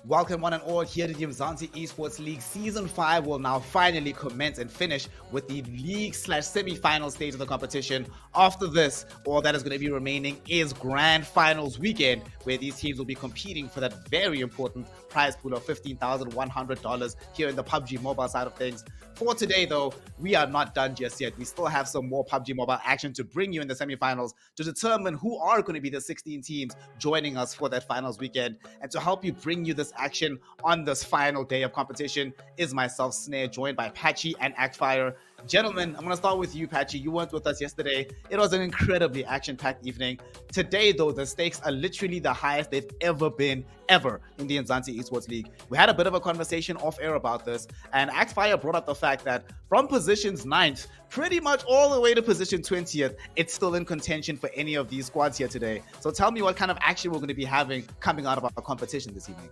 Welcome one and all here to the Umzansi Esports League. Season 5 will now finally commence and finish with the league/semi-final stage of the competition. After this, all that is going to be remaining is grand finals weekend, where these teams will be competing for that very important prize pool of $15,100 here in the PUBG mobile side of things. For today, though, we are not done just yet. We still have some more PUBG mobile action to bring you in the semifinals to determine who are going to be the 16 teams joining us for that finals weekend. And to help you bring you this action on this final day of competition is myself, Snare, joined by Patchy and Actfire. Gentlemen, I'm going to start with you, Patchy. You weren't with us yesterday. It was an incredibly action-packed evening. Today, though, the stakes are literally the highest they've ever been, ever, in the Umzansi Esports League. We had a bit of a conversation off-air about this, and Actfire brought up the fact that from positions 9th, pretty much all the way to position 20th, it's still in contention for any of these squads here today. So tell me what kind of action we're going to be having coming out of our competition this evening.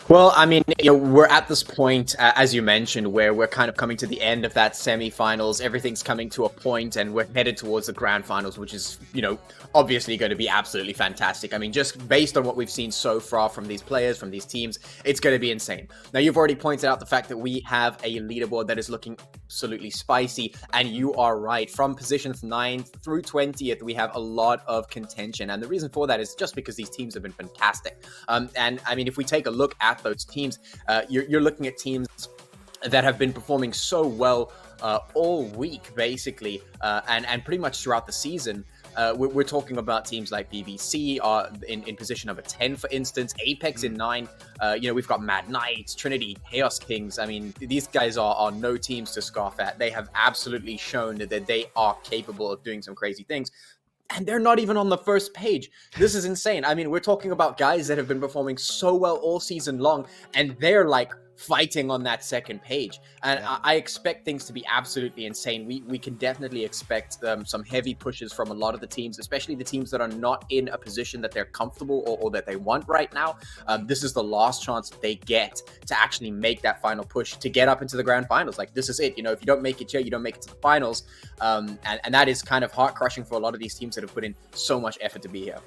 Well, I mean, we're at this point, as you mentioned, where we're kind of coming to the end of that semi-finals. Everything's coming to a point, and we're headed towards the grand finals, which is, obviously going to be absolutely fantastic. I mean, just based on what we've seen so far from these players, from these teams, it's going to be insane. Now, you've already pointed out the fact that we have a leaderboard that is looking absolutely spicy, and you are right. From positions 9th through 20th, we have a lot of contention, and the reason for that is just because these teams have been fantastic. And I mean, if we take a look at those teams, you're looking at teams that have been performing so well all week, basically, and pretty much throughout the season. We're talking about teams like BBC in position number 10, for instance, Apex in 9. We've got Mad Knights, Trinity, Chaos Kings. I mean, these guys are no teams to scoff at. They have absolutely shown that they are capable of doing some crazy things. And they're not even on the first page. This is insane. I mean, we're talking about guys that have been performing so well all season long, and they're like fighting on that second page. And yeah. I expect things to be absolutely insane. We can definitely expect some heavy pushes from a lot of the teams, especially the teams that are not in a position that they're comfortable or that they want right now. This is the last chance they get to actually make that final push to get up into the grand finals. Like, this is it. If you don't make it here, you don't make it to the finals. And that is kind of heart-crushing for a lot of these teams that have put in so much effort to be here.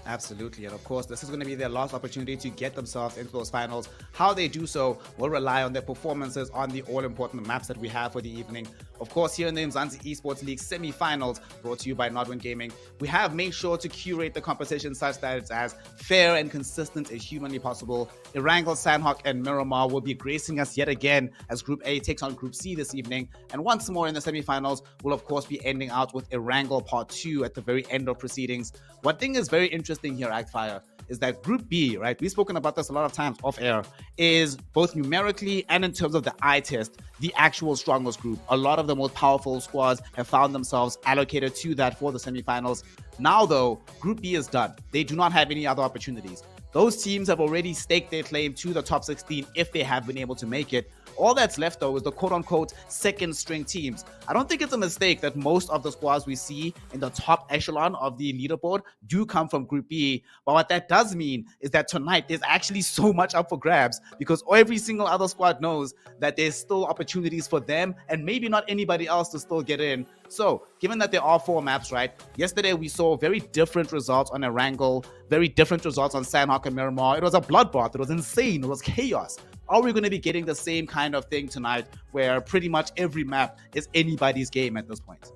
Absolutely. And of course, this is going to be their last opportunity to get themselves into those finals. How they do so will rely on their performances on the all-important maps that we have for the evening. Of course, here in the Umzansi Esports League semi-finals, brought to you by Nodwin Gaming, we have made sure to curate the competition such that it's as fair and consistent as humanly possible. Erangel, Sanhok, and Miramar will be gracing us yet again as Group A takes on Group C this evening. And once more in the semi-finals, we'll of course be ending out with Erangel Part 2 at the very end of proceedings. One thing is very interesting here, Actfire, is that Group B, right, we've spoken about this a lot of times off air, is both numerically and in terms of the eye test, the actual strongest group. A lot of the most powerful squads have found themselves allocated to that for the semifinals. Now, though, Group B is done. They do not have any other opportunities. Those teams have already staked their claim to the top 16 if they have been able to make it. All that's left, though, is the quote-unquote second-string teams. I don't think it's a mistake that most of the squads we see in the top echelon of the leaderboard do come from Group B. But what that does mean is that tonight there's actually so much up for grabs because every single other squad knows that there's still opportunities for them and maybe not anybody else to still get in. So, given that there are 4 maps, right? Yesterday we saw very different results on Erangel, very different results on Sanhok and Miramar. It was a bloodbath. It was insane. It was chaos. Are we going to be getting the same kind of thing tonight where pretty much every map is anybody's game at this point?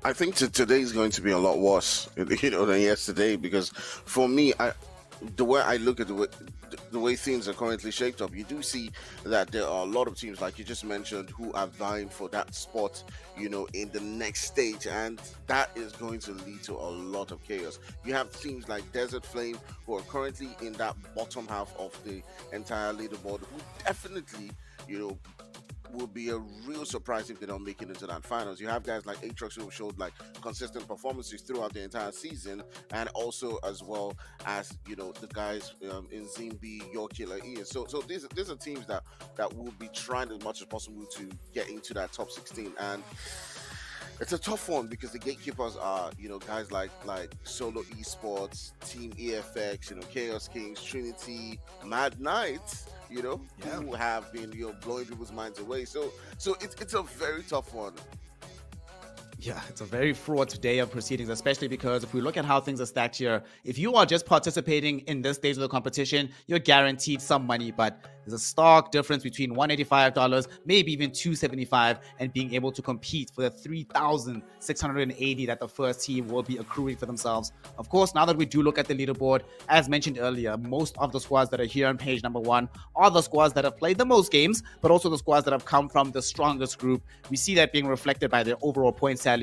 I think today is going to be a lot worse, than yesterday, because for me, the way I look at the way things are currently shaped up, you do see that there are a lot of teams, like you just mentioned, who are vying for that spot, in the next stage, and that is going to lead to a lot of chaos. You have teams like Desert Flame, who are currently in that bottom half of the entire leaderboard, who definitely, will be a real surprise if they don't make it into that finals. You have guys like Aatrox who showed like consistent performances throughout the entire season, and also as well as the guys in Zimbi, Your Killer Ian. So these are teams that will be trying as much as possible to get into that top 16, and it's a tough one because the gatekeepers are guys like Solo Esports, Team EFX, Chaos Kings, Trinity, Mad Knights, who have been blowing people's minds away. So it's a very tough one. Yeah, it's a very fraught day of proceedings, especially because if we look at how things are stacked here, if you are just participating in this stage of the competition, you're guaranteed some money, but there's a stark difference between $185, maybe even $275, and being able to compete for the $3,680 that the first team will be accruing for themselves. Of course, now that we do look at the leaderboard, as mentioned earlier, most of the squads that are here on page number 1 are the squads that have played the most games, but also the squads that have come from the strongest group. We see that being reflected by their overall point tallies.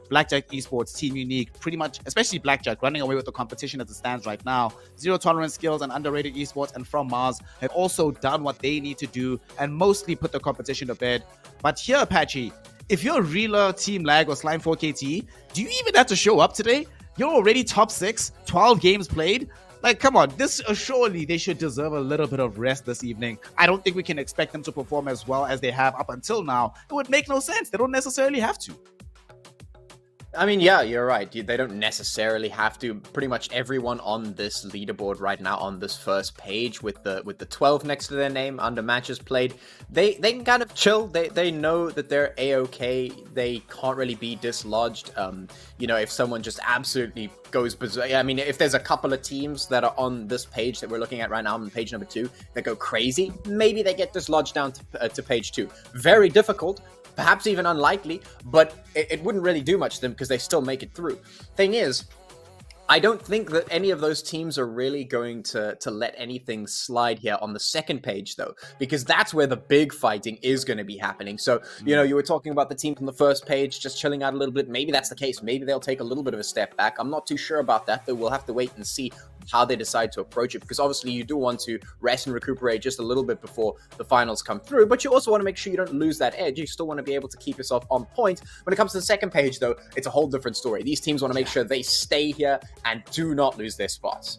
Blackjack Esports, Team Unique, pretty much, especially Blackjack, running away with the competition as it stands right now. Zero Tolerance Skills and Underrated Esports and From Mars have also done what they need to do and mostly put the competition to bed. But here, Apache, if you're Reeler, Team Lag, or Slime 4KT, do you even have to show up today? You're already top 6, 12 games played. Like, come on, surely they should deserve a little bit of rest this evening. I don't think we can expect them to perform as well as they have up until now. It would make no sense. They don't necessarily have to. I mean, yeah, you're right. They don't necessarily have to. Pretty much everyone on this leaderboard right now, on this first page with the 12 next to their name under matches played, they can kind of chill. They know that they're a-okay. They can't really be dislodged. If someone just absolutely goes berserk. I mean, if there's a couple of teams that are on this page that we're looking at right now, on page number 2, that go crazy, maybe they get dislodged down to page 2. Very difficult. Perhaps even unlikely, but it wouldn't really do much to them because they still make it through. Thing is, I don't think that any of those teams are really going to let anything slide here on the second page, though, because that's where the big fighting is going to be happening. So, you were talking about the team from the first page just chilling out a little bit. Maybe that's the case. Maybe they'll take a little bit of a step back. I'm not too sure about that, though. We'll have to wait and see how they decide to approach it, because obviously you do want to rest and recuperate just a little bit before the finals come through, but you also want to make sure you don't lose that edge. You still want to be able to keep yourself on point. When it comes to the second page, though, it's a whole different story. These teams want to make sure they stay here and do not lose their spots.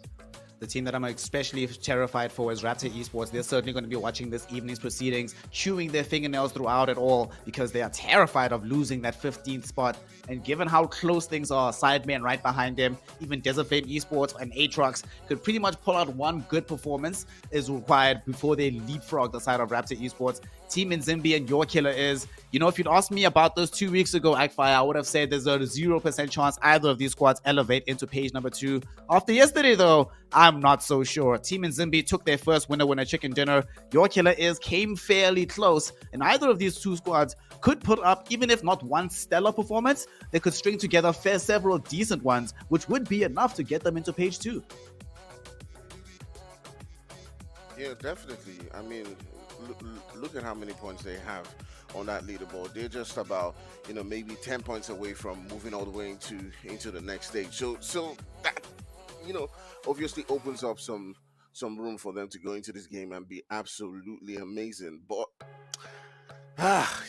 The team that I'm especially terrified for is Raptor Esports. They're certainly going to be watching this evening's proceedings, chewing their fingernails throughout it all, because they are terrified of losing that 15th spot. And given how close things are, Sideman right behind them, even Desert Flame Esports and Aatrox could pretty much pull out one good performance is required before they leapfrog the side of Raptor Esports. Team Umzansi and Your Killer is, if you'd asked me about those 2 weeks ago, Agfire, I would have said there's a 0% chance either of these squads elevate into page number 2. After yesterday, though, I'm not so sure. Team Umzansi took their first winner chicken dinner. Your Killer came fairly close, and either of these two squads could put up, even if not one stellar performance, they could string together several decent ones, which would be enough to get them into page 2. Yeah, definitely. I mean, look at how many points they have on that leaderboard. They're just about, maybe 10 points away from moving all the way into the next stage. So that, obviously opens up some room for them to go into this game and be absolutely amazing. But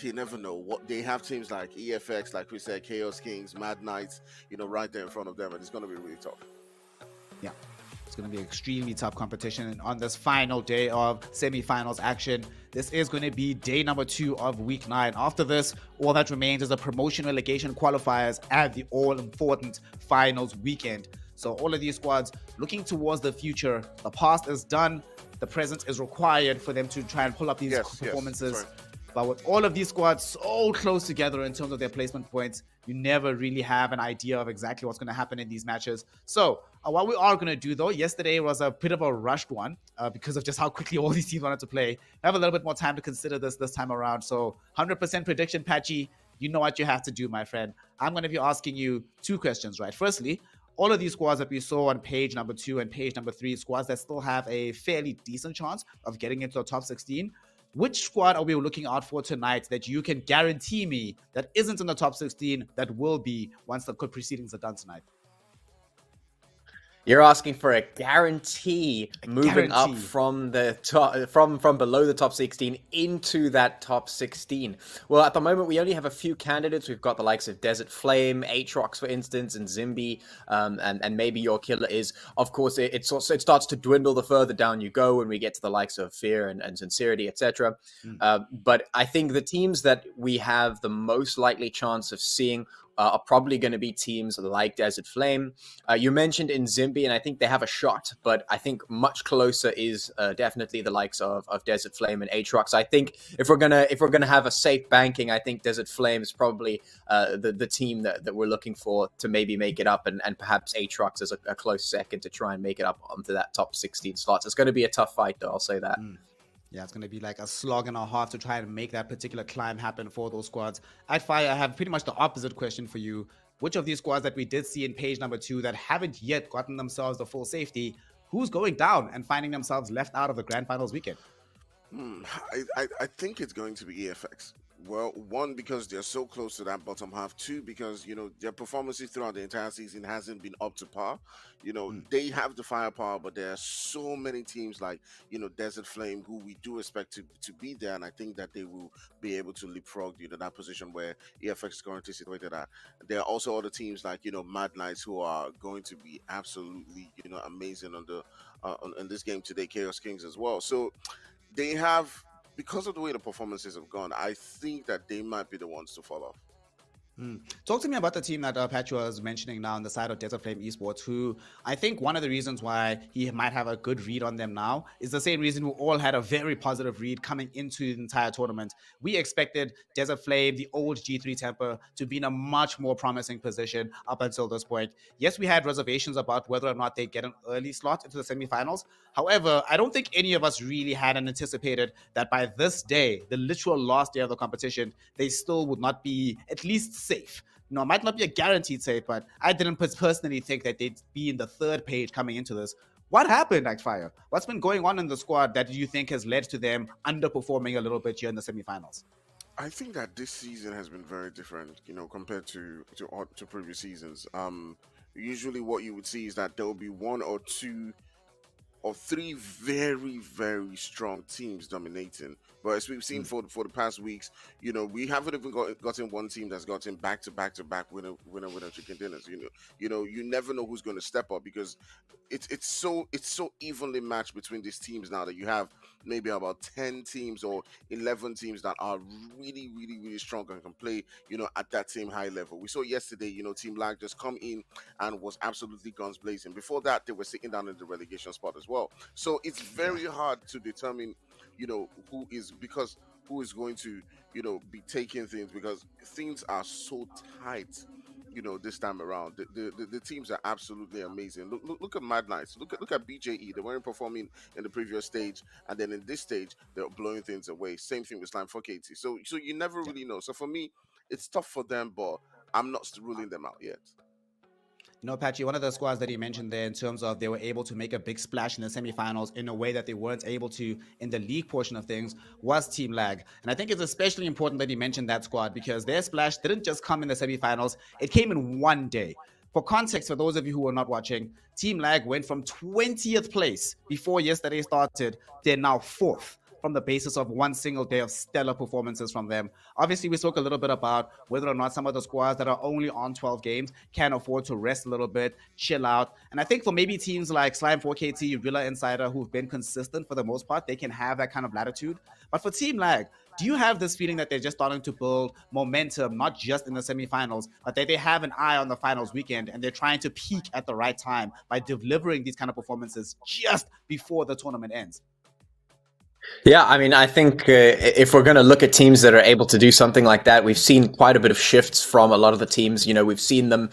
you never know. What they have teams like EFX, like we said, Chaos Kings, Mad Knights, right there in front of them, and it's going to be really tough. Yeah. It's going to be extremely tough competition on this final day of semifinals action. This is going to be day number 2 of week 9. After this, all that remains is a promotion relegation qualifiers and the all-important finals weekend. So all of these squads looking towards the future. The past is done. The present is required for them to try and pull up these performances. Yes, but with all of these squads so close together in terms of their placement points, you never really have an idea of exactly what's going to happen in these matches. So what we are going to do, though, yesterday was a bit of a rushed one because of just how quickly all these teams wanted to play. I have a little bit more time to consider this time around. So 100% prediction, Patchy, you know what you have to do, my friend. I'm going to be asking you 2 questions, right? Firstly, all of these squads that we saw on page number 2 and page number 3, squads that still have a fairly decent chance of getting into the top 16, which squad are we looking out for tonight that you can guarantee me that isn't in the top 16 that will be once the proceedings are done tonight? You're asking for a guarantee moving up from the top, from below the top 16 into that top 16. Well, at the moment, we only have a few candidates. We've got the likes of Desert Flame, Aatrox, for instance, and Zimby, and maybe Your Killer is. Of course, it starts to dwindle the further down you go when we get to the likes of Fear and Sincerity, etc. But I think the teams that we have the most likely chance of seeing are probably going to be teams like Desert Flame. You mentioned Inzimbi, and I think they have a shot, but I think much closer is definitely the likes of Desert Flame and Aatrox. I think if we're gonna have a safe banking, I think Desert Flame is probably the team that we're looking for to maybe make it up, and perhaps Aatrox as a close second to try and make it up onto that top 16 slots. It's going to be a tough fight, though. I'll say that. Yeah, it's going to be like a slog and a half to try and make that particular climb happen for those squads. At Fire, I have pretty much the opposite question for you. Which of these squads that we did see in page number 2 that haven't yet gotten themselves the full safety, who's going down and finding themselves left out of the grand finals weekend? I think it's going to be EFX. Well, one, because they're so close to that bottom half. Two, because, you know, their performances throughout the entire season hasn't been up to par. You know, they have the firepower, but there are so many teams like, you know, Desert Flame, who we do expect to be there. And I think that they will be able to leapfrog, you know, that position where EFX is currently situated at. There are also other teams like, you know, Mad Knights, who are going to be absolutely, you know, amazing on the on this game today, Chaos Kings as well. So they have, because of the way the performances have gone, I think that they might be the ones to fall off. Talk to me about the team that Patch was mentioning now on the side of Desert Flame Esports, who I think one of the reasons why he might have a good read on them now is the same reason we all had a very positive read coming into the entire tournament. We expected Desert Flame, the old G3 temper, to be in a much more promising position up until this point. Yes, we had reservations about whether or not they get an early slot into the semifinals. However, I don't think any of us really had anticipated that by this day, the literal last day of the competition, they still would not be at least safe. No, it might not be a guaranteed safe, but I didn't personally think that they'd be in the third page coming into this. What happened, Fire? What's been going on in the squad that you think has led to them underperforming a little bit here in the semifinals? I think that this season has been very different, you know, compared to previous seasons. Usually what you would see is that there will be one or two or three very, very strong teams dominating. But as we've seen for the past weeks, you know, we haven't even gotten one team that's gotten back to back winner chicken dinners. You know, you never know who's going to step up, because it's so evenly matched between these teams now that you have maybe about 10 teams or 11 teams that are really, really, really strong and can play, you know, at that same high level. We saw yesterday, you know, Team Lag just come in and was absolutely guns blazing. Before that, they were sitting down in the relegation spot as well. So it's very hard to determine, you know, who is going to, you know, be taking things, because things are so tight, you know, this time around. The teams are absolutely amazing. Look at Mad Knights. Look at BJE. They weren't performing in the previous stage, and then in this stage they're blowing things away. Same thing with Slime 4KT. So you never really know. So for me, it's tough for them, but I'm not ruling them out yet. You know, Patchy, one of the squads that he mentioned there in terms of they were able to make a big splash in the semifinals in a way that they weren't able to in the league portion of things was Team Lag. And I think it's especially important that he mentioned that squad, because their splash didn't just come in the semifinals, it came in one day. For context, for those of you who are not watching, Team Lag went from 20th place before yesterday started, they're now 4th, from the basis of one single day of stellar performances from them. Obviously, we spoke a little bit about whether or not some of the squads that are only on 12 games can afford to rest a little bit, chill out. And I think for maybe teams like Slime 4KT, Rilla Insider, who've been consistent for the most part, they can have that kind of latitude. But for Team Lag, do you have this feeling that they're just starting to build momentum, not just in the semifinals, but that they have an eye on the finals weekend and they're trying to peak at the right time by delivering these kind of performances just before the tournament ends? Yeah, I mean, I think if we're going to look at teams that are able to do something like that, we've seen quite a bit of shifts from a lot of the teams. You know, we've seen them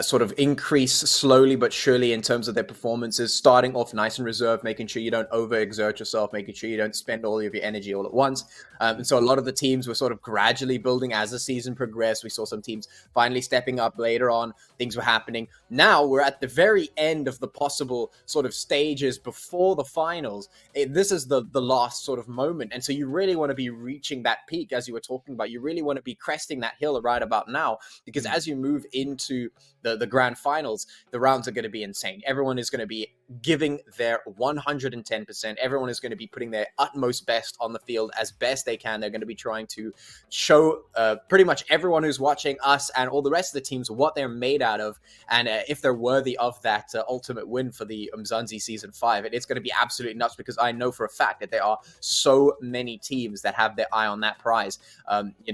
sort of increase slowly but surely in terms of their performances, starting off nice and reserved, making sure you don't overexert yourself, making sure you don't spend all of your energy all at once. And so a lot of the teams were sort of gradually building as the season progressed. We saw some teams finally stepping up later on. Things were happening. Now we're at the very end of the possible sort of stages before the finals. This is the last sort of moment. And so you really want to be reaching that peak, as you were talking about. You really want to be cresting that hill right about now, because as you move into the grand finals, the rounds are going to be insane. Everyone is going to be giving their 110%. Everyone is going to be putting their utmost best on the field as best they can. They're going to be trying to show pretty much everyone who's watching us and all the rest of the teams what they're made out of, and if they're worthy of that ultimate win for the Umzansi Season 5. It's going to be absolutely nuts, because I know for a fact that there are so many teams that have their eye on that prize.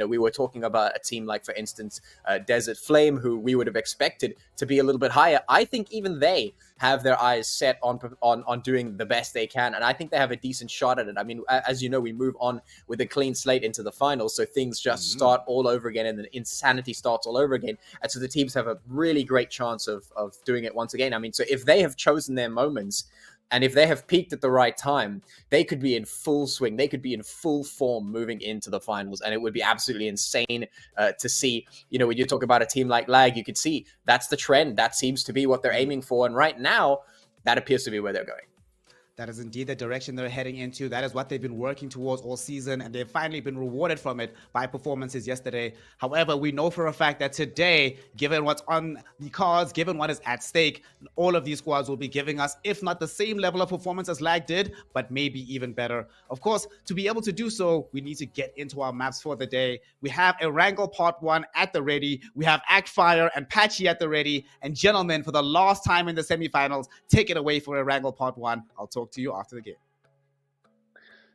We were talking about a team like, for instance, Desert Flame, who we would have expected to be a little bit higher. I think even they have their eyes set on doing the best they can, and I think they have a decent shot at it. I mean, as you know, we move on with a clean slate into the finals, so things just start all over again, and the insanity starts all over again, and so the teams have a really great chance of doing it once again. I mean, so if they have chosen their moments, and if they have peaked at the right time, they could be in full swing. They could be in full form moving into the finals. And it would be absolutely insane to see. When you talk about a team like Lag, you could see that's the trend. That seems to be what they're aiming for. And right now, that appears to be where they're going. That is indeed the direction they're heading into. That is what they've been working towards all season, and they've finally been rewarded from it by performances yesterday. However, we know for a fact that today, given what's on the cards, given what is at stake, all of these squads will be giving us, if not the same level of performance as Lag did, but maybe even better. Of course, to be able to do so, we need to get into our maps for the day. We have Erangel Part 1 at the ready. We have Act-Fire and Patchy at the ready. And gentlemen, for the last time in the semifinals, take it away for Erangel Part 1. I'll talk to you after the game.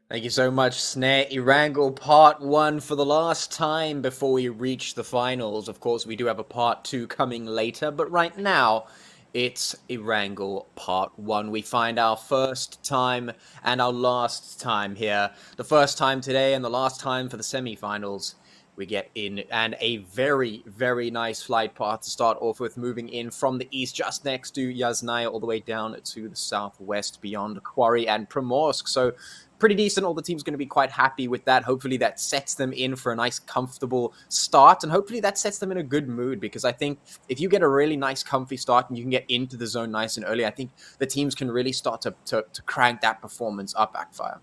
Thank you so much, Snare. Erangel Part 1 for the last time before we reach the finals. Of course, we do have a Part 2 coming later, but right now, it's Erangel Part 1. We find our first time and our last time here. The first time today and the last time for the semifinals. We get in, and a very, very nice flight path to start off with, moving in from the east, just next to Yasnaya, all the way down to the southwest beyond Quarry and Primorsk. So pretty decent. All the team's going to be quite happy with that. Hopefully that sets them in for a nice, comfortable start, and hopefully that sets them in a good mood, because I think if you get a really nice, comfy start and you can get into the zone nice and early, I think the teams can really start to crank that performance up, Backfire.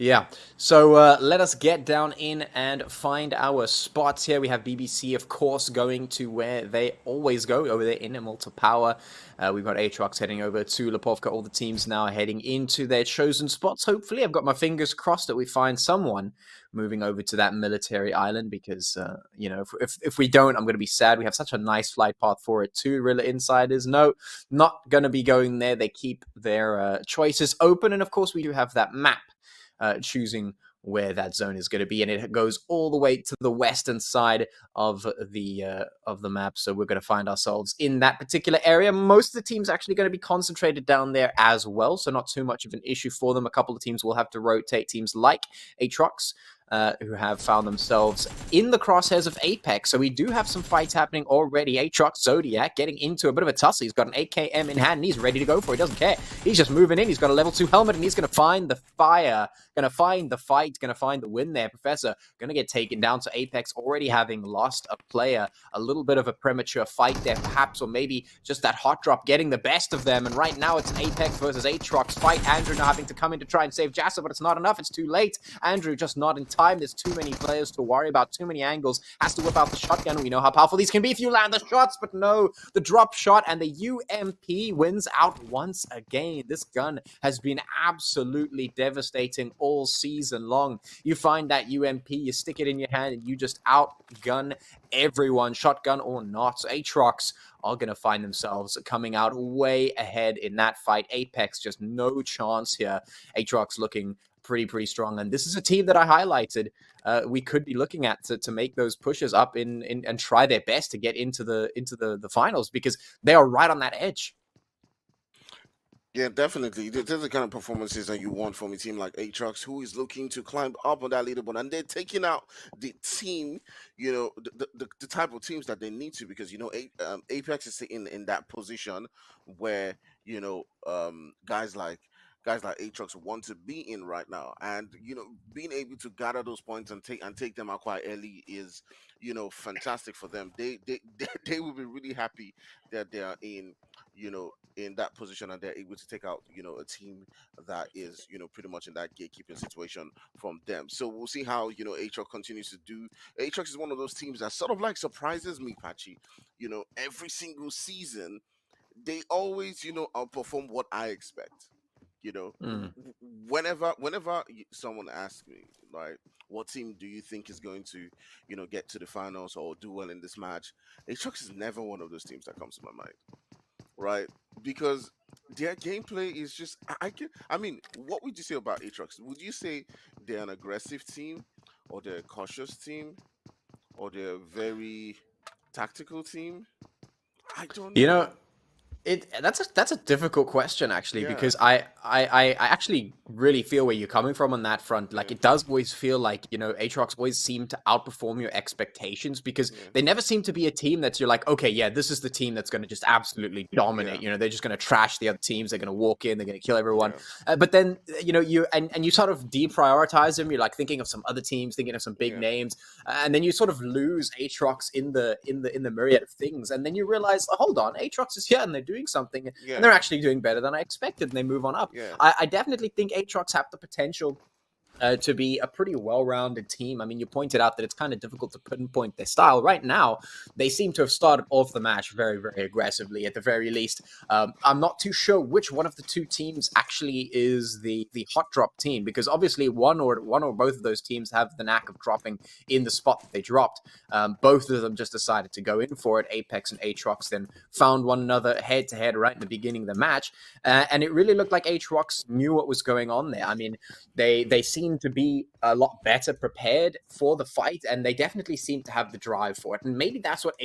Yeah, so let us get down in and find our spots here. We have BBC, of course, going to where they always go, over there in Immortal Power. We've got Aatrox heading over to Lipovka. All the teams now are heading into their chosen spots. Hopefully, I've got my fingers crossed that we find someone moving over to that military island, because, if we don't, I'm going to be sad. We have such a nice flight path for it too, Rilla Insiders. No, not going to be going there. They keep their choices open, and of course, we do have that map. Choosing where that zone is going to be, and it goes all the way to the western side of the map. So we're going to find ourselves in that particular area. Most of the teams actually going to be concentrated down there as well, so not too much of an issue for them. A couple of teams will have to rotate. Teams like Aatrox, who have found themselves in the crosshairs of Apex. So we do have some fights happening already. Aatrox, Zodiac getting into a bit of a tussle. He's got an AKM in hand and he's ready to go for it. He doesn't care. He's just moving in. He's got a level 2 helmet and he's going to find the fire, going to find the fight, going to find the win there. Professor going to get taken down. So Apex already having lost a player. A little bit of a premature fight there perhaps, or maybe just that hot drop getting the best of them. And right now it's an Apex versus Aatrox fight. Andrew now having to come in to try and save Jassa, but it's not enough. It's too late. Andrew just not in time. There's too many players to worry about, too many angles. Has to whip out the shotgun. We know how powerful these can be if you land the shots, but no, the drop shot, and the UMP wins out once again. This gun has been absolutely devastating all season long. You find that UMP, you stick it in your hand, and you just outgun everyone, shotgun or not. So Aatrox are going to find themselves coming out way ahead in that fight. Apex, just no chance here. Aatrox looking pretty strong, and this is a team that I highlighted we could be looking at to make those pushes up in and try their best to get into the finals, because they are right on that edge. Yeah, definitely. There's the kind of performances that you want from a team like Aatrox, who is looking to climb up on that leaderboard, and they're taking out the team, the type of teams that they need to, because Apex is in that position where guys like guys like Aatrox want to be in right now. And being able to gather those points and take them out quite early is fantastic for them. They will be really happy that they are in that position, and they're able to take out a team that is pretty much in that gatekeeping situation from them. So we'll see how Aatrox continues to do. Aatrox is one of those teams that sort of like surprises me, Patchy. Every single season they always outperform what I expect. You know, Mm. whenever someone asks me like, what team do you think is going to get to the finals or do well in this match, Aatrox is never one of those teams that comes to my mind, right? Because their gameplay is just I mean, what would you say about Aatrox? Would you say they're an aggressive team, or they're a cautious team, or they're a very tactical team? I don't You know. know, that's a difficult question actually, Yeah, because I actually really feel where you're coming from on that front. Like, yeah, it does always feel like, Aatrox always seem to outperform your expectations, because yeah, they never seem to be a team that you're like, okay, yeah, this is the team that's going to just absolutely dominate. yeah, They're just going to trash the other teams. They're going to walk in. They're going to kill everyone. yeah, But then and you sort of deprioritize them. You're like thinking of some other teams, thinking of some big yeah, names, and then you sort of lose Aatrox in the myriad of things, and then you realize, oh, hold on, Aatrox is here and they're doing something, and yeah, they're actually doing better than I expected, and they move on up. yeah, I definitely think Aatrox have the potential to be a pretty well-rounded team. I mean, you pointed out that it's kind of difficult to pinpoint their style. Right now, they seem to have started off the match very, very aggressively, at the very least. I'm not too sure which one of the two teams actually is the hot drop team, because obviously one or both of those teams have the knack of dropping in the spot that they dropped. Both of them just decided to go in for it. Apex and Aatrox then found one another head-to-head right in the beginning of the match, and it really looked like Aatrox knew what was going on there. I mean, they seem to be a lot better prepared for the fight, and they definitely seem to have the drive for it. And maybe that's what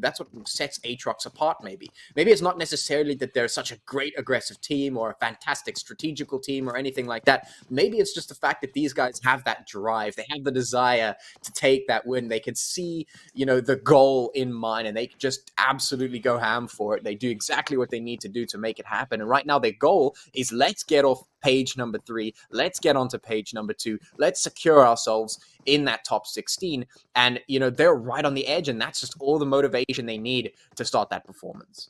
that's what sets Aatrox apart. Maybe it's not necessarily that they're such a great aggressive team or a fantastic strategical team or anything like that. Maybe it's just the fact that these guys have that drive. They have the desire to take that win. They can see the goal in mind, and they can just absolutely go ham for it. They do exactly what they need to do to make it happen. And right now their goal is, let's get off page number 3. Let's get onto page number 2. Let's secure ourselves in that top 16. And, they're right on the edge, and that's just all the motivation they need to start that performance.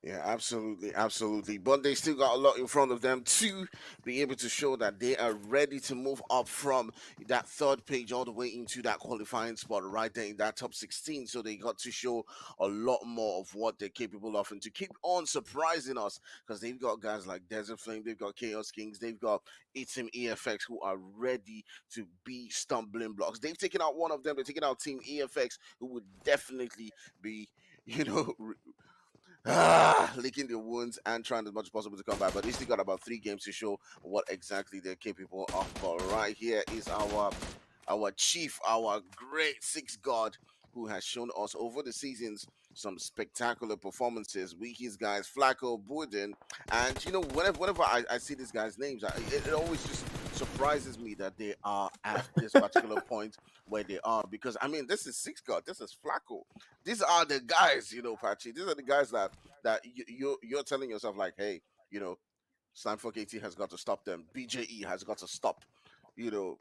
yeah, absolutely, absolutely. But they still got a lot in front of them to be able to show that they are ready to move up from that third page all the way into that qualifying spot right there in that top 16. So they got to show a lot more of what they're capable of, and to keep on surprising us, because they've got guys like Desert Flame, they've got Chaos Kings, they've got Team EFX who are ready to be stumbling blocks. They've taken out one of them, they're taking out Team EFX, who would definitely be, you know, licking their wounds and trying as much as possible to come back. But they still got about 3 games to show what exactly they're capable of. But right here is our chief, our great six god, who has shown us over the seasons some spectacular performances. We his guys, Flacco, Buden, and whenever I see these guys' names, it always just surprises me that they are at this particular point where they are. Because I mean, this is six god, this is Flacco. These are the guys, Patchy. These are the guys that you're telling yourself like, hey, Stanford KT has got to stop them. BJE has got to stop, you know,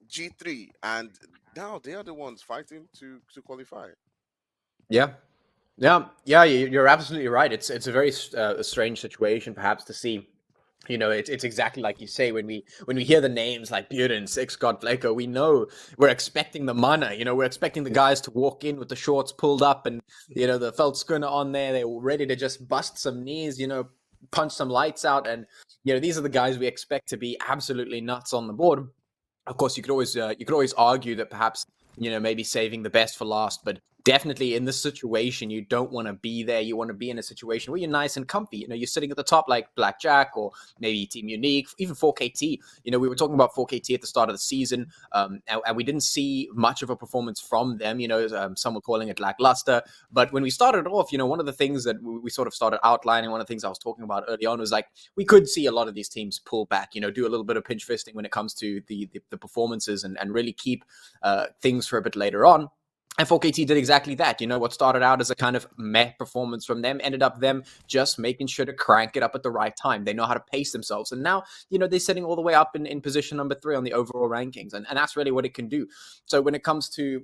G3, and now they are the ones fighting to qualify. Yeah. Yeah, you're absolutely right. It's a very strange situation, perhaps, to see. It's exactly like you say. When we hear the names like Buren, Six God, Flako, we know we're expecting the mana. We're expecting the guys to walk in with the shorts pulled up and the felt schooner on there. They're ready to just bust some knees. Punch some lights out, and these are the guys we expect to be absolutely nuts on the board. Of course, you could always argue that perhaps maybe saving the best for last, but definitely in this situation you don't want to be there. You want to be in a situation where you're nice and comfy. You're sitting at the top like Blackjack or maybe Team Unique, even 4KT. We were talking about 4KT at the start of the season, and we didn't see much of a performance from them. Some were calling it lackluster, but when we started off, one of the things that we sort of started outlining, one of the things I was talking about early on was like, we could see a lot of these teams pull back, do a little bit of pinch fisting when it comes to the performances, and really keep things for a bit later on. And 4KT did exactly that. What started out as a kind of meh performance from them ended up them just making sure to crank it up at the right time. They know how to pace themselves. And now, they're sitting all the way up in position number 3 on the overall rankings. And that's really what it can do. So when it comes to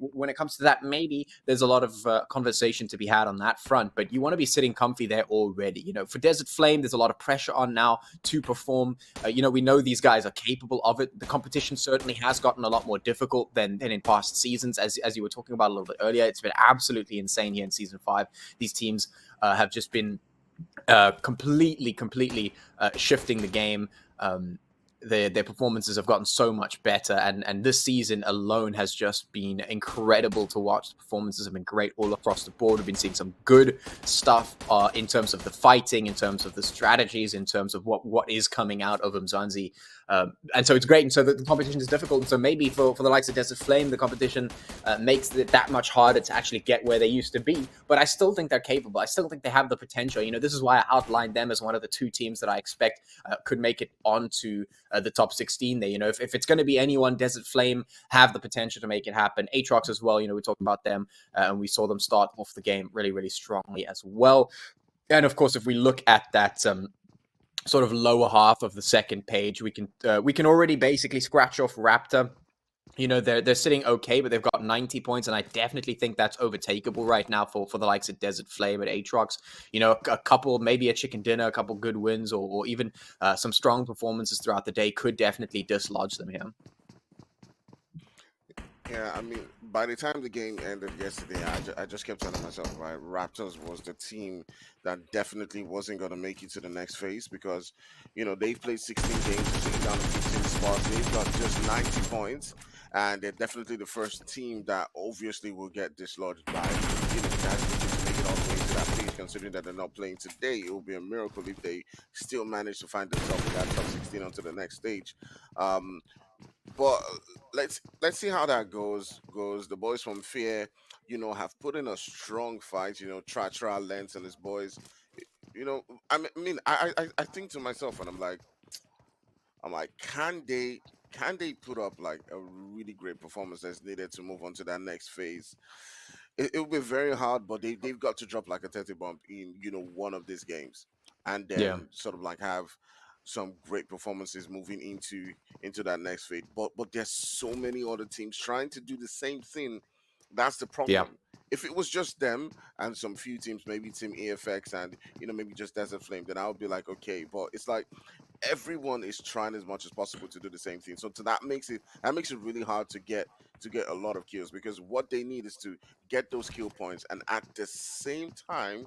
that, maybe there's a lot of conversation to be had on that front. But you want to be sitting comfy there already. For Desert Flame, there's a lot of pressure on now to perform. We know these guys are capable of it. The competition certainly has gotten a lot more difficult than in past seasons, as you were talking about a little bit earlier. It's been absolutely insane here in season 5. These teams have just been completely shifting the game. Their performances have gotten so much better, and this season alone has just been incredible to watch. The performances have been great all across the board. We've been seeing some good stuff in terms of the fighting, in terms of the strategies, in terms of what is coming out of Umzansi. And so it's great, and so the competition is difficult, and so maybe for the likes of Desert Flame, the competition makes it that much harder to actually get where they used to be. But I still think they're capable. I still think they have the potential. This is why I outlined them as one of the 2 teams that I expect could make it onto the top 16 there. If it's going to be anyone, Desert Flame have the potential to make it happen. Aatrox as well, we talked about them, and we saw them start off the game really strongly as well. And of course, if we look at that sort of lower half of the second page, we can already basically scratch off Raptor. They're sitting okay, but they've got 90 points, and I definitely think that's overtakeable right now for the likes of Desert Flame and Aatrox. A couple, maybe a chicken dinner, a couple good wins, or even some strong performances throughout the day could definitely dislodge them here. Yeah, I mean, by the time the game ended yesterday, I just kept telling myself, right, Raptors was the team that definitely wasn't going to make it to the next phase because, they've played 16 games, sitting down in 15 spots. They've got just 90 points, and they're definitely the first team that obviously will get dislodged by, guys looking to make it all the way to that phase, considering that they're not playing today. It will be a miracle if they still manage to find themselves in that top 16 onto the next stage. But let's see how that goes. The boys from Fear, have put in a strong fight. Tra Lens and his boys. I think to myself, and I'm like, can they put up like a really great performance that's needed to move on to that next phase? It will be very hard, but they've got to drop like a 30 bump in one of these games, and then sort of like have some great performances moving into that next phase. But there's so many other teams trying to do the same thing. That's the problem. Yeah. If it was just them and some few teams, maybe Team AFX and maybe just Desert Flame, then I would be like, okay. But it's like everyone is trying as much as possible to do the same thing. So that makes it really hard to get a lot of kills, because what they need is to get those kill points and at the same time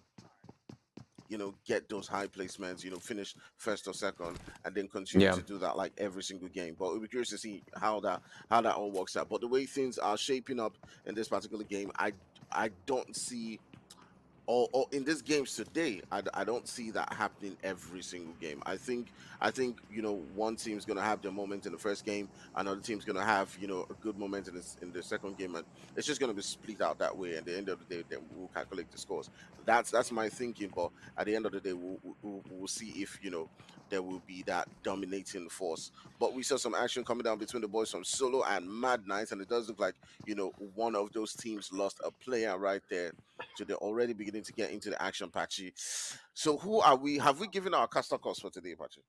get those high placements, finish first or second, and then continue to do that like every single game. But we'll be curious to see how that all works out. But the way things are shaping up in this particular game, I don't see, or in these games today, I don't see that happening every single game. I think one team's gonna have their moment in the first game, another team's gonna have a good moment in the second game, and it's just gonna be split out that way. At the end of the day, then we'll calculate the scores. That's my thinking. But at the end of the day, we'll see if there will be that dominating force. But we saw some action coming down between the boys from Solo and Mad Knights, and it does look like one of those teams lost a player right there. So they're already beginning to get into the action, Patchy. So who are we? Have we given our caster cost for today, Patchy?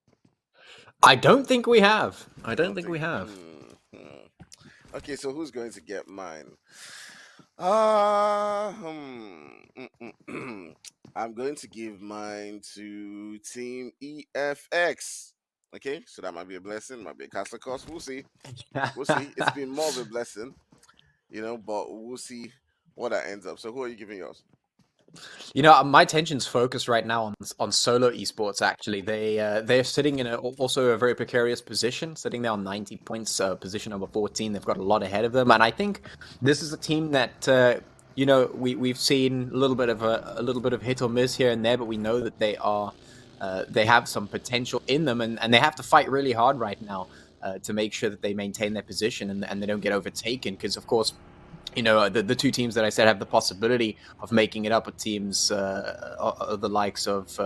I don't think we have. I don't think we have. Okay, so who's going to get mine? I'm going to give mine to Team EFX. Okay, so that might be a blessing, might be a caster cost. We'll see. We'll see. It's been more of a blessing, but we'll see what that ends up. So who are you giving yours? My attention's focused right now on Solo Esports. Actually, they're sitting in also a very precarious position, sitting there on 90 points, position number 14. They've got a lot ahead of them, and I think this is a team that we've seen a little bit of hit or miss here and there, but we know that they have some potential in them, and they have to fight really hard right now to make sure that they maintain their position and they don't get overtaken, because of course, the 2 teams that I said have the possibility of making it up with teams the likes of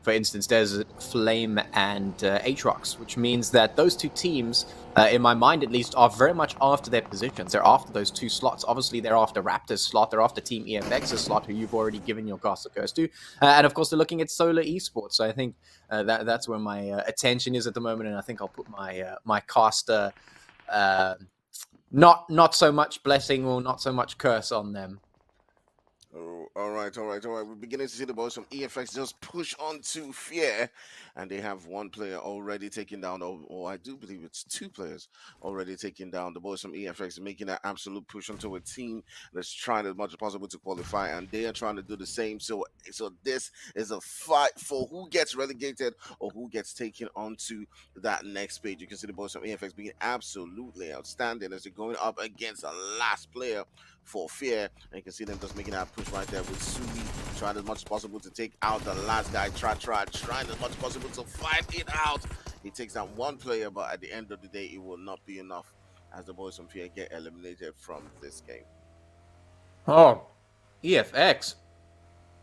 for instance, Desert Flame and Aatrox, which means that those two teams, in my mind at least, are very much after their positions. They're after those two slots. Obviously, they're after Raptor's slot. They're after Team EFX's slot, who you've already given your Castle Curse to. And of course, they're looking at Solar Esports. So I think that's where my attention is at the moment. And I think I'll put my caster, not so much blessing or not so much curse on them. Oh, all right. We're beginning to see the boys from EFX just push on to Fear, and they have one player already taken down, or I do believe it's two players already taken down. The boys from EFX making an absolute push onto a team that's trying as much as possible to qualify, and they are trying to do the same. So this is a fight for who gets relegated or who gets taken onto that next page. You can see the boys from EFX being absolutely outstanding as they're going up against the last player for Fear, and you can see them just making that push right there with Sui trying as much as possible to take out the last guy. Trying as much as possible to fight it out. He takes down one player, but at the end of the day, it will not be enough as the boys from Fear get eliminated from this game. Oh, EFX.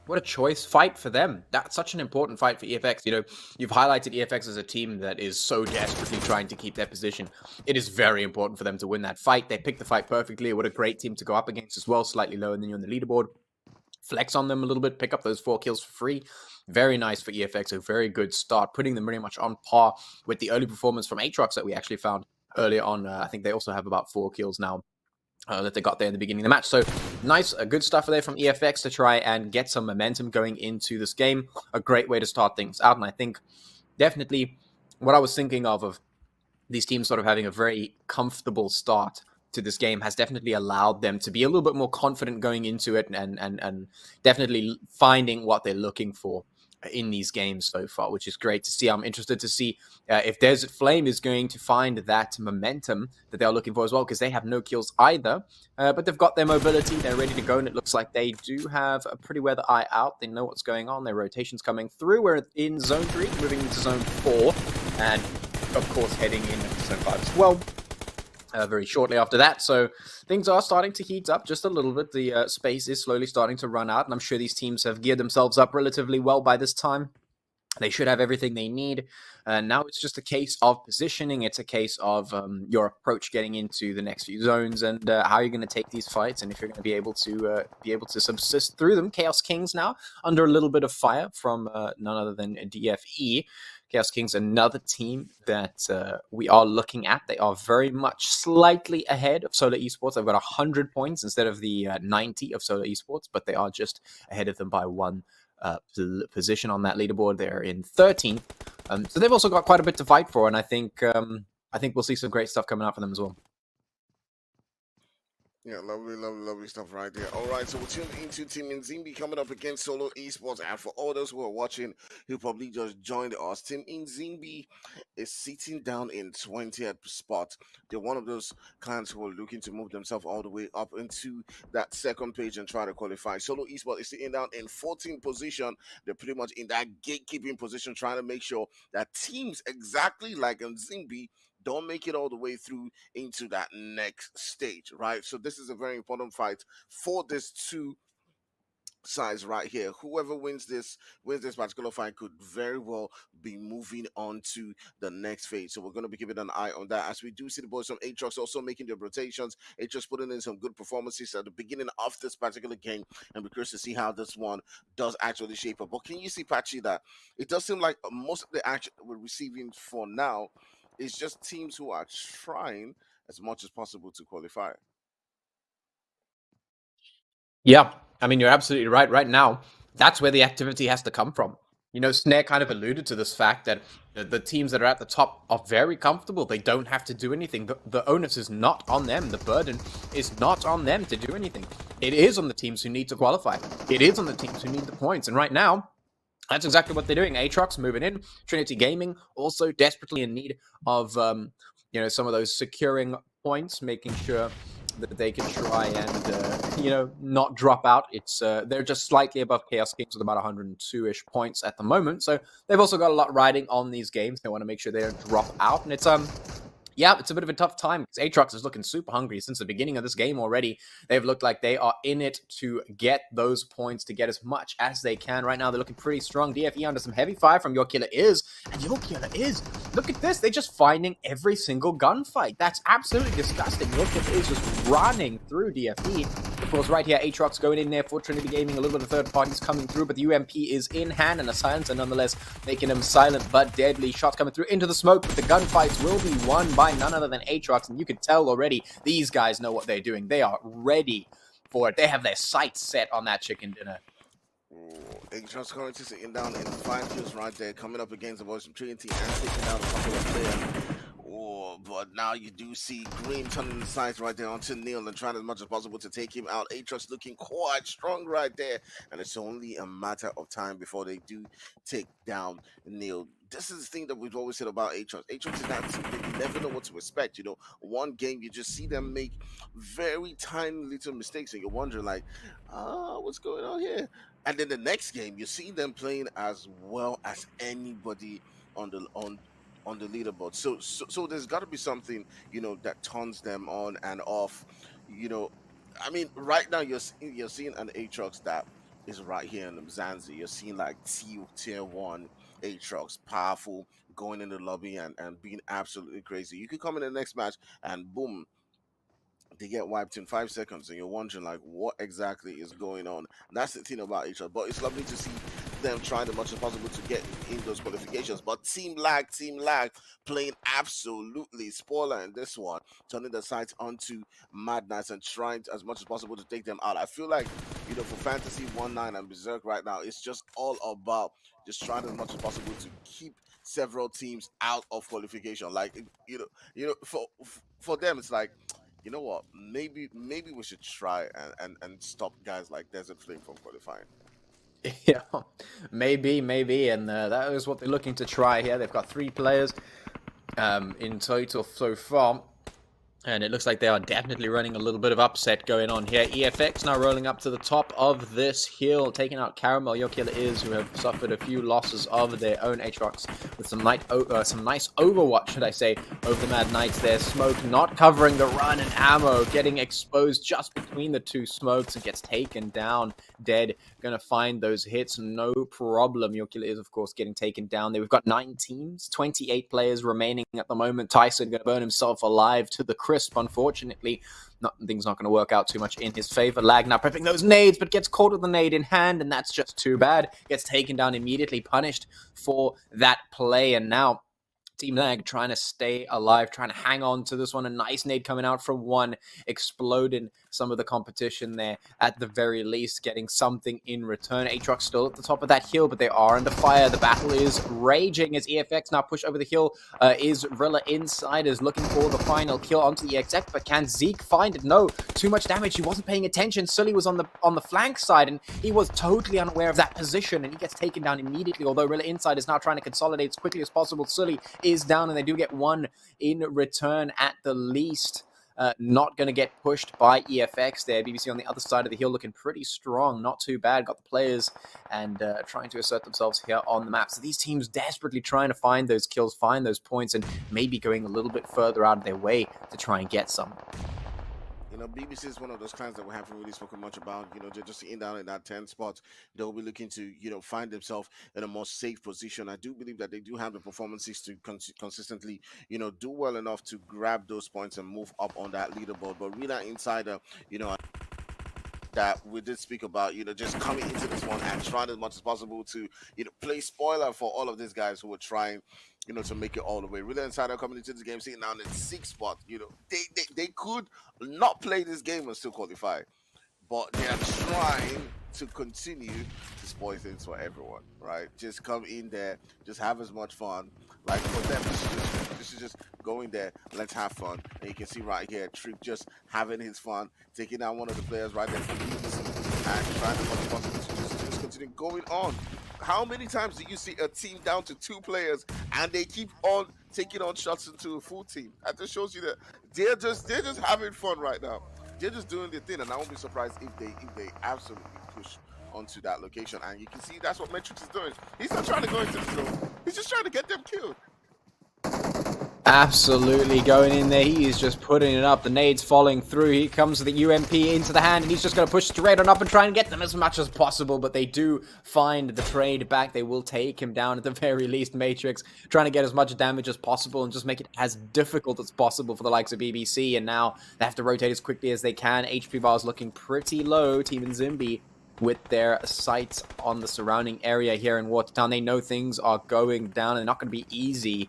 What a choice fight for them. That's such an important fight for EFX. You know, you've highlighted EFX as a team that is so desperately trying to keep their position. It is very important for them to win that fight. They picked the fight perfectly. What a great team to go up against as well. Slightly lower than you on the leaderboard. Flex on them a little bit. Pick up those 4 kills for free. Very nice for EFX. A very good start. Putting them very much on par with the early performance from Aatrox that we actually found earlier on. I think they also have about 4 kills now. That they got there in the beginning of the match. So nice, good stuff there from EFX to try and get some momentum going into this game. A great way to start things out. And I think definitely what I was thinking of these teams sort of having a very comfortable start to this game has definitely allowed them to be a little bit more confident going into it and definitely finding what they're looking for in these games so far, which is great to see. I'm interested to see if Desert Flame is going to find that momentum that they're looking for as well, because they have no kills either, but they've got their mobility, they're ready to go, and it looks like they do have a pretty weather eye out. They know what's going on, their rotation's coming through. We're in Zone 3, moving into Zone 4, and of course heading into Zone 5 as well. Very shortly after that, so things are starting to heat up just a little bit. The space is slowly starting to run out, and I'm sure these teams have geared themselves up relatively well by this time. They should have everything they need. Now it's just a case of positioning. It's a case of your approach getting into the next few zones and how you're going to take these fights, and if you're going to be able to subsist through them. Chaos Kings now under a little bit of fire from none other than DFE. Chaos Kings, another team that we are looking at. They are very much slightly ahead of Solar Esports. They've got 100 points instead of the 90 of Solar Esports, but they are just ahead of them by 1 position on that leaderboard. They're in 13th. So they've also got quite a bit to fight for, and I think we'll see some great stuff coming out for them as well. Yeah, lovely stuff right there. All right, so we're tuned into Team Inzimbi coming up against Solo Esports. And for all those who are watching, who probably just joined us, Team Inzimbi is sitting down in 20th spot. They're one of those clients who are looking to move themselves all the way up into that second page and try to qualify. Solo Esports is sitting down in 14th position. They're pretty much in that gatekeeping position, trying to make sure that teams exactly like Inzimbi don't make it all the way through into that next stage, right? So this is a very important fight for these two sides right here. Whoever wins this particular fight could very well be moving on to the next phase. So we're going to be keeping an eye on that, as we do see the boys from Aatrox also making their rotations. Aatrox putting in some good performances at the beginning of this particular game, and we're curious to see how this one does actually shape up. But can you see, Patchy, that it does seem like most of the action we're receiving for now is just teams who are trying as much as possible to qualify? Yeah, I mean, you're absolutely right. Right now, that's where the activity has to come from. You know, Snare kind of alluded to this fact that the teams that are at the top are very comfortable. They don't have to do anything. The onus is not on them. The burden is not on them to do anything. It is on the teams who need to qualify. It is on the teams who need the points. And right now, that's exactly what they're doing. Aatrox moving in. Trinity Gaming also desperately in need of, some of those securing points, making sure that they can try and, not drop out. They're just slightly above Chaos Kings with about 102-ish points at the moment. So they've also got a lot riding on these games. They want to make sure they don't drop out. And it's Yeah, it's a bit of a tough time because Aatrox is looking super hungry since the beginning of this game already. They've looked like they are in it to get those points, to get as much as they can. Right now, they're looking pretty strong. DFE under some heavy fire from Your Killer Is. And Your Killer Is, look at this. They're just finding every single gunfight. That's absolutely disgusting. Your Killer Is just running through DFE. Of course, right here, Aatrox going in there for Trinity Gaming. A little bit of third parties coming through, but the UMP is in hand, and a silencer nonetheless making them silent but deadly. Shots coming through into the smoke, but the gunfights will be won by none other than Aatrox, and you can tell already these guys know what they're doing. They are ready for it. They have their sights set on that chicken dinner. Aatrox currently sitting down in 5 kills right there, coming up against the boys from Trinity and taking out a couple of players. But now you do see Green turning the sights right there onto Neil and trying as much as possible to take him out. Aatrox looking quite strong right there, and it's only a matter of time before they do take down Neil. This is the thing that we've always said about Aatrox. Aatrox is that team that you never know what to expect. You know, one game you just see them make very tiny little mistakes, and you're wondering like, what's going on here? And then the next game, you see them playing as well as anybody on the leaderboard. So there's got to be something, you know, that turns them on and off. You know, I mean, right now you're seeing an Aatrox that is right here in Umzansi. You're seeing like tier 1 Aatrox, powerful, going in the lobby and being absolutely crazy. You could come in the next match and boom, they get wiped in 5 seconds, and you're wondering like what exactly is going on. And that's the thing about each other. But it's lovely to see them trying as much as possible to get in those qualifications. But team lag, playing absolutely spoiler in this one, turning the sights onto Mad Knights and trying as much as possible to take them out. I feel like, you know, for Fantasy 19 and Berserk right now, it's just all about just trying as much as possible to keep several teams out of qualification. Like, you know, for them, it's like, you know what? Maybe we should try and stop guys like Desert Flame from qualifying. Yeah, maybe, and that is what they're looking to try here. They've got 3 players in total so far, and it looks like they are definitely running a little bit of upset going on here. EFX now rolling up to the top of this hill, taking out Caramel. Your Killer Is, who have suffered a few losses of their own. Aatrox with some nice overwatch, should I say, over the Mad Knights there. Smoke not covering the run, and Ammo getting exposed just between the 2 smokes and gets taken down dead. Gonna find those hits, no problem. Your Killer Is, of course, getting taken down there. We've got 9 teams, 28 players remaining at the moment. Tyson gonna burn himself alive to the crisp, unfortunately. Things not going to work out too much in his favor. Lag now prepping those nades, but gets caught with the nade in hand, and that's just too bad. Gets taken down immediately, punished for that play, and now Team Lag trying to stay alive, trying to hang on to this one. A nice nade coming out from one, exploding some of the competition there at the very least, getting something in return. Aatrox still at the top of that hill, but they are under fire. The battle is raging as EFX now push over the hill. Is Rilla inside, is looking for the final kill onto the EXX, but can Zeke find it? No, too much damage. He wasn't paying attention. Sully was on the flank side, and he was totally unaware of that position, and he gets taken down immediately, although Rilla inside is now trying to consolidate as quickly as possible. Sully is down, and they do get 1 in return at the least. Not going to get pushed by EFX there. BBC on the other side of the hill looking pretty strong. Not too bad. Got the players and trying to assert themselves here on the map. So these teams desperately trying to find those kills, find those points, and maybe going a little bit further out of their way to try and get some. You know, BBC is one of those clans that we haven't really spoken much about. You know, they're just sitting down in that 10 spot. They'll be looking to, you know, find themselves in a more safe position. I do believe that they do have the performances to consistently, you know, do well enough to grab those points and move up on that leaderboard. But Rina Insider, you know, that we did speak about, you know, just coming into this one and trying as much as possible to, you know, play spoiler for all of these guys who were trying, you know, to make it all the way. Really Insider coming into this game, sitting down in 6th spot. You know, they could not play this game and still qualify, but they are trying to continue to spoil things for everyone, right? Just come in there, just have as much fun. Like for them, this is just going there, let's have fun. And you can see right here, Trip just having his fun, taking down one of the players right there from and trying to just continue going on. How many times do you see a team down to 2 players and they keep on taking on shots into a full team? That just shows you that they're just having fun right now. They're just doing their thing, and I won't be surprised if they absolutely push onto that location. And you can see that's what Matrix is doing. He's not trying to go into the zone. He's just trying to get them killed. Absolutely going in there. He is just putting it up. The nades falling through. He comes with the UMP into the hand, and he's just going to push straight on up and try and get them as much as possible. But they do find the trade back. They will take him down at the very least. Matrix trying to get as much damage as possible and just make it as difficult as possible for the likes of BBC. And now they have to rotate as quickly as they can. HP bar is looking pretty low. Team Umzansi with their sights on the surrounding area here in Watertown. They know things are going down and they're not going to be easy.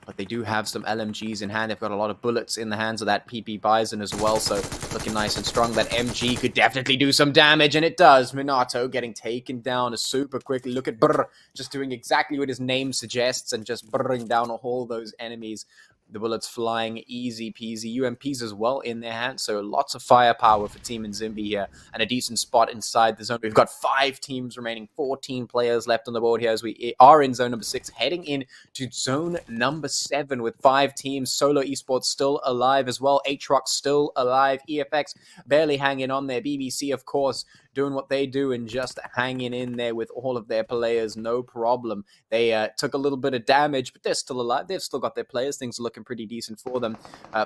But they do have some LMGs in hand. They've got a lot of bullets in the hands of that PP Bison as well. So looking nice and strong. That MG could definitely do some damage. And it does. Minato getting taken down super quickly. Look at Brr, just doing exactly what his name suggests. And just burring down all those enemies. The bullets flying easy peasy. UMPs as well in their hands. So lots of firepower for Team Umzansi here. And a decent spot inside the zone. We've got 5 teams remaining. 14 players left on the board here as we are in zone number 6. Heading in to zone number 7 with 5 teams. Solo Esports still alive as well. Aatrox still alive. EFX barely hanging on there. BBC, of course, doing what they do and just hanging in there with all of their players. No problem. They took a little bit of damage, but they're still alive. They've still got their players. Things are looking pretty decent for them.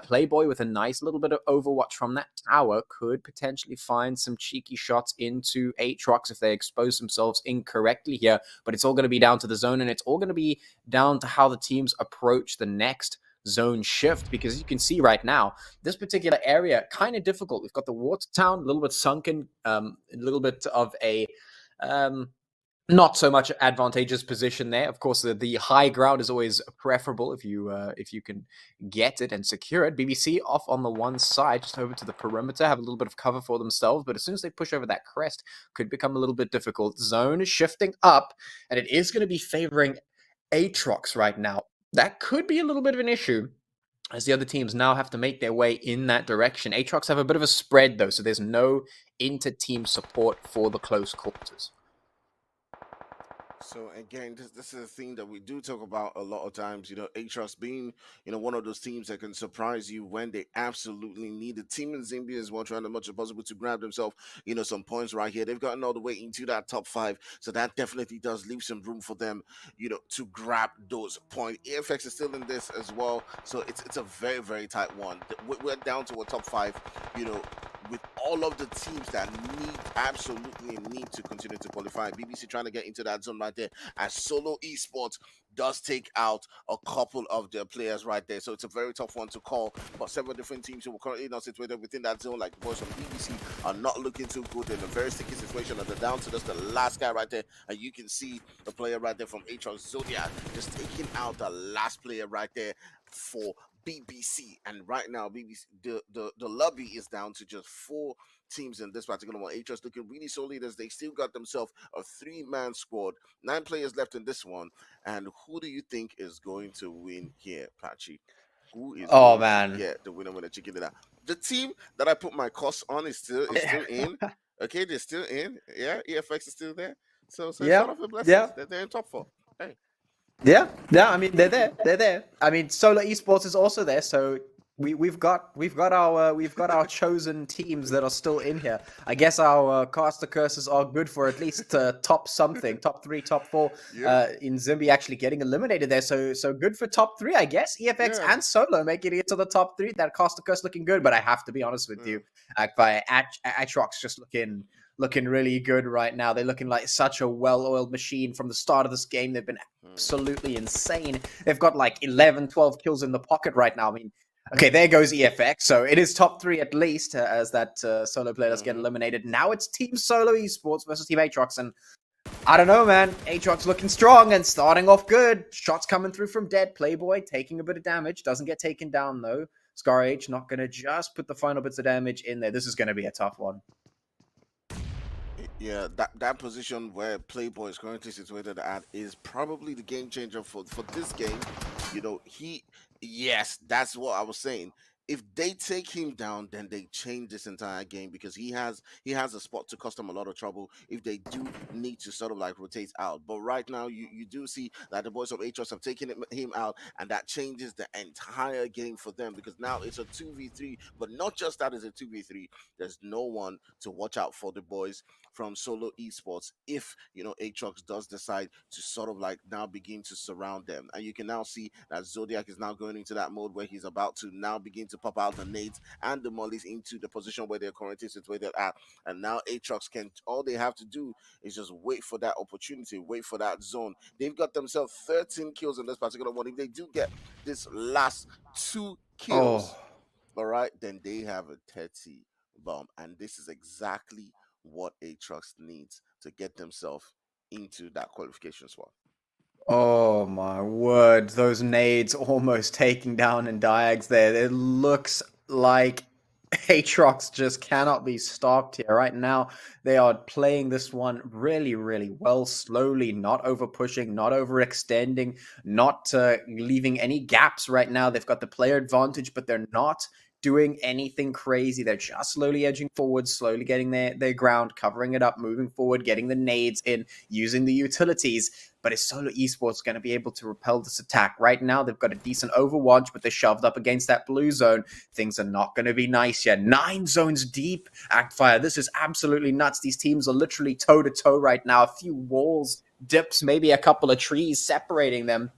Playboy with a nice little bit of overwatch from that tower could potentially find some cheeky shots into Aatrox if they expose themselves incorrectly here. But it's all going to be down to the zone, and it's all going to be down to how the teams approach the next zone shift, because you can see right now this particular area kind of difficult. We've got the Watertown a little bit sunken, a little bit of a not so much advantageous position there. Of course, the high ground is always preferable if you can get it and secure it. BBC off on the one side, just over to the perimeter, have a little bit of cover for themselves, but as soon as they push over that crest, could become a little bit difficult. Zone is shifting up, and it is going to be favoring Aatrox right now. That could be a little bit of an issue, as the other teams now have to make their way in that direction. Aatrox have a bit of a spread, though, so there's no inter-team support for the close quarters. So again, this is a thing that we do talk about a lot of times. Aatrox being one of those teams that can surprise you when they absolutely need it. Team Umzansi as well, trying as much as possible to grab themselves some points right here. They've gotten all the way into that top 5, so that definitely does leave some room for them to grab those points. AFX is still in this as well, so it's a very, very tight one. We're down to a top 5. With all of the teams that absolutely need to continue to qualify. BBC trying to get into that zone right there, as Solo Esports does take out a couple of their players right there. So it's a very tough one to call. But several different teams who are currently not situated within that zone, like the boys from BBC, are not looking too good. They're in a very sticky situation, and they're down to just the last guy right there. And you can see the player right there from Aatrox, Zodiac, just taking out the last player right there for BBC. And right now, BBC, the lobby is down to just 4 teams in this particular one. Aatrox looking really solid, as they still got themselves a 3-man squad. 9 players left in this one. And who do you think is going to win here, Patchy? Who is going to get the winner when the chicken dinner? The team that I put my costs on is still in. Okay, they're still in. Yeah, EFX is still there. So it's sort of a blessing. Yeah. They're in top 4. Hey. Yeah. I mean, they're there. I mean, Solar Esports is also there, so we've got our chosen teams that are still in here. I guess our caster curses are good for at least top something, top 3, top 4. Yeah. Umzansi actually getting eliminated there, so good for top 3, I guess. EFX and Solo making it to the top 3. That caster curse looking good, but I have to be honest with you, by Aatrox just looking really good right now. They're looking like such a well-oiled machine from the start of this game. They've been absolutely insane. They've got like 11, 12 kills in the pocket right now. I mean, okay, there goes EFX. So it is top 3 at least, as that Solo player does get eliminated. Now it's Team Solo Esports versus Team Aatrox. And I don't know, man. Aatrox looking strong and starting off good. Shots coming through from dead. Playboy taking a bit of damage. Doesn't get taken down, though. Scar H not going to just put the final bits of damage in there. This is going to be a tough one. Yeah, that position where Playboy is currently situated at is probably the game changer for this game. Yes, that's what I was saying. If they take him down, then they change this entire game, because he has a spot to cost them a lot of trouble if they do need to sort of like rotate out. But right now, you do see that the boys of Aatrox have taken him out, and that changes the entire game for them, because now it's a 2v3. But not just that, it's a 2v3. There's no one to watch out for the boys from Solo Esports if, Aatrox does decide to sort of like now begin to surround them. And you can now see that Zodiac is now going into that mode where he's about to now begin to pop out the nades and the mollies into the position where they're currently situated at. And now Aatrox all they have to do is just wait for that opportunity, wait for that zone. They've got themselves 13 kills in this particular one. If they do get this last 2 kills, Oh. all right, then they have a 30 bomb. And this is exactly what Aatrox needs to get themselves into that qualification spot. Oh my word, those nades almost taking down in Diags there. It looks like Aatrox just cannot be stopped here. Right now, they are playing this one really, really well, slowly, not over pushing, not overextending, not leaving any gaps right now. They've got the player advantage, but they're not doing anything crazy. They're just slowly edging forward, slowly getting their ground, covering it up, moving forward, getting the nades in, using the utilities. But is Solo Esports going to be able to repel this attack? Right now, they've got a decent overwatch, but they're shoved up against that blue zone. Things are not going to be nice yet. 9 zones deep, Actfire. This is absolutely nuts. These teams are literally toe-to-toe right now. A few walls, dips, maybe a couple of trees separating them.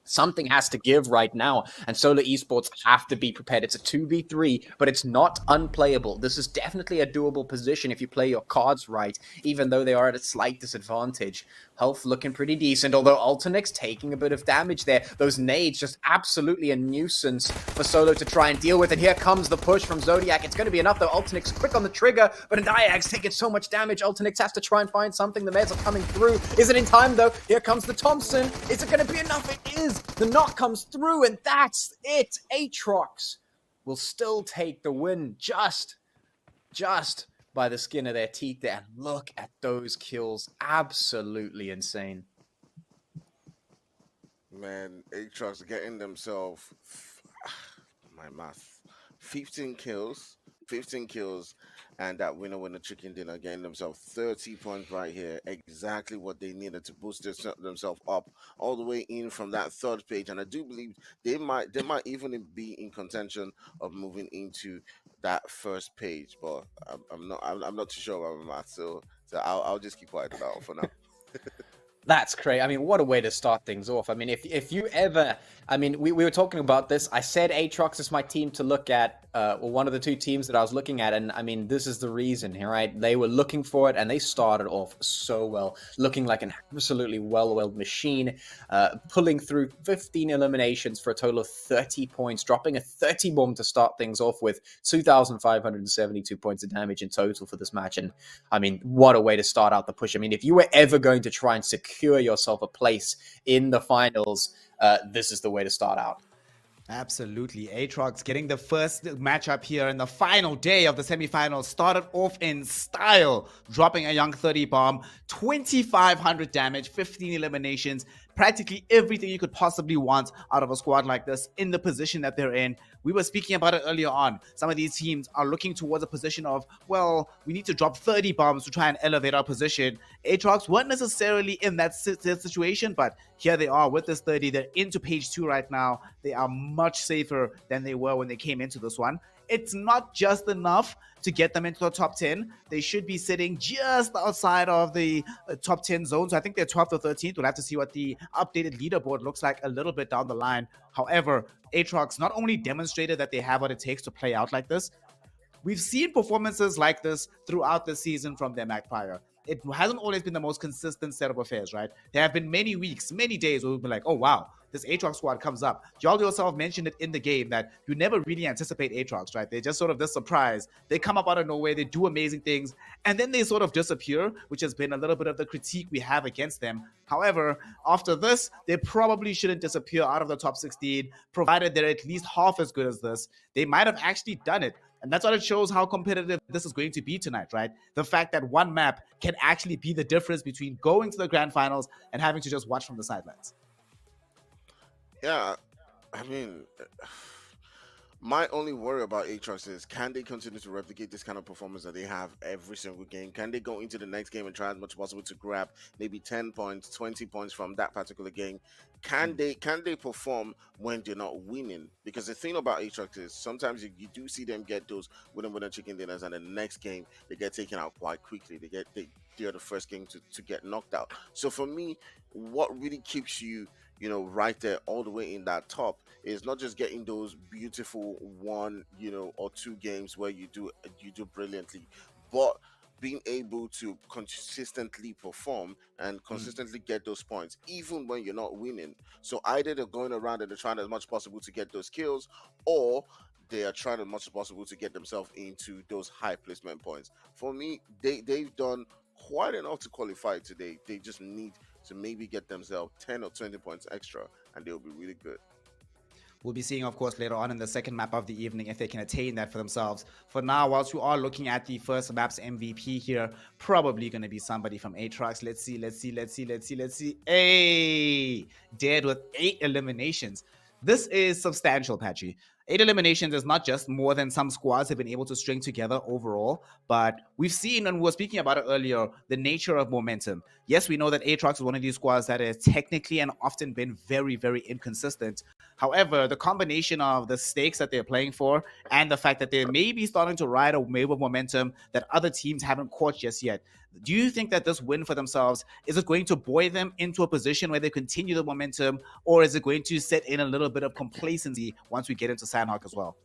Something has to give right now, and Solo Esports have to be prepared. It's a 2v3, but it's not unplayable. This is definitely a doable position if you play your cards right, even though they are at a slight disadvantage. Health looking pretty decent, although Ultinix taking a bit of damage there. Those nades just absolutely a nuisance for Solo to try and deal with, and here comes the push from Zodiac. It's going to be enough, though. Ultinix quick on the trigger, but Diag's taking so much damage. Ultinix has to try and find something. The meds are coming through. Is it in time, though? Here comes the Thompson. Is it going to be enough? It is. The knock comes through, and that's it. Aatrox will still take the win just by the skin of their teeth there. And look at those kills. Absolutely insane. Man, Aatrox getting themselves, my math, 15 kills, and that winner chicken dinner getting themselves 30 points right here. Exactly what they needed to boost themselves up all the way in from that third page. And I do believe they might even be in contention of moving into that first page. But I'm not too sure about my math, so I'll just keep quiet about it for now. That's crazy. I mean, what a way to start things off. I mean, if you ever, I mean, we were talking about this. I said Aatrox is my team to look at, one of the 2 teams that I was looking at. And I mean, this is the reason, right? They were looking for it, and they started off so well, looking like an absolutely well-oiled machine, pulling through 15 eliminations for a total of 30 points, dropping a 30 bomb to start things off with 2,572 points of damage in total for this match. And I mean, what a way to start out the push. I mean, if you were ever going to try and secure yourself a place in the finals, this is the way to start out. Absolutely. Aatrox getting the first matchup here in the final day of the semifinals. Started off in style, dropping a young 30 bomb, 2,500 damage, 15 eliminations, practically everything you could possibly want out of a squad like this in the position that they're in. We were speaking about it earlier on. Some of these teams are looking towards a position of, well, we need to drop 30 bombs to try and elevate our position. Aatrox weren't necessarily in that situation, but here they are with this 30. They're into page 2 right now. They are much safer than they were when they came into this one. It's not just enough to get them into the top 10. They should be sitting just outside of the top 10 zone. So I think they're 12th or 13th. We'll have to see what the updated leaderboard looks like a little bit down the line. However, Aatrox not only demonstrated that they have what it takes to play out like this, we've seen performances like this throughout the season from them, Magpire. It hasn't always been the most consistent set of affairs, right? There have been many weeks, many days where we've been like, oh, wow, this Aatrox squad comes up. Y'all yourself mentioned it in the game that you never really anticipate Aatrox, right? They're just sort of this surprise. They come up out of nowhere, they do amazing things, and then they sort of disappear, which has been a little bit of the critique we have against them. However, after this, they probably shouldn't disappear out of the top 16, provided they're at least half as good as this. They might have actually done it. And that's what it shows how competitive this is going to be tonight, right? The fact that one map can actually be the difference between going to the grand finals and having to just watch from the sidelines. Yeah, I mean, my only worry about Aatrox is, can they continue to replicate this kind of performance that they have every single game? Can they go into the next game and try as much as possible to grab maybe 10 points, 20 points from that particular game? Can they perform when they're not winning? Because the thing about Aatrox is sometimes you do see them get those winner chicken dinners, and the next game they get taken out quite quickly. they're the first game to get knocked out. So for me, what really keeps you, right there all the way in that top is not just getting those beautiful one, or two games where you do brilliantly, but being able to consistently perform and consistently get those points even when you're not winning. So either they're going around and they're trying as much as possible to get those kills, or they are trying as much as possible to get themselves into those high placement points. For me, they've done quite enough to qualify today. They just need to maybe get themselves 10 or 20 points extra, and they'll be really good. We'll be seeing, of course, later on in the second map of the evening if they can attain that for themselves. For now, whilst we are looking at the first map's MVP here, probably going to be somebody from Aatrox. Let's see. Hey, dead with 8 eliminations. This is substantial, Patchy. 8 eliminations is not just more than some squads have been able to string together overall, but we've seen, and we were speaking about it earlier, the nature of momentum. Yes, we know that Aatrox is one of these squads that has technically and often been very, very inconsistent. However, the combination of the stakes that they're playing for and the fact that they're maybe starting to ride a wave of momentum that other teams haven't caught just yet, do you think that this win for themselves, is it going to buoy them into a position where they continue the momentum, or is it going to set in a little bit of complacency once we get into Sanhok as well?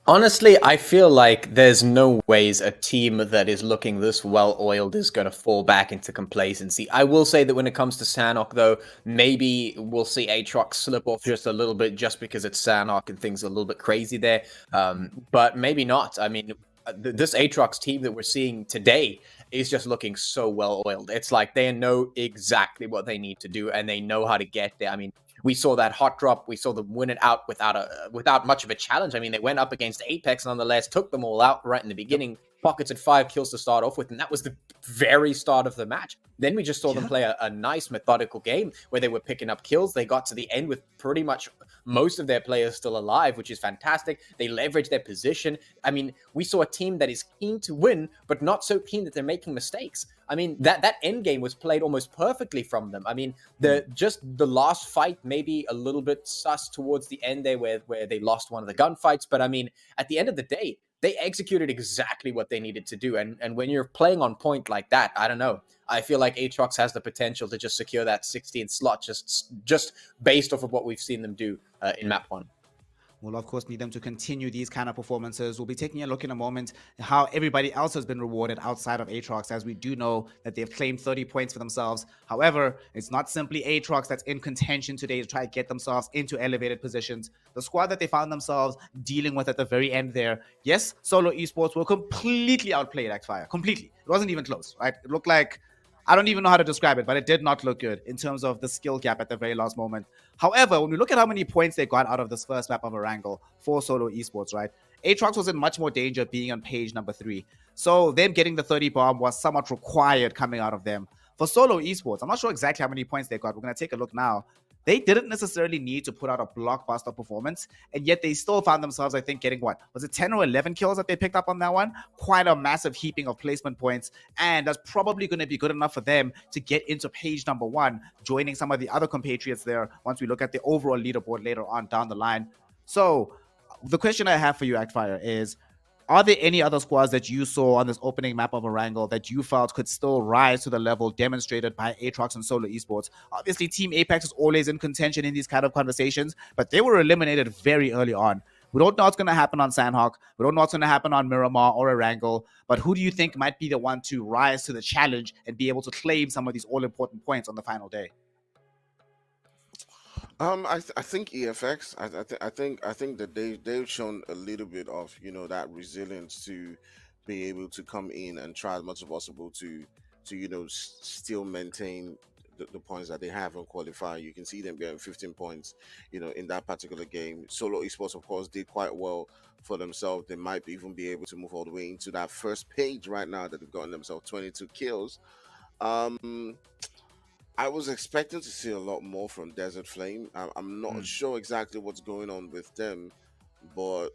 Honestly, I feel like there's no ways a team that is looking this well-oiled is going to fall back into complacency. I will say that when it comes to Sanhok, though, maybe we'll see Aatrox slip off just a little bit just because it's Sanhok and things are a little bit crazy there. But maybe not. I mean, this Aatrox team that we're seeing today is just looking so well-oiled. It's like they know exactly what they need to do and they know how to get there. I mean, we saw that hot drop. We saw them win it out without much of a challenge. I mean, they went up against Apex nonetheless, took them all out right in the beginning. Pockets at 5 kills to start off with, and that was the very start of the match. Then we just saw them play a nice methodical game where they were picking up kills. They got to the end with pretty much most of their players still alive, which is fantastic. They leveraged their position. I mean, we saw a team that is keen to win, but not so keen that they're making mistakes. I mean, that end game was played almost perfectly from them. I mean, just the last fight, maybe a little bit sus towards the end there where they lost one of the gunfights. But I mean, at the end of the day, they executed exactly what they needed to do. And when you're playing on point like that, I don't know. I feel like Aatrox has the potential to just secure that 16th slot just based off of what we've seen them do in map 1. We'll, of course, need them to continue these kind of performances. We'll be taking a look in a moment how everybody else has been rewarded outside of Aatrox, as we do know that they've claimed 30 points for themselves. However, it's not simply Aatrox that's in contention today to try to get themselves into elevated positions. The squad that they found themselves dealing with at the very end there, yes, Solo Esports were completely outplayed, Axfire. Completely. It wasn't even close, right? It looked like, I don't even know how to describe it, but it did not look good in terms of the skill gap at the very last moment. However, when we look at how many points they got out of this first map of Erangel for Solo Esports, right? Aatrox was in much more danger of being on page number 3. So them getting the 30 bomb was somewhat required coming out of them. For Solo Esports, I'm not sure exactly how many points they got. We're going to take a look now. They didn't necessarily need to put out a blockbuster performance, and yet they still found themselves, I think, getting what? Was it 10 or 11 kills that they picked up on that one? Quite a massive heaping of placement points, and that's probably going to be good enough for them to get into page number 1, joining some of the other compatriots there once we look at the overall leaderboard later on down the line. So the question I have for you, Actfire, is, are there any other squads that you saw on this opening map of Erangel that you felt could still rise to the level demonstrated by Aatrox and Solo Esports? Obviously, Team Apex is always in contention in these kind of conversations, but they were eliminated very early on. We don't know what's going to happen on Sanhok. We don't know what's going to happen on Miramar or Erangel, but who do you think might be the one to rise to the challenge and be able to claim some of these all-important points on the final day? I think EFX. I think that they've shown a little bit of that resilience to be able to come in and try as much as possible to still maintain the points that they have on qualifier. You can see them getting 15 points, in that particular game. Solo Esports, of course, did quite well for themselves. They might even be able to move all the way into that first page right now that they've gotten themselves 22 kills. I was expecting to see a lot more from Desert Flame. I'm not sure exactly what's going on with them, but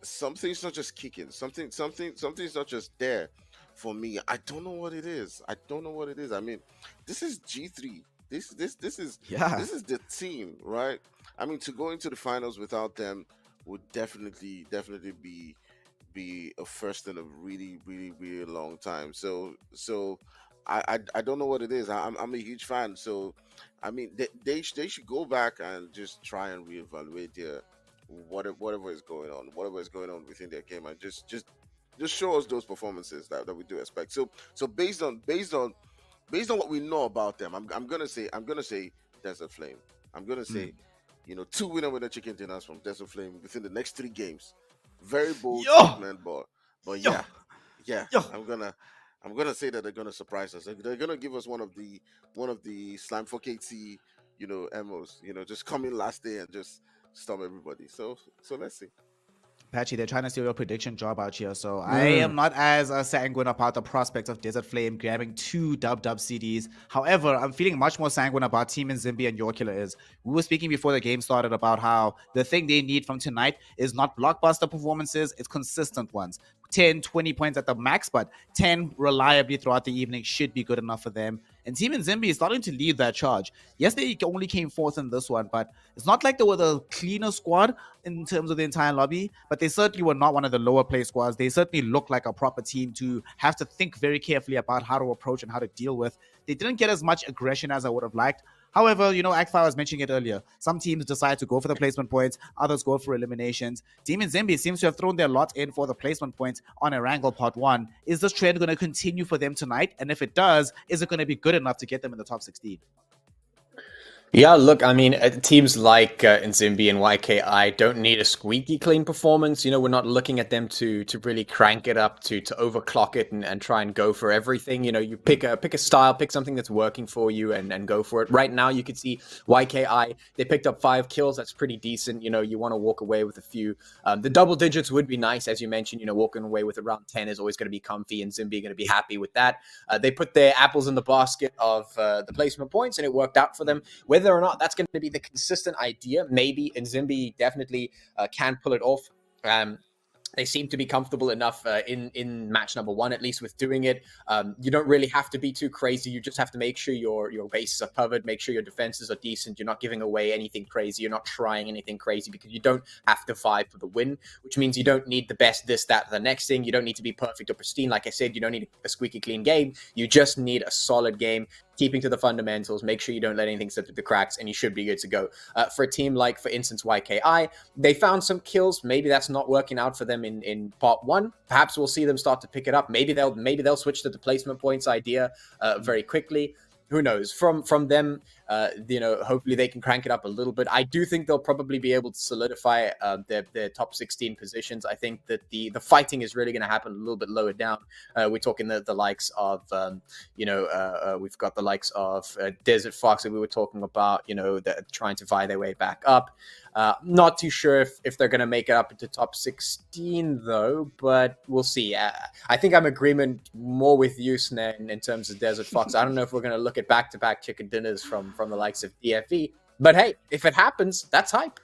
something's not just kicking. Something's not just there for me. I don't know what it is. I mean, this is G3. This is the team, right? I mean, to go into the finals without them would definitely be a first in a really, really, really long time. So I don't know what it is. I'm a huge fan. So I mean, they should go back and just try and reevaluate their whatever is going on within their game, and just show us those performances that we do expect. So based on what we know about them, I'm gonna say Desert Flame. I'm gonna say, two winner chicken dinners from Desert Flame within the next 3 games. Very bold Yo, statement, but yo, yeah. yo. I'm gonna say that they're gonna surprise us. They're gonna give us one of the Slime for KT, emos. Just come in last day and just stop everybody. So let's see. Patchy, they're trying to steal your prediction job out here, so I am not as sanguine about the prospect of Desert Flame grabbing 2 dub CDs. However, I'm feeling much more sanguine about Team Nzimbi and Your Killer is. We were speaking before the game started about how the thing they need from tonight is not blockbuster performances, it's consistent ones. 10, 20 points at the max, but 10 reliably throughout the evening should be good enough for them. And Team Nzimbi is starting to lead that charge. Yes, they only came fourth in this one, but it's not like they were the cleaner squad in terms of the entire lobby, but they certainly were not one of the lower play squads. They certainly look like a proper team to have to think very carefully about how to approach and how to deal with. They didn't get as much aggression as I would have liked. However, Akfire was mentioning it earlier. Some teams decide to go for the placement points, others go for eliminations. Team Nzimbi seems to have thrown their lot in for the placement points on Erangel Part 1. Is this trend going to continue for them tonight? And if it does, is it going to be good enough to get them in the top 16? Yeah, look, I mean, teams like Nzimbi and YKI don't need a squeaky clean performance. We're not looking at them to really crank it up, to overclock it and try and go for everything. You pick a style, pick something that's working for you and go for it. Right now, you could see YKI, they picked up 5 kills. That's pretty decent. You want to walk away with a few. The double digits would be nice, as you mentioned. Walking away with around 10 is always going to be comfy, and Nzimbi are going to be happy with that. They put their apples in the basket of the placement points, and it worked out for them. Whether or not that's going to be the consistent idea, maybe Nzimbi definitely can pull it off. They seem to be comfortable enough in match number 1, at least, with doing it. You don't really have to be too crazy. You just have to make sure your bases are covered, make sure your defenses are decent. You're not giving away anything crazy. You're not trying anything crazy, because you don't have to vibe for the win, which means you don't need the best, this, that, the next thing. You don't need to be perfect or pristine. Like I said, you don't need a squeaky clean game. You just need a solid game, keeping to the fundamentals, make sure you don't let anything slip through the cracks, and you should be good to go. For a team like, for instance, YKI, they found some kills. Maybe that's not working out for them in part 1. Perhaps we'll see them start to pick it up. Maybe they'll switch to the placement points idea very quickly. Who knows? From them, hopefully they can crank it up a little bit. I do think they'll probably be able to solidify their top 16 positions. I think that the fighting is really going to happen a little bit lower down. We're talking the likes of, we've got the likes of Desert Fox that we were talking about, that trying to vie their way back up. Not too sure if they're going to make it up into top 16, though, but we'll see. I think I'm agreement more with you, Snare, in terms of Desert Fox. I don't know if we're going to look at back-to-back chicken dinners from the likes of DFE, but hey, if it happens, that's hype.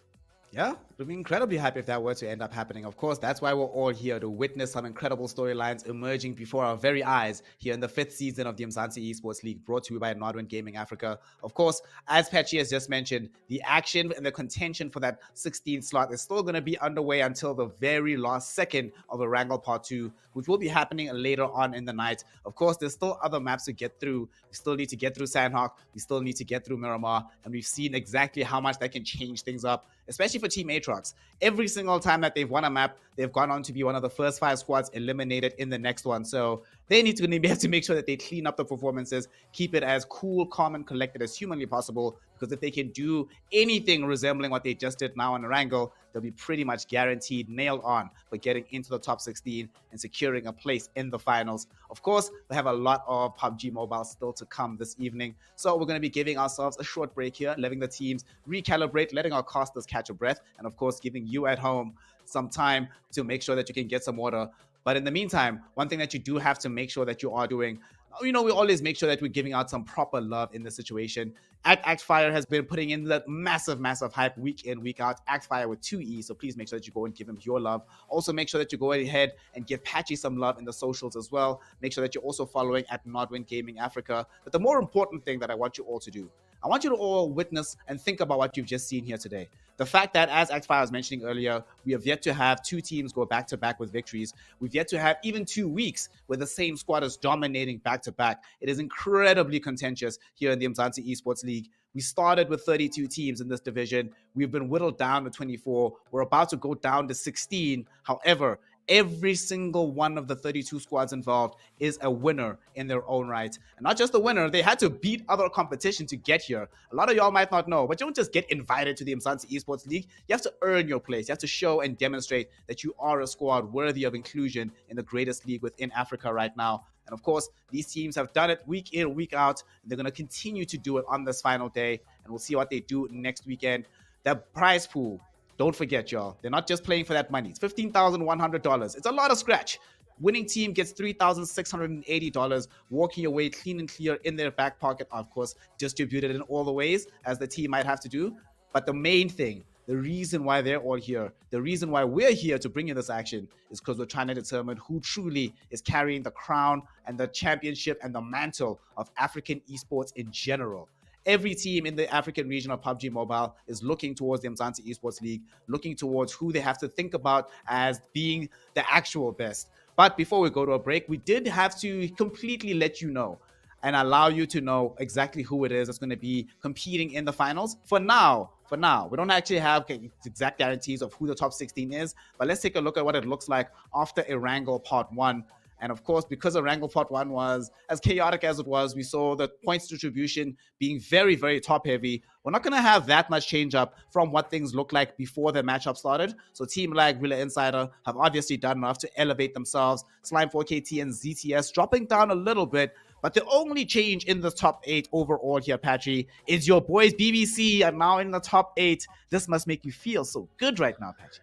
Yeah, we'd be incredibly happy if that were to end up happening. Of course, that's why we're all here, to witness some incredible storylines emerging before our very eyes here in the 5th season of the Umzansi Esports League, brought to you by Nodwin Gaming Africa. Of course, as Patchy has just mentioned, the action and the contention for that 16th slot is still going to be underway until the very last second of Erangel Part 2, which will be happening later on in the night. Of course, there's still other maps to get through. We still need to get through Sanhok. We still need to get through Miramar. And we've seen exactly how much that can change things up, especially for Team Aatrox. Every single time that they've won a map, they've gone on to be one of the first 5 squads eliminated in the next one. So they need to have to make sure that they clean up the performances, keep it as cool, calm, and collected as humanly possible, because if they can do anything resembling what they just did now on Erangel, they'll be pretty much guaranteed nailed on for getting into the top 16 and securing a place in the finals. Of course, we have a lot of PUBG Mobile still to come this evening, so we're going to be giving ourselves a short break here, letting the teams recalibrate, letting our casters catch a breath, and of course, giving you at home some time to make sure that you can get some water. But in the meantime, one thing that you do have to make sure that you are doing, we always make sure that we're giving out some proper love in the situation. ActFire has been putting in that massive hype week in, week out. ActFire with 2 E, so please make sure that you go and give him your love. Also, make sure that you go ahead and give Patchy some love in the socials as well. Make sure that you're also following at Nodwin Gaming Africa. But the more important thing that I want you all to do, I want you to all witness and think about what you've just seen here today. The fact that, as X5 was mentioning earlier, we have yet to have two teams go back to back with victories. We've yet to have even 2 weeks where the same squad is dominating back to back. It is incredibly contentious here in the Umzansi Esports League. We started with 32 teams in this division. We've been whittled down to 24. We're about to go down to 16. However, every single one of the 32 squads involved is a winner in their own right. And not just a winner, they had to beat other competition to get here. A lot of y'all might not know, but you don't just get invited to the Umzansi Esports League. You have to earn your place. You have to show and demonstrate that you are a squad worthy of inclusion in the greatest league within Africa right now. And of course, these teams have done it week in, week out. And they're going to continue to do it on this final day. And we'll see what they do next weekend. The prize pool, don't forget, y'all. They're not just playing for that money. It's $15,100. It's a lot of scratch. Winning team gets $3,680, walking away clean and clear in their back pocket. Of course, distributed in all the ways as the team might have to do. But the main thing, the reason why they're all here, the reason why we're here to bring in this action is because we're trying to determine who truly is carrying the crown and the championship and the mantle of African esports in general. Every team in the African region of PUBG Mobile is looking towards the Umzansi Esports League, looking towards who they have to think about as being the actual best. But before we go to a break, we did have to completely let you know and allow you to know exactly who it is that's going to be competing in the finals. For now, we don't actually have exact guarantees of who the top 16 is, but let's take a look at what it looks like after Erangel Part 1. And of course, because Erangel Part 1 was as chaotic as it was, we saw the points distribution being very, very top heavy. We're not going to have that much change up from what things looked like before the matchup started. So team like Real Insider have obviously done enough to elevate themselves. Slime 4KT and ZTS dropping down a little bit. But the only change in the top 8 overall here, Patchy, is your boys BBC are now in the top 8. This must make you feel so good right now, Patchy.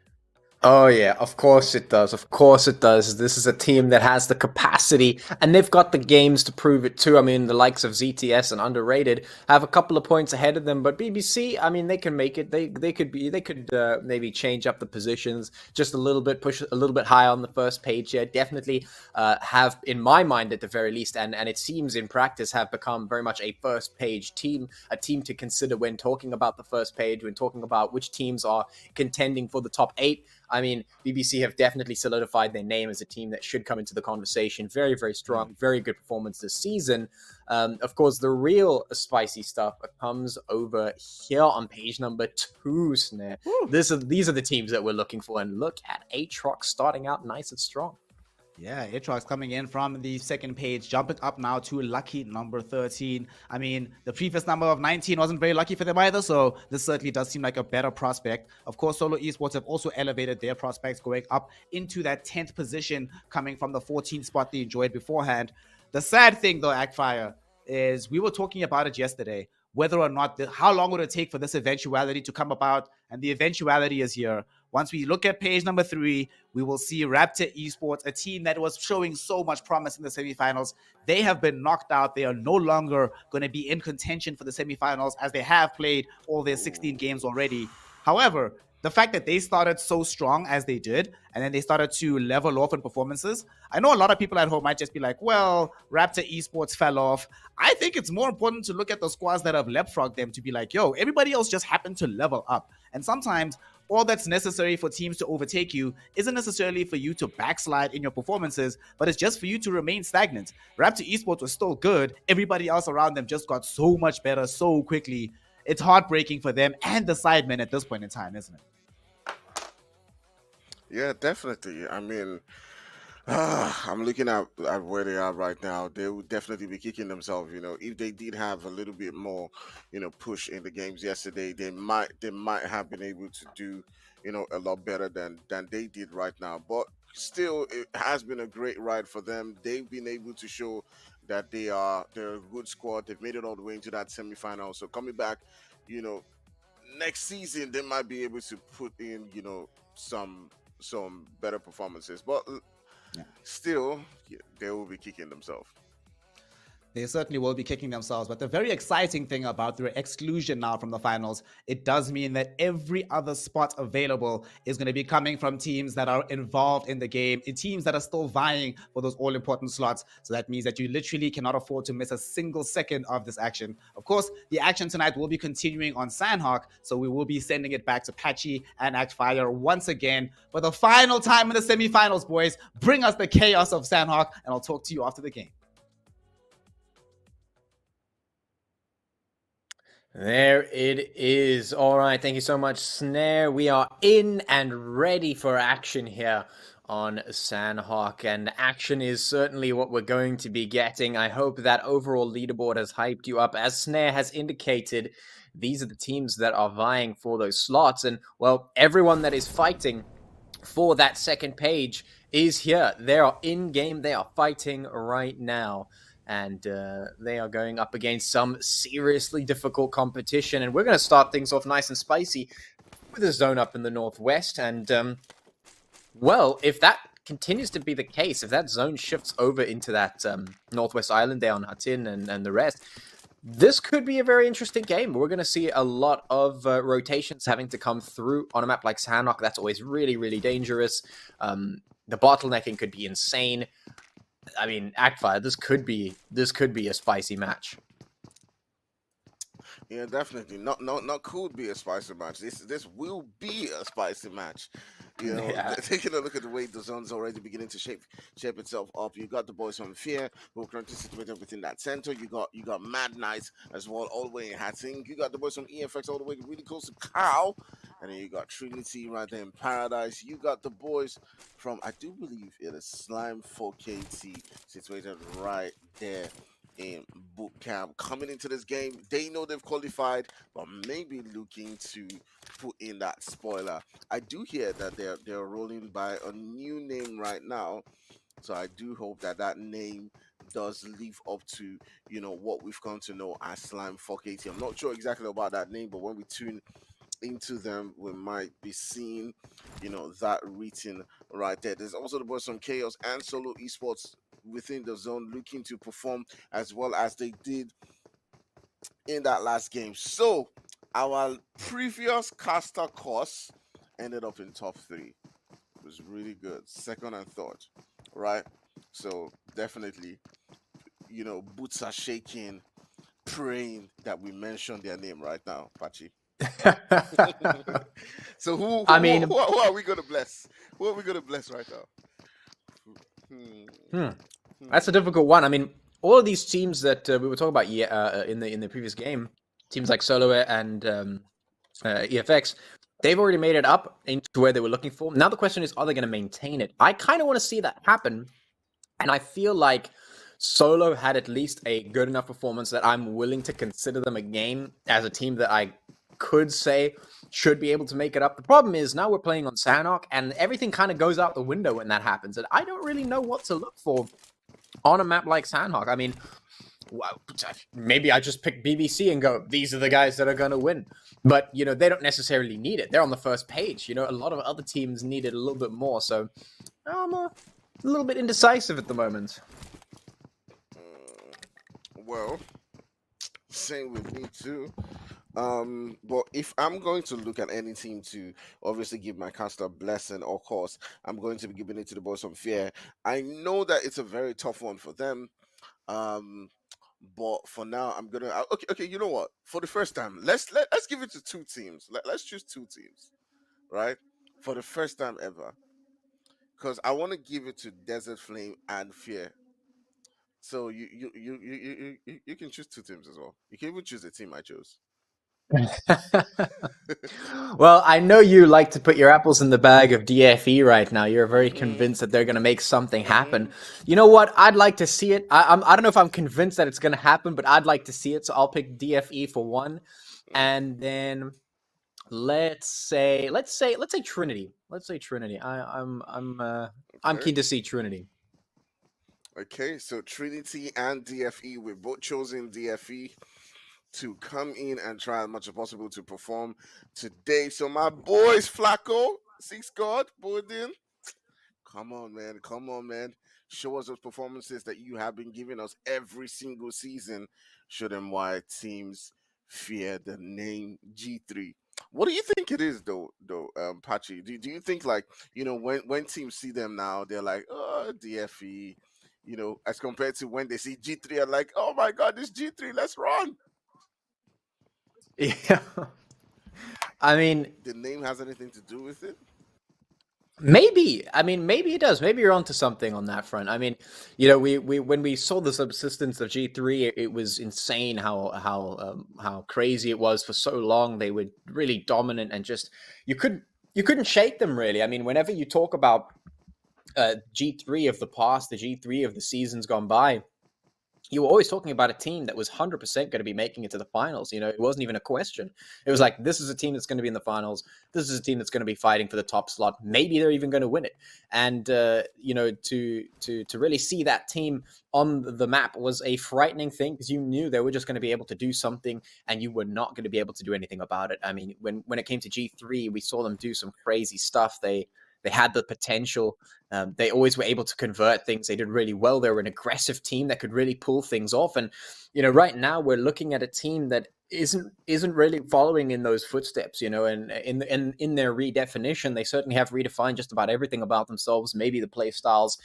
Oh yeah, of course it does. Of course it does. This is a team that has the capacity, and they've got the games to prove it too. I mean, the likes of ZTS and Underrated have a couple of points ahead of them, but BBC, I mean, they can make it. They could maybe change up the positions just a little bit, push a little bit higher on the first page here. Definitely have, in my mind at the very least, and it seems in practice have become very much a first page team, a team to consider when talking about the first page, when talking about which teams are contending for the top 8. I mean, BBC have definitely solidified their name as a team that should come into the conversation. Very, very strong, very good performance this season. Of course, the real spicy stuff comes over here on page number 2, Snare. These are the teams that we're looking for. And look at Aatrox starting out nice and strong. Yeah, Aatrox coming in from the second page, jumping up now to lucky number 13. I mean, the previous number of 19 wasn't very lucky for them either, so this certainly does seem like a better prospect. Of course, Solo Esports have also elevated their prospects, going up into that 10th position, coming from the 14th spot they enjoyed beforehand. The sad thing, though, Ackfire, is we were talking about it yesterday, whether or not, how long would it take for this eventuality to come about, and the eventuality is here. Once we look at page number 3, we will see Raptor Esports, a team that was showing so much promise in the semifinals. They have been knocked out. They are no longer going to be in contention for the semifinals as they have played all their 16 games already. However, the fact that they started so strong as they did, and then they started to level off in performances, I know a lot of people at home might just be like, well, Raptor Esports fell off. I think it's more important to look at the squads that have leapfrogged them to be like, yo, everybody else just happened to level up. And sometimes all that's necessary for teams to overtake you isn't necessarily for you to backslide in your performances, but it's just for you to remain stagnant. Raptor Esports was still good. Everybody else around them just got so much better so quickly. It's heartbreaking for them and the Sidemen at this point in time, isn't it? Yeah, definitely. I mean, I'm looking at where they are right now. They would definitely be kicking themselves. You know, if they did have a little bit more, push in the games yesterday, they might have been able to do, a lot better than they did right now. But still, it has been a great ride for them. They've been able to show that they're a good squad. They've made it all the way into that semifinal. So coming back, next season they might be able to put in, some better performances. But still, they will be kicking themselves. They certainly will be kicking themselves. But the very exciting thing about their exclusion now from the finals, it does mean that every other spot available is going to be coming from teams that are involved in the game, teams that are still vying for those all-important slots. So that means that you literally cannot afford to miss a single second of this action. Of course, the action tonight will be continuing on Sanhok, so we will be sending it back to Patchy and Actfire once again for the final time in the semifinals, boys. Bring us the chaos of Sanhok, and I'll talk to you after the game. There it is. All right, thank you so much, Snare. We are in and ready for action here on Sanhok, and action is certainly what we're going to be getting. I hope that overall leaderboard has hyped you up. As Snare has indicated, these are the teams that are vying for those slots, and, well, everyone that is fighting for that second page is here. They are in-game. They are fighting right now. And they are going up against some seriously difficult competition. And we're going to start things off nice and spicy with a zone up in the northwest. And, well, if that continues to be the case, if that zone shifts over into that northwest island there on Hatin and the rest, this could be a very interesting game. We're going to see a lot of rotations having to come through on a map like Sanhok. That's always really, really dangerous. The bottlenecking could be insane. I mean, Actfire, this could be a spicy match. Yeah, definitely. Not could be a spicy match. This will be a spicy match. You know, taking a look at the way the zone's already beginning to shape itself up. You got the boys from Fear who are currently situated within that center. You got Mad Knights as well, all the way in Hatting. You got the boys from EFX all the way really close to Cow. And then you got Trinity right there in Paradise. You got the boys from, I do believe it is Slime 4KT situated right there in boot camp. Coming into this game, they know they've qualified, but maybe looking to put in that spoiler. I do hear that they're rolling by a new name right now, so I do hope that name does live up to, you know, what we've come to know as Slime 4KT. I'm not sure exactly about that name, but when we tune into them, we might be seeing, you know, that written right there. There's also the boys from Chaos and Solo Esports within the zone looking to perform as well as they did in that last game. So our previous caster course ended up in top 3. It was really good, second and third, right? So definitely, you know, boots are shaking, praying that we mention their name right now, Pachi. So who are we gonna bless? Who are we gonna bless right now? That's a difficult one. I mean, all of these teams that we were talking about in the previous game, teams like Solo and EFX, they've already made it up into where they were looking for. Now the question is, are they going to maintain it? I kind of want to see that happen, and I feel like Solo had at least a good enough performance that I'm willing to consider them again as a team that I could say should be able to make it up. The problem is now we're playing on Sanhok, and everything kind of goes out the window when that happens, and I don't really know what to look for on a map like Sanhok. I mean, maybe I just pick BBC and go, these are the guys that are going to win. But, you know, they don't necessarily need it. They're on the first page. You know, a lot of other teams need it a little bit more. So I'm a little bit indecisive at the moment. Well, same with me too. But if I'm going to look at any team to obviously give my caster a blessing, of course, I'm going to be giving it to the boys from Fear. I know that it's a very tough one for them. But for now, I'm gonna okay. You know what? For the first time, let's give it to 2 teams. Let's choose 2 teams, right? For the first time ever, because I want to give it to Desert Flame and Fear. So you can choose 2 teams as well. You can even choose the team I chose. Well, I know you like to put your apples in the bag of DFE right now. You're very convinced that they're going to make something happen. You know what? I'd like to see it. I don't know if I'm convinced that it's going to happen, but I'd like to see it. So I'll pick DFE for 1, and then let's say Trinity. Let's say Trinity. I'm keen to see Trinity. Okay, so Trinity and DFE, we're both chosen DFE to come in and try as much as possible to perform today. So my boys, Flacco, 6 God, Borden. Come on, man. show us those performances that you have been giving us every single season. Show them why teams fear the name G3. What do you think it is, though, Pachi? Do you think, like, when teams see them now, they're like, oh, DFE, as compared to when they see G3, are like, oh my God, this G3, let's run. Yeah. I mean, The name has anything to do with it? maybe. I mean, maybe it does. Maybe you're onto something on that front. I mean, we when we saw the subsistence of G3, it was insane how crazy it was for so long. They were really dominant and just you couldn't shake them really. I mean, whenever you talk about G3 of the past, the G3 of the seasons gone by, you were always talking about a team that was 100% going to be making it to the finals. It wasn't even a question. It was like, this is a team that's going to be in the finals. This is a team that's going to be fighting for the top slot. Maybe they're even going to win it. And, to really see that team on the map was a frightening thing because you knew they were just going to be able to do something and you were not going to be able to do anything about it. I mean, when it came to G3, we saw them do some crazy stuff. They had the potential. They always were able to convert things. They did really well. They were an aggressive team that could really pull things off. And right now we're looking at a team that isn't really following in those footsteps. And in their redefinition, they certainly have redefined just about everything about themselves. Maybe the play styles,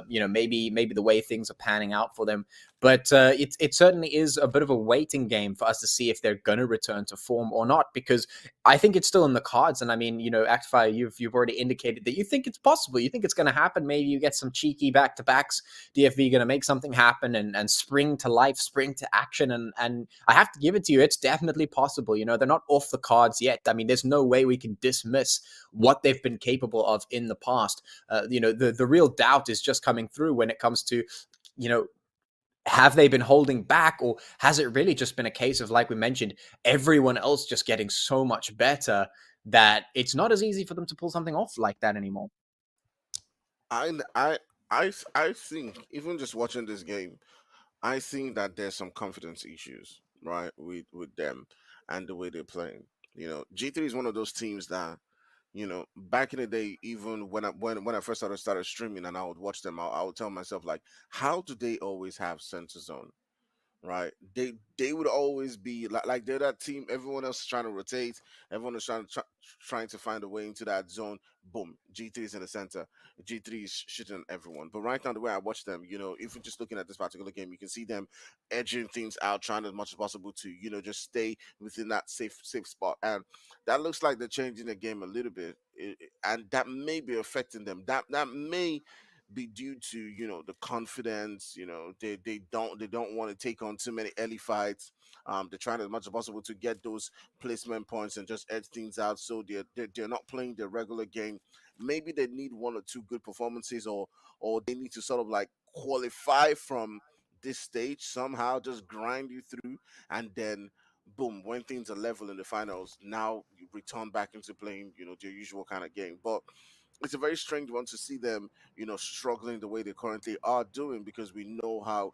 maybe the way things are panning out for them. But it certainly is a bit of a waiting game for us to see if they're going to return to form or not, because I think it's still in the cards. And I mean, Actfire, you've already indicated that you think it's possible. You think it's going to happen. Maybe you get some cheeky back-to-backs. DFV going to make something happen and spring to life, spring to action. And I have to give it to you. It's definitely possible. They're not off the cards yet. I mean, there's no way we can dismiss what they've been capable of in the past. The real doubt is just coming through when it comes to, have they been holding back, or has it really just been a case of, like we mentioned, everyone else just getting so much better that it's not as easy for them to pull something off like that anymore? I I I think, even just watching this game, I think that there's some confidence issues, right, with them and the way they're playing. G3 is one of those teams that, back in the day, even when I first started streaming and I would watch them, I would tell myself, like, how do they always have center zone? Right, they would always be like they're that team. Everyone else is trying to rotate. Everyone is trying to find a way into that zone. Boom, G3 is in the center. G3 is shooting everyone. But right now, the way I watch them, if you're just looking at this particular game, you can see them edging things out, trying as much as possible to just stay within that safe spot. And that looks like they're changing the game a little bit, and that may be affecting them. That may be due to the confidence. They don't want to take on too many early fights. They're trying as much as possible to get those placement points and just edge things out, so they're not playing the regular game. Maybe they need one or two good performances, or they need to sort of like qualify from this stage somehow, just grind you through, and then boom, when things are level in the finals, now you return back into playing their usual kind of game. But it's a very strange one to see them, struggling the way they currently are doing, because we know how,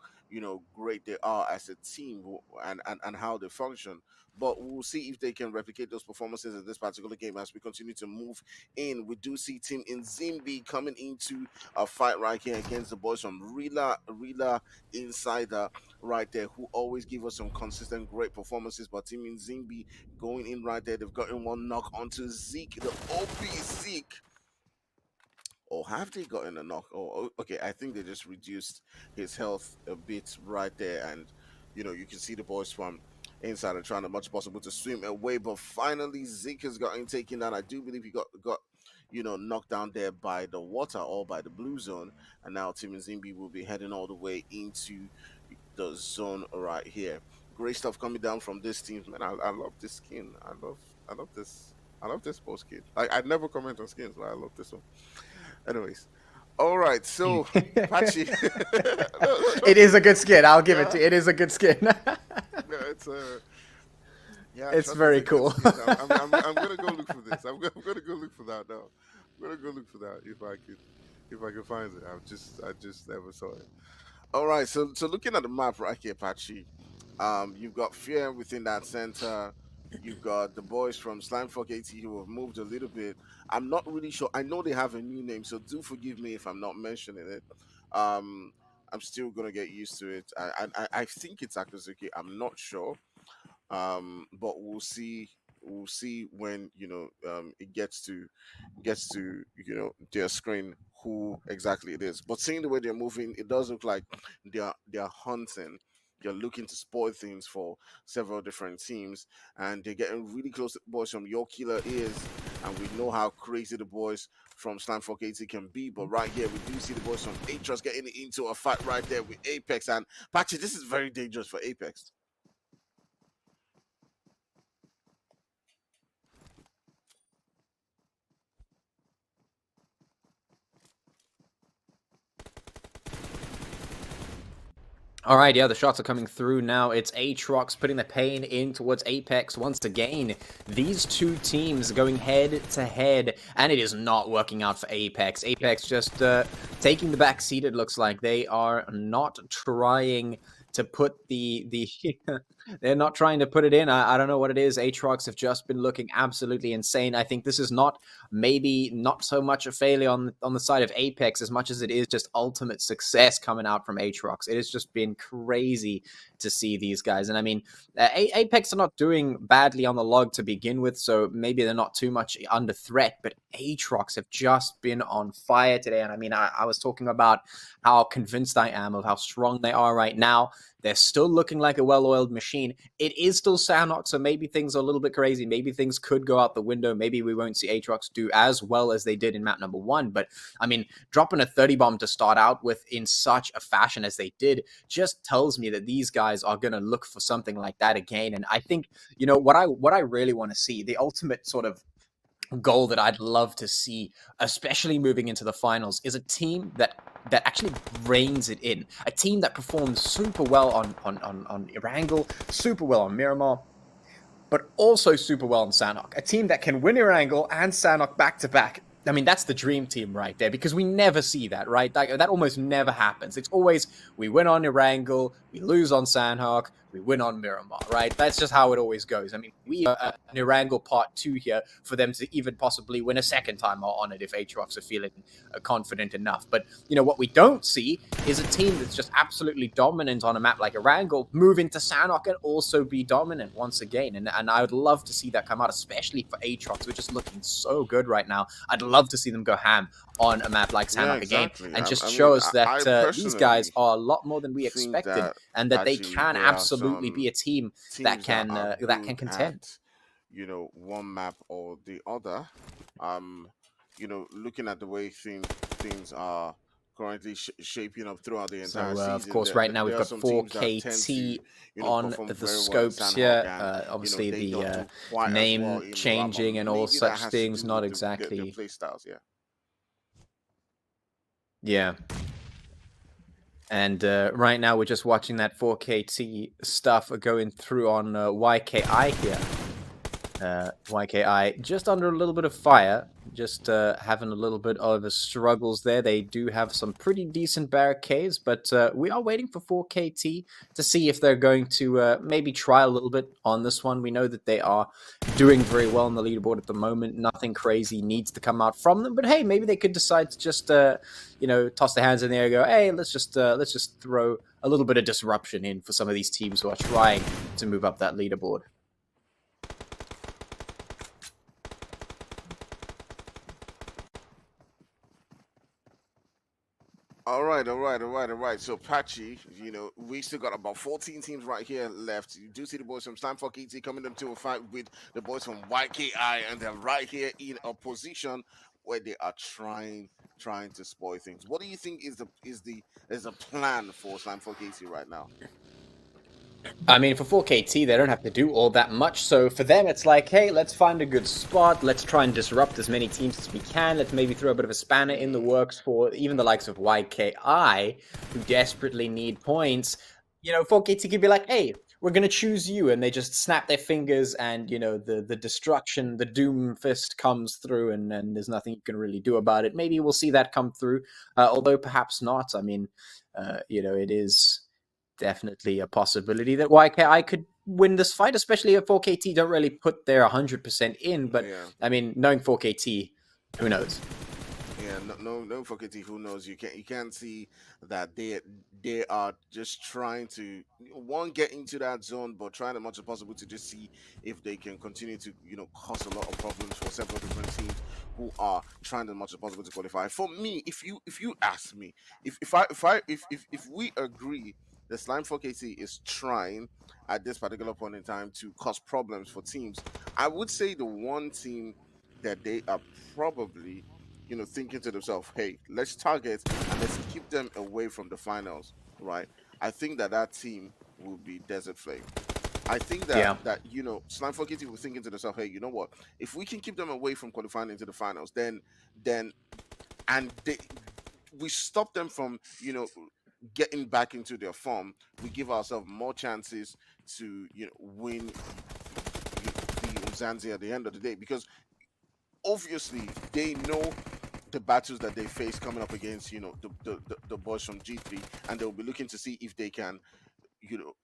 great they are as a team, and how they function. But we'll see if they can replicate those performances in this particular game as we continue to move in. We do see Team Inzimbi coming into a fight right here against the boys from Rila Insider right there, who always give us some consistent great performances. But Team Inzimbi going in right there, they've gotten one knock onto Zeke, the OP Zeke. Or have they gotten a knock? Okay, I think they just reduced his health a bit right there, and you can see the boys from inside are trying as much as possible to swim away, but finally Zeke has gotten taken down. I do believe he got knocked down there by the water or by the blue zone, and now Team Zimbi will be heading all the way into the zone right here. Great stuff coming down from this team, man. I love this skin. I love this. I love this post skin. I never comment on skins, but I love this one. Anyways, all right. So, Patchy, It is a good skin. I'll give it yeah, to you. It is a good skin. yeah, yeah. It's Trust me, it's very a good cool. skin. I'm gonna go look for this. I'm gonna go look for that now. I'm gonna go look for that if I can find it. I just never saw it. All right, so looking at the map right here, Pachi, you've got Fear within that center. You've got the boys from Slimefuck AT who have moved a little bit. I'm not really sure. I know they have a new name, so do forgive me if I'm not mentioning it. I'm still gonna get used to it. I think it's Akazuki. I'm not sure. But we'll see. We'll see when it gets to their screen who exactly it is. But seeing the way they're moving, it does look like they're hunting. They're looking to spoil things for several different teams, and they're getting really close to the boys from Your Killer is, and we know how crazy the boys from Slam 4KT can be. But right here, we do see the boys from Atros getting into a fight right there with Apex, and Patchy, this is very dangerous for Apex. All right, yeah, the shots are coming through now. It's Aatrox putting the pain in towards Apex once again. These two teams going head to head, and it is not working out for Apex. Apex just taking the back seat, it looks like. They are not trying to put they're not trying to put it in. I don't know what it is. Aatrox have just been looking absolutely insane. I think this is maybe not so much a failure on the side of Apex as much as it is just ultimate success coming out from Aatrox. It has just been crazy to see these guys. And I mean, Apex are not doing badly on the log to begin with, so maybe they're not too much under threat, but Aatrox have just been on fire today. And I mean, I was talking about how convinced I am of how strong they are right now. They're still looking like a well-oiled machine. It is still Sanhok, so maybe things are a little bit crazy. Maybe things could go out the window. Maybe we won't see Aatrox do as well as they did in map number 1. But, I mean, dropping a 30 bomb to start out with in such a fashion as they did just tells me that these guys are going to look for something like that again. And I think, what I really want to see, the ultimate sort of goal that I'd love to see, especially moving into the finals, is a team that actually reins it in. A team that performs super well on Erangel, super well on Miramar, but also super well on Sanhok. A team that can win Erangel and Sanhok back to back. I mean, that's the dream team right there, because we never see that, right? That almost never happens. It's always, we win on Erangel, we lose on Sanhok, we win on Miramar, right? That's just how it always goes. I mean, we are an Erangel part 2 here for them to even possibly win a second time on it if Aatrox are feeling confident enough. But, what we don't see is a team that's just absolutely dominant on a map like Erangel move into Sanhok and also be dominant once again. And I would love to see that come out, especially for Aatrox, which is looking so good right now. I'd love to see them go ham on a map like Sanhok again, and just show us that these guys are a lot more than we expected, and that they can absolutely be a team that can contend. One map or the other. Looking at the way things are currently shaping up throughout the entire season. Of course, right now we've got 4KT on the scopes here. Obviously, the name changing and all such things, not exactly. Play styles, yeah. Yeah. And right now we're just watching that 4KT stuff going through on YKI here. YKI just under a little bit of fire, just having a little bit of struggles there. They do have some pretty decent barricades, but we are waiting for 4KT to see if they're going to maybe try a little bit on this one. We know that they are doing very well on the leaderboard at the moment. Nothing crazy needs to come out from them, but hey, maybe they could decide to just toss their hands in the air and go, hey, let's just throw a little bit of disruption in for some of these teams who are trying to move up that leaderboard. All right. So, Patchy, we still got about 14 teams right here left. You do see the boys from Stanford KT coming into a fight with the boys from YKI, and they're right here in a position where they are trying to spoil things. What do you think is the plan for Stanford KT right now? I mean, for 4KT, they don't have to do all that much. So for them, it's like, hey, let's find a good spot. Let's try and disrupt as many teams as we can. Let's maybe throw a bit of a spanner in the works for even the likes of YKI, who desperately need points. 4KT could be like, hey, we're going to choose you. And they just snap their fingers and, the destruction, the doom fist comes through and there's nothing you can really do about it. Maybe we'll see that come through, although perhaps not. I mean, it is definitely a possibility that YKI could win this fight, especially if 4KT don't really put their 100% in. But, yeah. I mean, knowing 4KT, who knows? Yeah, Yeah, no for KT. Who knows? You can't see that they are just trying to one get into that zone, but trying as much as possible to just see if they can continue to cause a lot of problems for several different teams who are trying as much as possible to qualify. For me, if you ask me, if we agree the Slime for KT is trying at this particular point in time to cause problems for teams, I would say the one team that they are probably thinking to themselves, hey, let's target and let's keep them away from the finals, right? I think that team will be Desert Flame. I think that Yeah. Slime for KT was thinking to themselves, hey, you know what? If we can keep them away from qualifying into the finals, then and we stop them from getting back into their form. We give ourselves more chances to win the Umzansi at the end of the day, because obviously they know the battles that they face coming up against the boys from G3, and they'll be looking to see if they can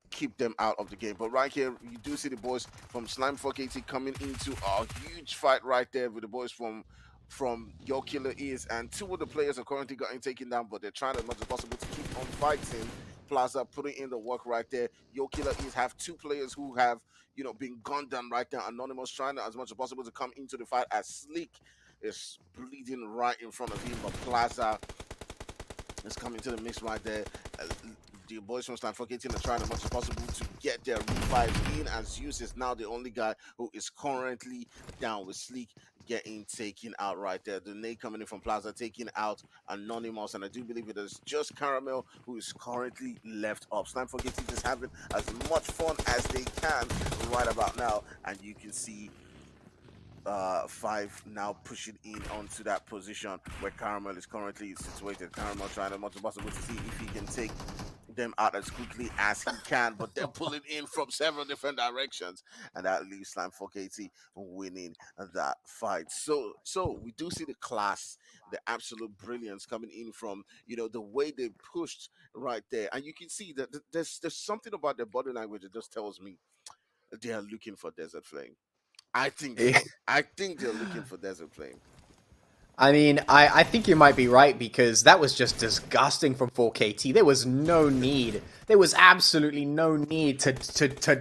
keep them out of the game. But right here you do see the boys from Slime 4KT coming into a huge fight right there with the boys from Your Killer Is, and two of the players are currently getting taken down, but they're trying as much as possible to keep on fighting. Plaza putting in the work right there. Your Killer Is have two players who have been gunned down right now. Anonymous trying as much as possible to come into the fight as Sleek is bleeding right in front of him, but Plaza is coming to the mix right there. The boys from Stanford Kitchen are trying as much as possible to get their revive in, as Zeus is now the only guy who is currently down, with Sleek getting taken out right there. The nade coming in from Plaza, taking out Anonymous, and I do believe it is just Caramel who is currently left up. Stanford Kitchen is having as much fun as they can right about now, and you can see Five now pushing in onto that position where Caramel is currently situated. Caramel trying as much as possible to see if he can take them out as quickly as he can, but they're pulling in from several different directions, and that leaves Slime 4KT winning that fight. So we do see the class, the absolute brilliance coming in from the way they pushed right there, and you can see that there's something about their body language that just tells me they are looking for Desert Flame. I think so. I think they're looking for Desert Flame. I mean, I think you might be right, because that was just disgusting from 4KT. There was no need. There was absolutely no need to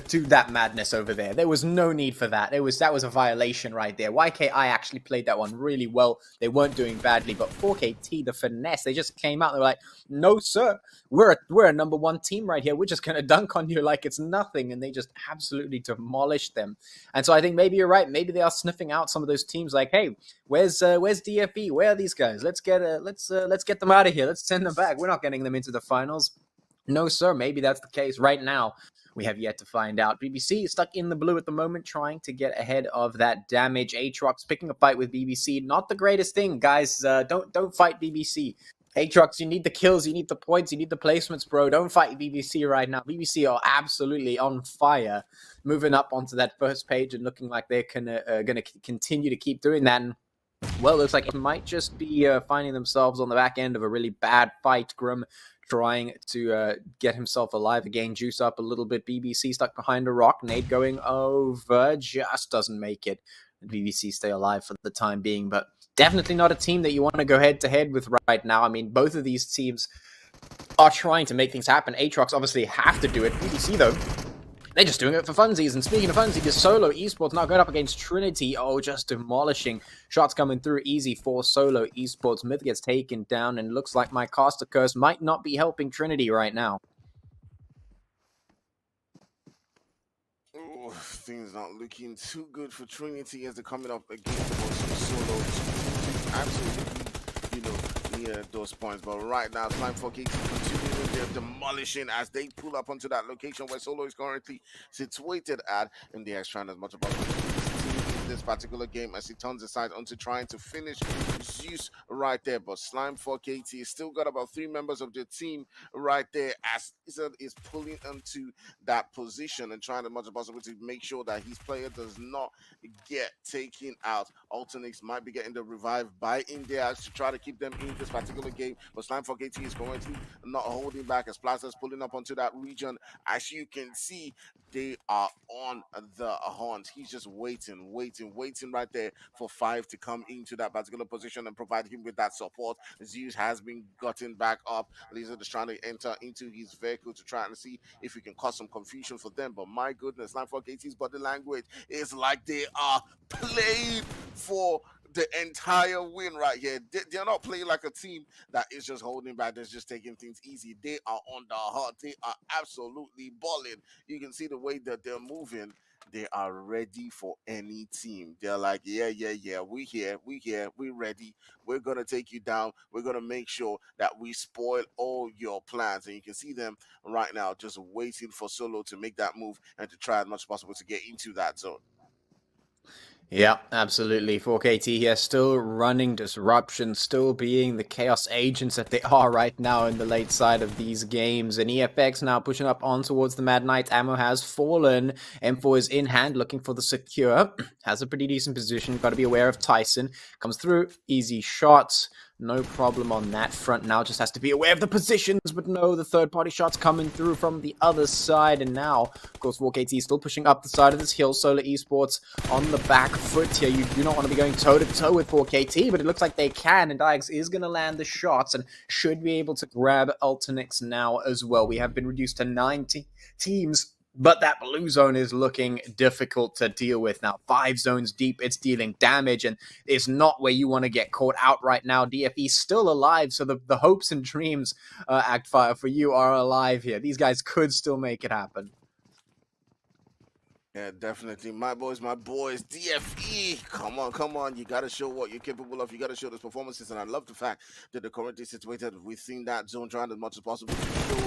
do that madness over there. There was no need for that. That was a violation right there. YKI actually played that one really well. They weren't doing badly, but 4KT, the finesse, they just came out. They were like, "No, sir, we're a number one team right here. We're just gonna dunk on you like it's nothing," and they just absolutely demolished them. And so I think maybe you're right. Maybe they are sniffing out some of those teams. Like, hey, where's DFE? Where are these guys? Let's get them out of here. Let's send them back. We're not getting them into the finals. No, sir. Maybe that's the case. Right now, we have yet to find out. BBC is stuck in the blue at the moment, trying to get ahead of that damage. Aatrox picking a fight with BBC. Not the greatest thing, guys. Don't fight BBC. Aatrox, you need the kills, you need the points, you need the placements, bro. Don't fight BBC right now. BBC are absolutely on fire, moving up onto that first page and looking like they're going to continue to keep doing that. And, well, looks like it might just be finding themselves on the back end of a really bad fight. Grim trying to get himself alive again, juice up a little bit. BBC stuck behind a rock. Nade going over, just doesn't make it. BBC stay alive for the time being, but definitely not a team that you want to go head-to-head with right now. I mean, both of these teams are trying to make things happen. Aatrox obviously have to do it. BBC, though, they're just doing it for funsies. And speaking of funsies, the Solo Esports now going up against Trinity. Oh, just demolishing. Shots coming through easy for Solo Esports. Myth gets taken down, and looks like my caster curse might not be helping Trinity right now. Ooh, things not looking too good for Trinity as they're coming up against the boys from Solo. Absolutely, near those points. But right now, Slime 4K continuing their demolishing as they pull up onto that location where Solo is currently situated at, and they are trying as much about this particular game as he turns aside onto trying to finish Zeus right there. But Slime 4KT still got about 3 members of the team right there as Izzard is pulling into that position and trying as much as possible to make sure that his player does not get taken out. Alternix might be getting the revive by India to try to keep them in this particular game, but Slime 4KT is currently not holding back as Plaza's pulling up onto that region. As you can see, they are on the hunt. He's just waiting waiting right there for Five to come into that particular position and provide him with that support. Zeus has been gotten back up. Lizard is trying to enter into his vehicle to try and see if we can cause some confusion for them. But my goodness, 948's body language is like they are played for the entire win right here. They're not playing like a team that is just holding back, that's just taking things easy. They are on the heart. They are absolutely balling. You can see the way that they're moving. They are ready for any team. They're like, yeah. We ready. We're gonna take you down. We're gonna make sure that we spoil all your plans. And you can see them right now just waiting for Solo to make that move and to try as much as possible to get into that zone. Yeah, absolutely. 4KT here still running disruption, still being the chaos agents that they are right now in the late side of these games. And EFX now pushing up on towards the Mad Knight. Ammo has fallen. M4 is in hand, looking for the secure. Has a pretty decent position. Got to be aware of Tyson. Comes through. Easy shots. No problem on that front. Now just has to be aware of the positions, but no, the third-party shots coming through from the other side. And now, of course, 4KT is still pushing up the side of this hill. Solar Esports on the back foot here. You do not want to be going toe-to-toe with 4KT, but it looks like they can, and Diax is going to land the shots and should be able to grab Ultinix now as well. We have been reduced to 90 teams, but that blue zone is looking difficult to deal with now. 5 zones deep, it's dealing damage, and it's not where you want to get caught out right now. DFE still alive, so the hopes and dreams, Actfire, for you are alive here. These guys could still make it happen. Yeah, definitely. My boys, DFE. Come on. You got to show what you're capable of. You got to show those performances. And I love the fact that they're currently situated within that zone, trying as much as possible to show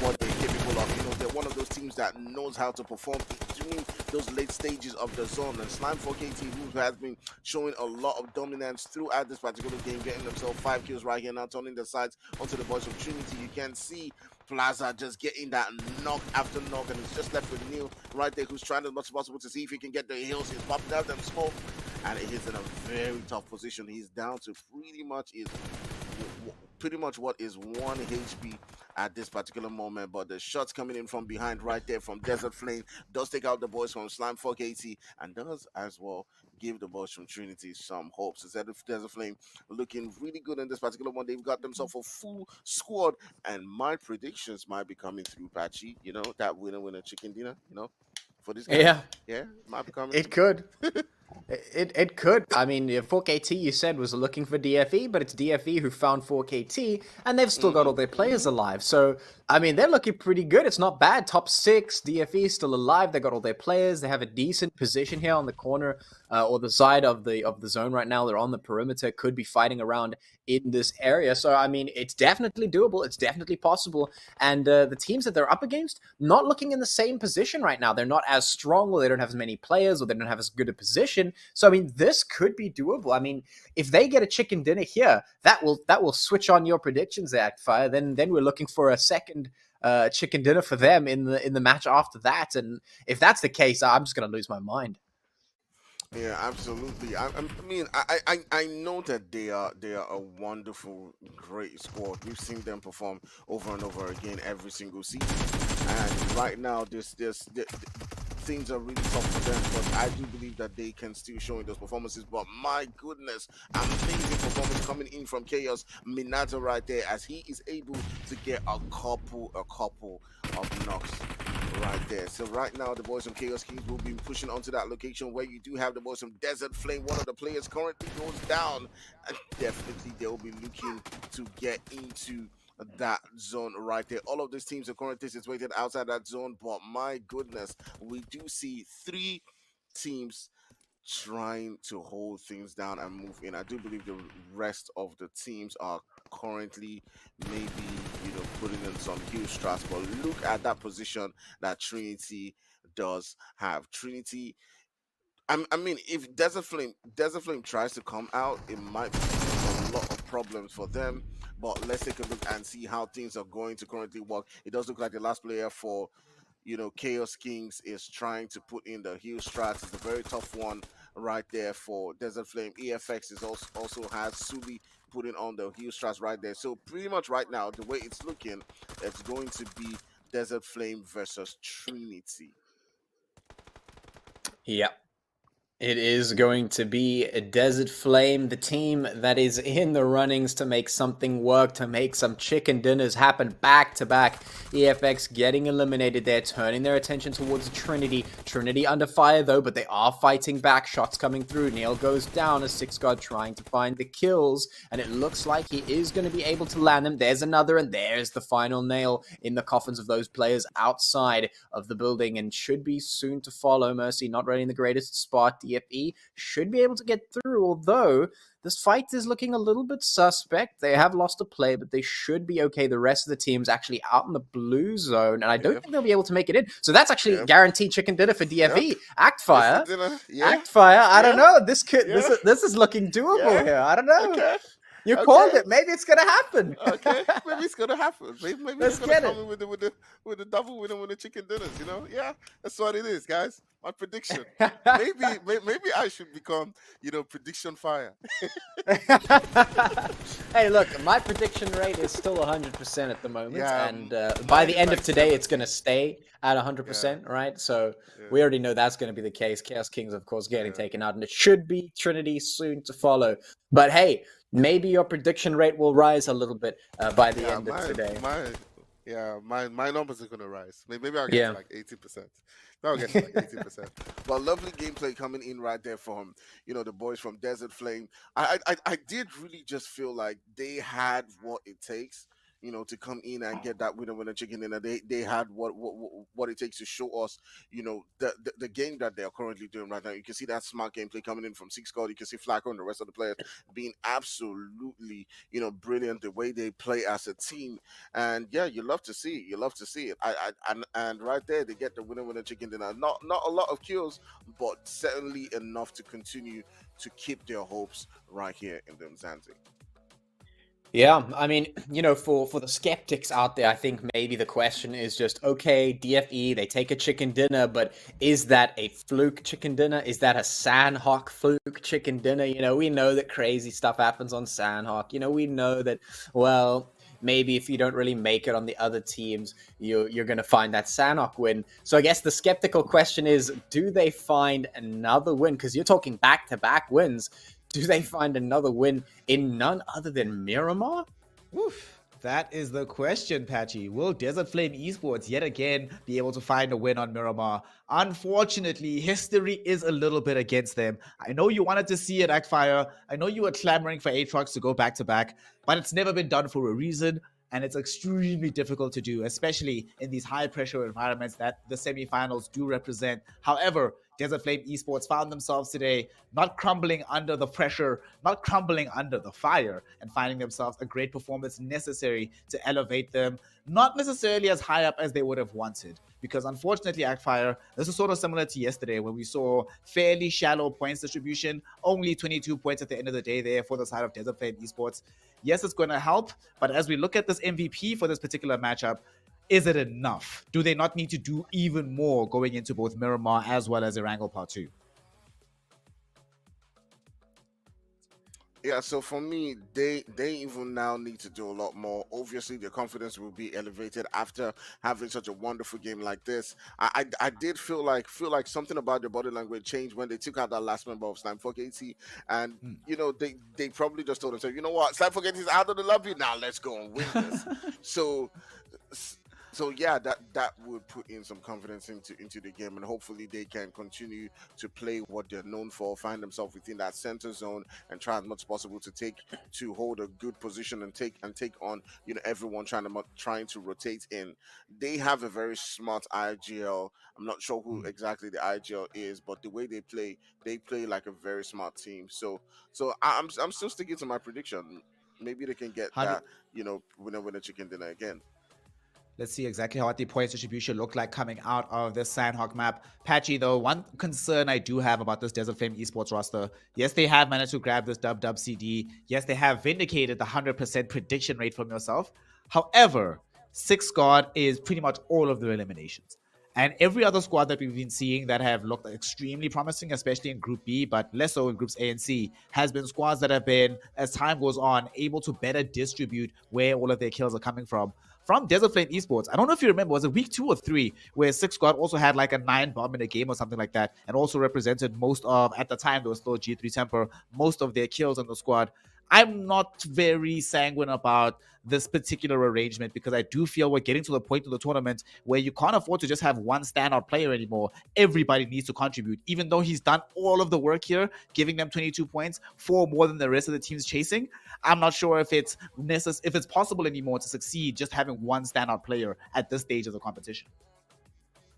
what they're capable of. You know, they're one of those teams that knows how to perform during those late stages of the zone. And Slime 4KT, who has been showing a lot of dominance throughout this particular game, getting themselves 5 kills right here now, turning the sides onto the boys of Trinity. You can see Plaza just getting that knock after knock, and it's just left with Neil right there, who's trying as much as possible to see if he can get the hills. He's popping out them smoke, and he's in a very tough position. He's down to pretty much what is 1 HP at this particular moment, but the shots coming in from behind right there from Desert Flame does take out the boys from Slime 4KT and does as well give the boys from Trinity some hopes. Instead of Desert Flame looking really good in this particular one, they've got themselves a full squad, and my predictions might be coming through, Patchy. You know, that winner chicken dinner, for this guy. Yeah, might be coming. It could. It could. I mean, 4KT you said was looking for DFE, but it's DFE who found 4KT, and they've still got all their players alive. So, I mean, they're looking pretty good. It's not bad. Top 6, DFE still alive. They got all their players. They have a decent position here on the corner or the side of the zone right now. They're on the perimeter. Could be fighting around in this area. So, I mean, it's definitely doable. It's definitely possible. And the teams that they're up against, not looking in the same position right now. They're not as strong, or they don't have as many players, or they don't have as good a position. So, I mean, this could be doable. I mean, if they get a chicken dinner here, that will switch on your predictions, Actfire. Then we're looking for a second chicken dinner for them in the match after that. And if that's the case, I'm just gonna lose my mind. Yeah, absolutely. I know that they are a wonderful, great squad. We've seen them perform over and over again every single season, and right now things are really tough for them. But I do believe that they can still show in those performances. But my goodness, amazing performance coming in from Chaos Minato right there, as he is able to get a couple of knocks right there. So right now the boys from Chaos Kings will be pushing onto that location where you do have the boys from Desert Flame. One of the players currently goes down, and definitely they'll be looking to get into that zone right there. All of these teams are currently situated outside that zone, but my goodness, we do see 3 teams trying to hold things down and move in. I do believe the rest of the teams are currently maybe putting in some huge strats, but look at that position that Trinity does have. Trinity, I mean, if Desert Flame tries to come out, it might be a lot of problems for them. But let's take a look and see how things are going to currently work. It does look like the last player for Chaos Kings is trying to put in the heal strats. It's a very tough one right there for Desert Flame. EFX is also has Suli putting on the heal strats right there. So pretty much right now, the way it's looking, it's going to be Desert Flame versus Trinity. Yeah. It is going to be a Desert Flame, the team that is in the runnings to make something work, to make some chicken dinners happen back to back. EFX getting eliminated there, turning their attention towards Trinity. Trinity under fire though, but they are fighting back. Shots coming through. Neil goes down as 6God trying to find the kills, and it looks like he is going to be able to land them. There's another, and there's the final nail in the coffins of those players outside of the building, and should be soon to follow. Mercy not really in the greatest spot. DFE should be able to get through, although this fight is looking a little bit suspect. They have lost a play, but they should be okay. The rest of the team's actually out in the blue zone, and I don't think they'll be able to make it in. So that's actually guaranteed chicken dinner for DFE. Actfire. Actfire. I don't know. This is looking doable here. I don't know. Okay. You called it. Maybe it's gonna happen. Okay, maybe it's gonna happen. Maybe Let's it's gonna get come in with the double winner with the chicken dinners. You know, yeah, that's what it is, guys. My prediction. maybe I should become, prediction fire. Hey, look, my prediction rate is still 100% at the moment, Yeah, and by the end of like today, 7. it's gonna stay at 100%, right? So we already know that's gonna be the case. Chaos Kings, of course, getting taken out, and it should be Trinity soon to follow. But hey, maybe your prediction rate will rise a little bit by the end of today. My numbers are gonna rise. Maybe I'll get to like 80%. I'll get to like 80%. But lovely gameplay coming in right there from the boys from Desert Flame. I did really just feel like they had what it takes, to come in and get that winner chicken dinner. They had what it takes to show us, the game that they are currently doing right now. You can see that smart gameplay coming in from 6God. You can see Flacco and the rest of the players being absolutely, brilliant the way they play as a team. And yeah, you love to see it. You love to see it. And right there they get the winner chicken dinner. Not a lot of kills, but certainly enough to continue to keep their hopes right here in the Umzansi. Yeah, I mean, for the skeptics out there, I think maybe the question is just, okay, DFE, they take a chicken dinner, but is that a fluke chicken dinner? Is that a Sanhok fluke chicken dinner? We know that crazy stuff happens on Sanhok. We know that, well, maybe if you don't really make it on the other teams, you're going to find that Sanhok win. So I guess the skeptical question is, do they find another win? Because you're talking back-to-back wins. Do they find another win in none other than Miramar? Oof. That is the question, Patchy. Will Desert Flame Esports yet again be able to find a win on Miramar? Unfortunately, history is a little bit against them. I know you wanted to see it, Actfire. I know you were clamoring for Aatrox to go back-to-back, but it's never been done for a reason, and it's extremely difficult to do, especially in these high-pressure environments that the semifinals do represent. However, Desert Flame Esports found themselves today not crumbling under the pressure, not crumbling under the fire, and finding themselves a great performance necessary to elevate them, not necessarily as high up as they would have wanted. Because unfortunately, Actfire, this is sort of similar to yesterday when we saw fairly shallow points distribution, only 22 points at the end of the day there for the side of Desert Flame Esports. Yes, it's going to help, but as we look at this MVP for this particular matchup, is it enough? Do they not need to do even more going into both Miramar as well as Erangel Part 2? Yeah, so for me, they even now need to do a lot more. Obviously, their confidence will be elevated after having such a wonderful game like this. I did feel like something about their body language changed when they took out that last member of Sanhok 80, and they probably just told themselves, you know what, Sanhok 80 is out of the lobby now. Let's go and win this. So yeah, that would put in some confidence into the game, and hopefully they can continue to play what they're known for, find themselves within that center zone, and try as much as possible to hold a good position and take on everyone trying to rotate in. They have a very smart IGL. I'm not sure who exactly the IGL is, but the way they play like a very smart team. So I'm still sticking to my prediction. Maybe they can get that winner chicken dinner again. Let's see exactly what the points distribution looked like coming out of this Sanhok map. Patchy, though, one concern I do have about this Desert Flame Esports roster, yes, they have managed to grab this dub CD. Yes, they have vindicated the 100% prediction rate from yourself. However, 6God is pretty much all of their eliminations. And every other squad that we've been seeing that have looked extremely promising, especially in Group B, but less so in Groups A and C, has been squads that have been, as time goes on, able to better distribute where all of their kills are coming from. from Desert Flame Esports. I don't know if you remember, was it week 2 or 3 where Six Squad also had like a 9 bomb in a game or something like that, and also represented most of, at the time there was still G3 Temper, most of their kills on the squad. I'm not very sanguine about this particular arrangement because I do feel we're getting to the point of the tournament where you can't afford to just have one standout player anymore. Everybody needs to contribute, even though he's done all of the work here, giving them 22 points, 4 more than the rest of the teams chasing. I'm not sure if it's if it's possible anymore to succeed just having one standout player at this stage of the competition.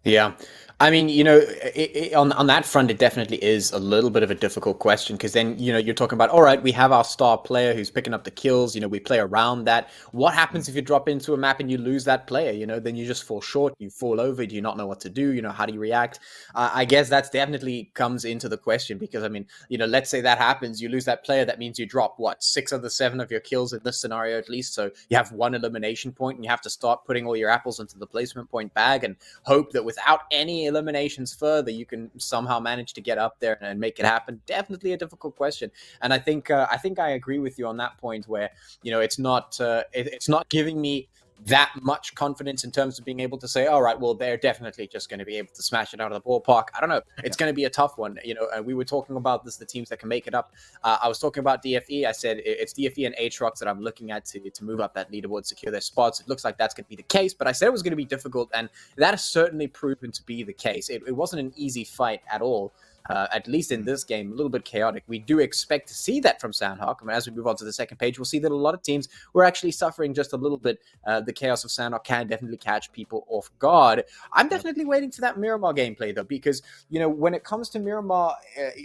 Yeah, I mean, on that front, it definitely is a little bit of a difficult question because then, you're talking about, all right, we have our star player who's picking up the kills, we play around that. What happens if you drop into a map and you lose that player? Then you just fall short, you fall over, do you not know what to do? How do you react? I guess that's definitely comes into the question because, I mean, let's say that happens, you lose that player, that means you drop, 6 of the 7 of your kills in this scenario at least. So you have 1 elimination point and you have to start putting all your apples into the placement point bag and hope that without any eliminations further, you can somehow manage to get up there and make it happen. Definitely a difficult question, and I think I agree with you on that point where it's not giving me that much confidence in terms of being able to say, all right, well, they're definitely just going to be able to smash it out of the ballpark. I don't know. It's going to be a tough one. We were talking about this, the teams that can make it up. I was talking about DFE. I said it's DFE and Aatrox that I'm looking at to move up that leaderboard, secure their spots. It looks like that's going to be the case, but I said it was going to be difficult, and that has certainly proven to be the case. It wasn't an easy fight at all. At least in this game, a little bit chaotic. We do expect to see that from Sanhok. I mean, as we move on to the second page, we'll see that a lot of teams were actually suffering just a little bit. The chaos of Sanhok can definitely catch people off guard. I'm definitely waiting for that Miramar gameplay, though, because, when it comes to Miramar,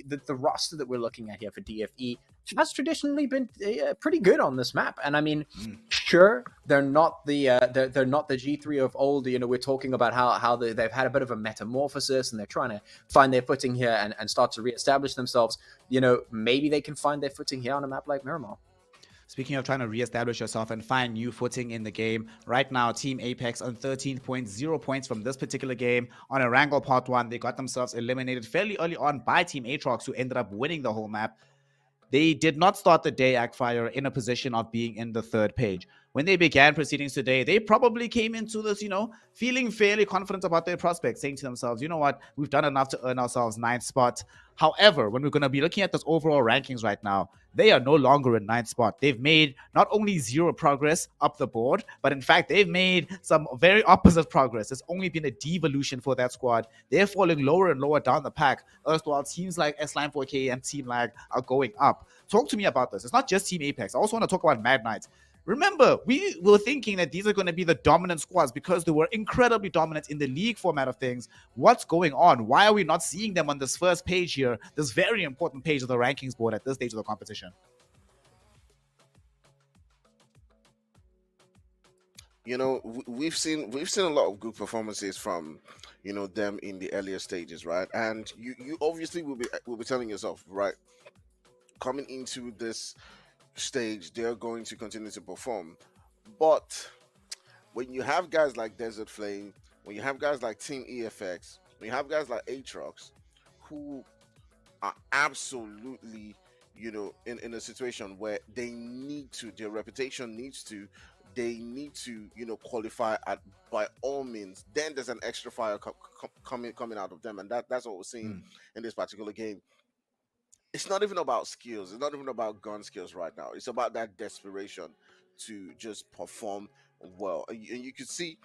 the roster that we're looking at here for DFE has traditionally been pretty good on this map. And I mean, sure, they're not the G3 of old. We're talking about how they've had a bit of a metamorphosis and they're trying to find their footing here and start to reestablish themselves. Maybe they can find their footing here on a map like Miramar. Speaking of trying to reestablish yourself and find new footing in the game, right now, Team Apex on 13.0 points from this particular game. On Erangel Part 1, they got themselves eliminated fairly early on by Team Aatrox, who ended up winning the whole map. They did not start the day, Agfire, in a position of being in the third page. When they began proceedings today, they probably came into this, feeling fairly confident about their prospects, saying to themselves, you know what, we've done enough to earn ourselves 9th spot. However, when we're going to be looking at this overall rankings right now, they are no longer in 9th spot. They've made not only 0 progress up the board, but in fact, they've made some very opposite progress. It's only been a devolution for that squad. They're falling lower and lower down the pack, while teams like S-Line4K and Team Lag are going up. Talk to me about this. It's not just Team Apex. I also want to talk about Mad Knights. Remember, we were thinking that these are going to be the dominant squads because they were incredibly dominant in the league format of things. What's going on? Why are we not seeing them on this first page here, this very important page of the rankings board at this stage of the competition? We've seen a lot of good performances from them in the earlier stages, right? And you obviously will be telling yourself, right, coming into this stage, they're going to continue to perform. But when you have guys like Desert Flame, when you have guys like Team EFX, when you have guys like Aatrox, who are absolutely, in a situation where they need to, their reputation needs to, they need to, qualify by all means, then there's an extra fire coming out of them. And that's what we're seeing in this particular game. It's not even about skills. It's not even about gun skills right now. It's about that desperation to just perform well. And you could see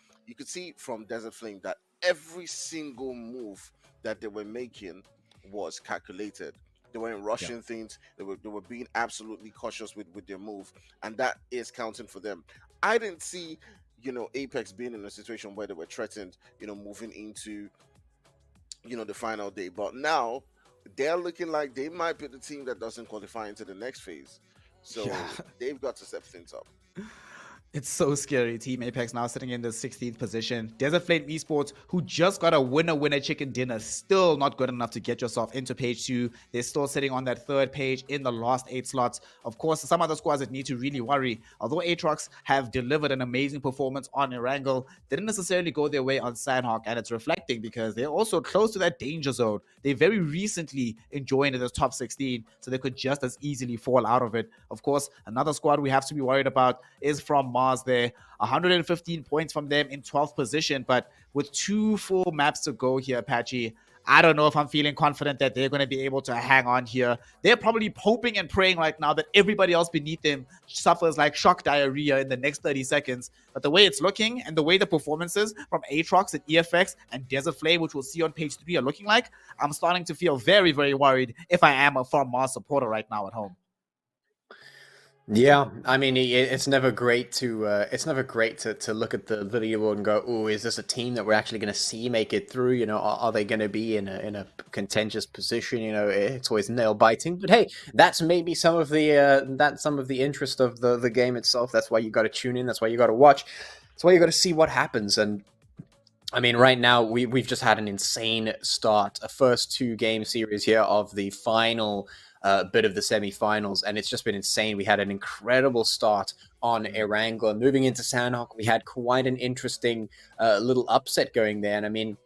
from Desert Flame that every single move that they were making was calculated. They weren't rushing things. They were being absolutely cautious with their move, and that is counting for them. I didn't see, Apex being in a situation where they were threatened, moving into, the final day. But now they're looking like they might be the team that doesn't qualify into the next phase. So they've got to step things up. It's so scary. Team Apex now sitting in the 16th position. Desert Flame Esports, who just got a winner chicken dinner, still not good enough to get yourself into page 2. They're still sitting on that third page in the last 8 slots. Of course, some other squads that need to really worry. Although Aatrox have delivered an amazing performance on Erangel, didn't necessarily go their way on Sanhok, and it's reflecting because they're also close to that danger zone. They very recently joined in the top 16, so they could just as easily fall out of it. Of course, another squad we have to be worried about is from Mars there. 115 points from them in 12th position, but with 2 full maps to go here, Apache, I don't know if I'm feeling confident that they're going to be able to hang on here. They're probably hoping and praying right now that everybody else beneath them suffers like shock diarrhea in the next 30 seconds. But the way it's looking and the way the performances from Aatrox and EFX and Desert Flame, which we'll see on page 3, are looking like, I'm starting to feel very, very worried if I am a Farm Mars supporter right now at home. Yeah, I mean, it's never great to look at the video and go, "Oh, is this a team that we're actually going to see make it through? You know, are they going to be in a contentious position? You know, it's always nail biting." But hey, that's maybe some of the interest of the game itself. That's why you got to tune in. That's why you got to watch. That's why you got to see what happens. And I mean, right now we've just had an insane start, a first 2 game series here of the final bit of the semi-finals, and it's just been insane. We had an incredible start on Erangel, and moving into Sanhok, we had quite an interesting little upset going there. And I mean,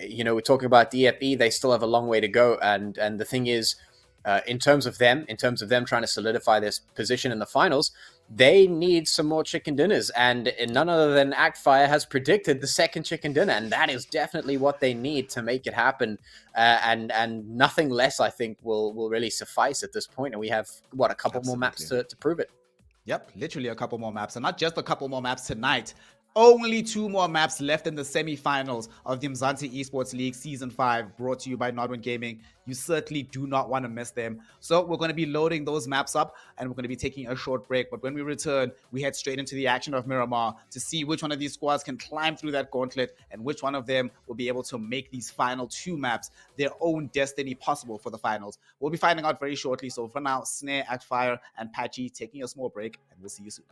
you know, we're talking about DFE, they still have a long way to go, and the thing is, in terms of them trying to solidify this position in the finals, they need some more chicken dinners, and none other than Actfire has predicted the second chicken dinner, and that is definitely what they need to make it happen. And nothing less, I think, will really suffice at this point. And we have a couple more maps to prove it. Yep, literally a couple more maps, and not just a couple more maps tonight. Only 2 more maps left in the semi-finals of the Umzansi Esports League Season 5, brought to you by Nodwin Gaming. You certainly do not want to miss them. So we're going to be loading those maps up, and we're going to be taking a short break. But when we return, we head straight into the action of Miramar to see which one of these squads can climb through that gauntlet and which one of them will be able to make these final 2 maps their own destiny possible for the finals. We'll be finding out very shortly. So for now, Snare, Actfire, and Patchy taking a small break, and we'll see you soon.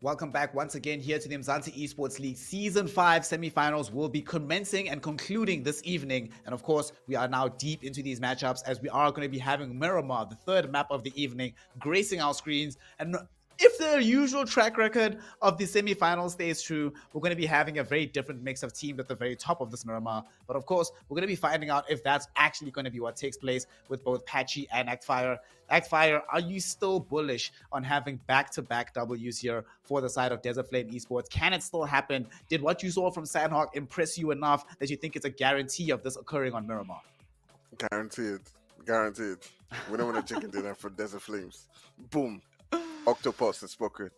Welcome back once again here to the Umzansi Esports League. Season 5 semifinals will be commencing and concluding this evening. And of course, we are now deep into these matchups as we are going to be having Miramar, the third map of the evening, gracing our screens. And if the usual track record of the semifinals stays true, we're going to be having a very different mix of teams at the very top of this Miramar. But of course, we're going to be finding out if that's actually going to be what takes place with both Patchy and Actfire. Actfire, are you still bullish on having back-to-back W's here for the side of Desert Flame Esports? Can it still happen? Did what you saw from Sanhok impress you enough that you think it's a guarantee of this occurring on Miramar? Guaranteed. Guaranteed. We don't want a chicken dinner for Desert Flames. Boom. Octopus has spoken.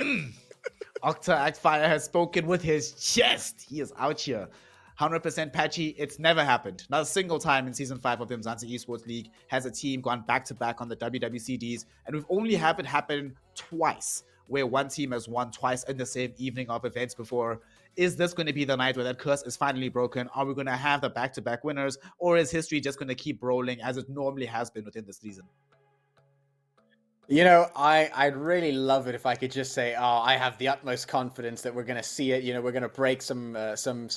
Octa Actfire has spoken with his chest. He is out here. 100% Patchy. It's never happened. Not a single time in Season 5 of the Umzansi Esports League has a team gone back-to-back on the WWCDs. And we've only had it happen twice, where one team has won twice in the same evening of events before. Is this going to be the night where that curse is finally broken? Are we going to have the back-to-back winners? Or is history just going to keep rolling as it normally has been within this season? You know, I'd really love it if I could just say, oh, I have the utmost confidence that we're going to see it. You know, we're going to break some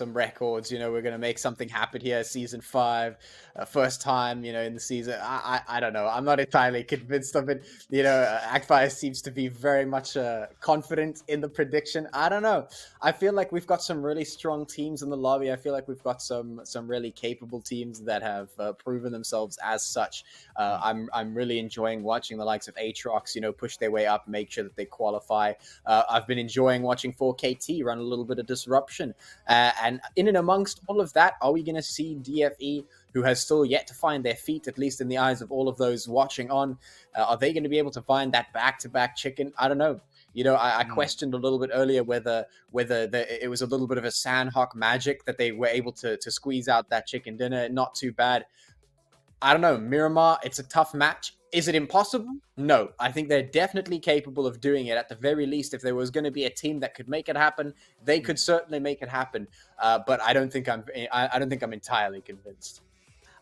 records. You know, we're going to make something happen here. Season 5, first time, you know, in the season. I don't know. I'm not entirely convinced of it. You know, Actfire seems to be very much confident in the prediction. I don't know. I feel like we've got some really strong teams in the lobby. I feel like we've got some really capable teams that have proven themselves as such. I'm really enjoying watching the likes of Aatrox, you know, push their way up, make sure that they qualify. I've been enjoying watching 4KT run a little bit of disruption. And in and amongst all of that, are we going to see DFE, who has still yet to find their feet, at least in the eyes of all of those watching on? Are they going to be able to find that back-to-back chicken? I don't know. You know, I questioned a little bit earlier whether it was a little bit of a Sanhok magic that they were able to squeeze out that chicken dinner. Not too bad. I don't know. Miramar, it's a tough match. Is it impossible? No. I think they're definitely capable of doing it. At the very least, if there was going to be a team that could make it happen, they could certainly make it happen. But I don't think I'm entirely convinced.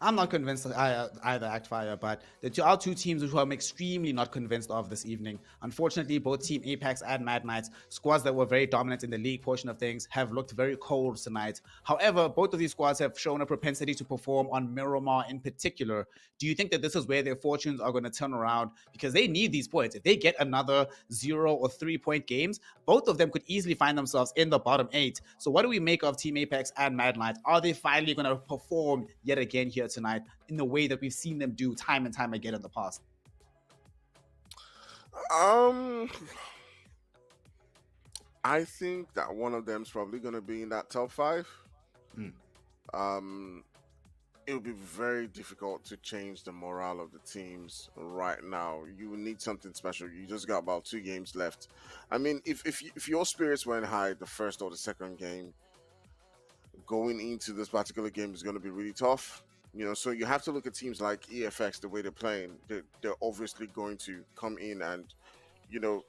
I'm not convinced either, Actfire, but our two teams who I'm extremely not convinced of this evening. Unfortunately, both Team Apex and Mad Knights, squads that were very dominant in the league portion of things, have looked very cold tonight. However, both of these squads have shown a propensity to perform on Miramar in particular. Do you think that this is where their fortunes are going to turn around? Because they need these points. If they get another 0 or 3-point games, both of them could easily find themselves in the bottom 8. So what do we make of Team Apex and Mad Knights? Are they finally going to perform yet again here tonight in the way that we've seen them do time and time again in the past? I think that one of them's probably going to be in that top 5. It would be very difficult to change the morale of the teams right now. You will need something special. You just got about 2 games left. I mean, if your spirits weren't high the first or the second game, going into this particular game is going to be really tough. You know, so you have to look at teams like EFX, the way they're playing. They're obviously going to come in and, you know,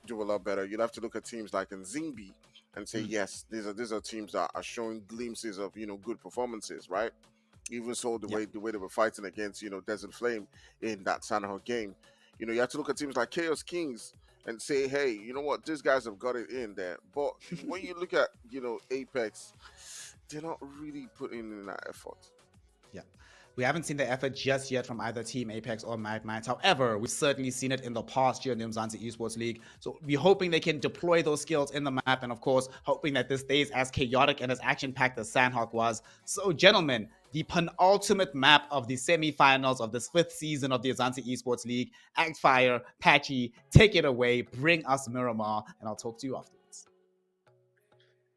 do a lot better. You'll have to look at teams like Nzingbi and say, yes, these are teams that are showing glimpses of, you know, good performances, right? Even so, the way they were fighting against, you know, Desert Flame in that Sanhok game. You know, you have to look at teams like Chaos Kings and say, hey, you know what, these guys have got it in there. But when you look at, you know, Apex, they're not really putting in that effort. Yeah. We haven't seen the effort just yet from either Team Apex or Mad Knights. However, we've certainly seen it in the past year in the Umzansi Esports League. So we're hoping they can deploy those skills in the map, and of course, hoping that this stays as chaotic and as action-packed as Sanhok was. So, gentlemen, the penultimate map of the semi-finals of this 5th season of the Umzansi Esports League. Actfire, Patchy, take it away, bring us Miramar, and I'll talk to you afterwards.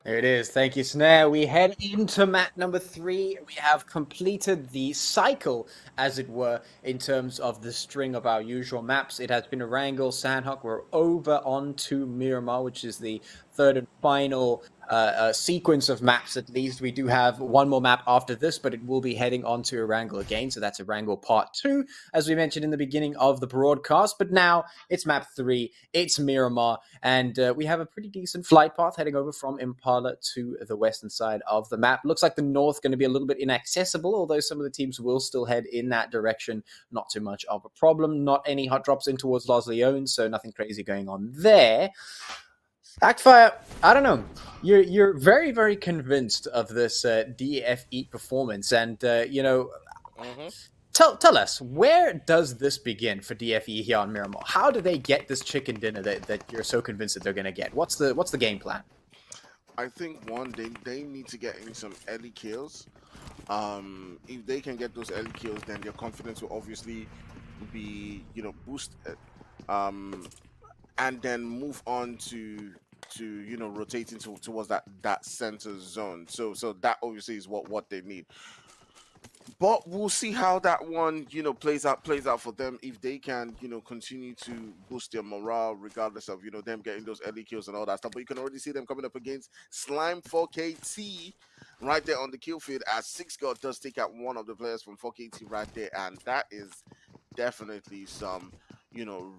There it is. Thank you, Snare. We head into map number 3. We have completed the cycle, as it were, in terms of the string of our usual maps. It has been Erangel, Sanhok. We're over onto Miramar, which is the third and final sequence of maps. At least we do have one more map after this, but it will be heading on to Erangel again. So that's Erangel Part 2, as we mentioned in the beginning of the broadcast. But now it's map 3. It's Miramar. And we have a pretty decent flight path heading over from Impala to the western side of the map. Looks like the north going to be a little bit inaccessible, although some of the teams will still head in that direction. Not too much of a problem. Not any hot drops in towards Los Leones, so nothing crazy going on there. Backfire, I don't know. You're very, very convinced of this DFE performance, and Hmm. tell us, where does this begin for DFE here on Miramar? How do they get this chicken dinner that you're so convinced that they're gonna get? What's the game plan? I think one, they need to get in some early kills. If they can get those early kills, then their confidence will obviously be, boosted. Um, and then move on to rotating towards that center zone. So that obviously is what they need. But we'll see how that one plays out for them. If they can continue to boost their morale regardless of them getting those early kills and all that stuff. But you can already see them coming up against Slime 4KT right there on the kill field, as Six God does take out one of the players from 4KT right there, and that is definitely some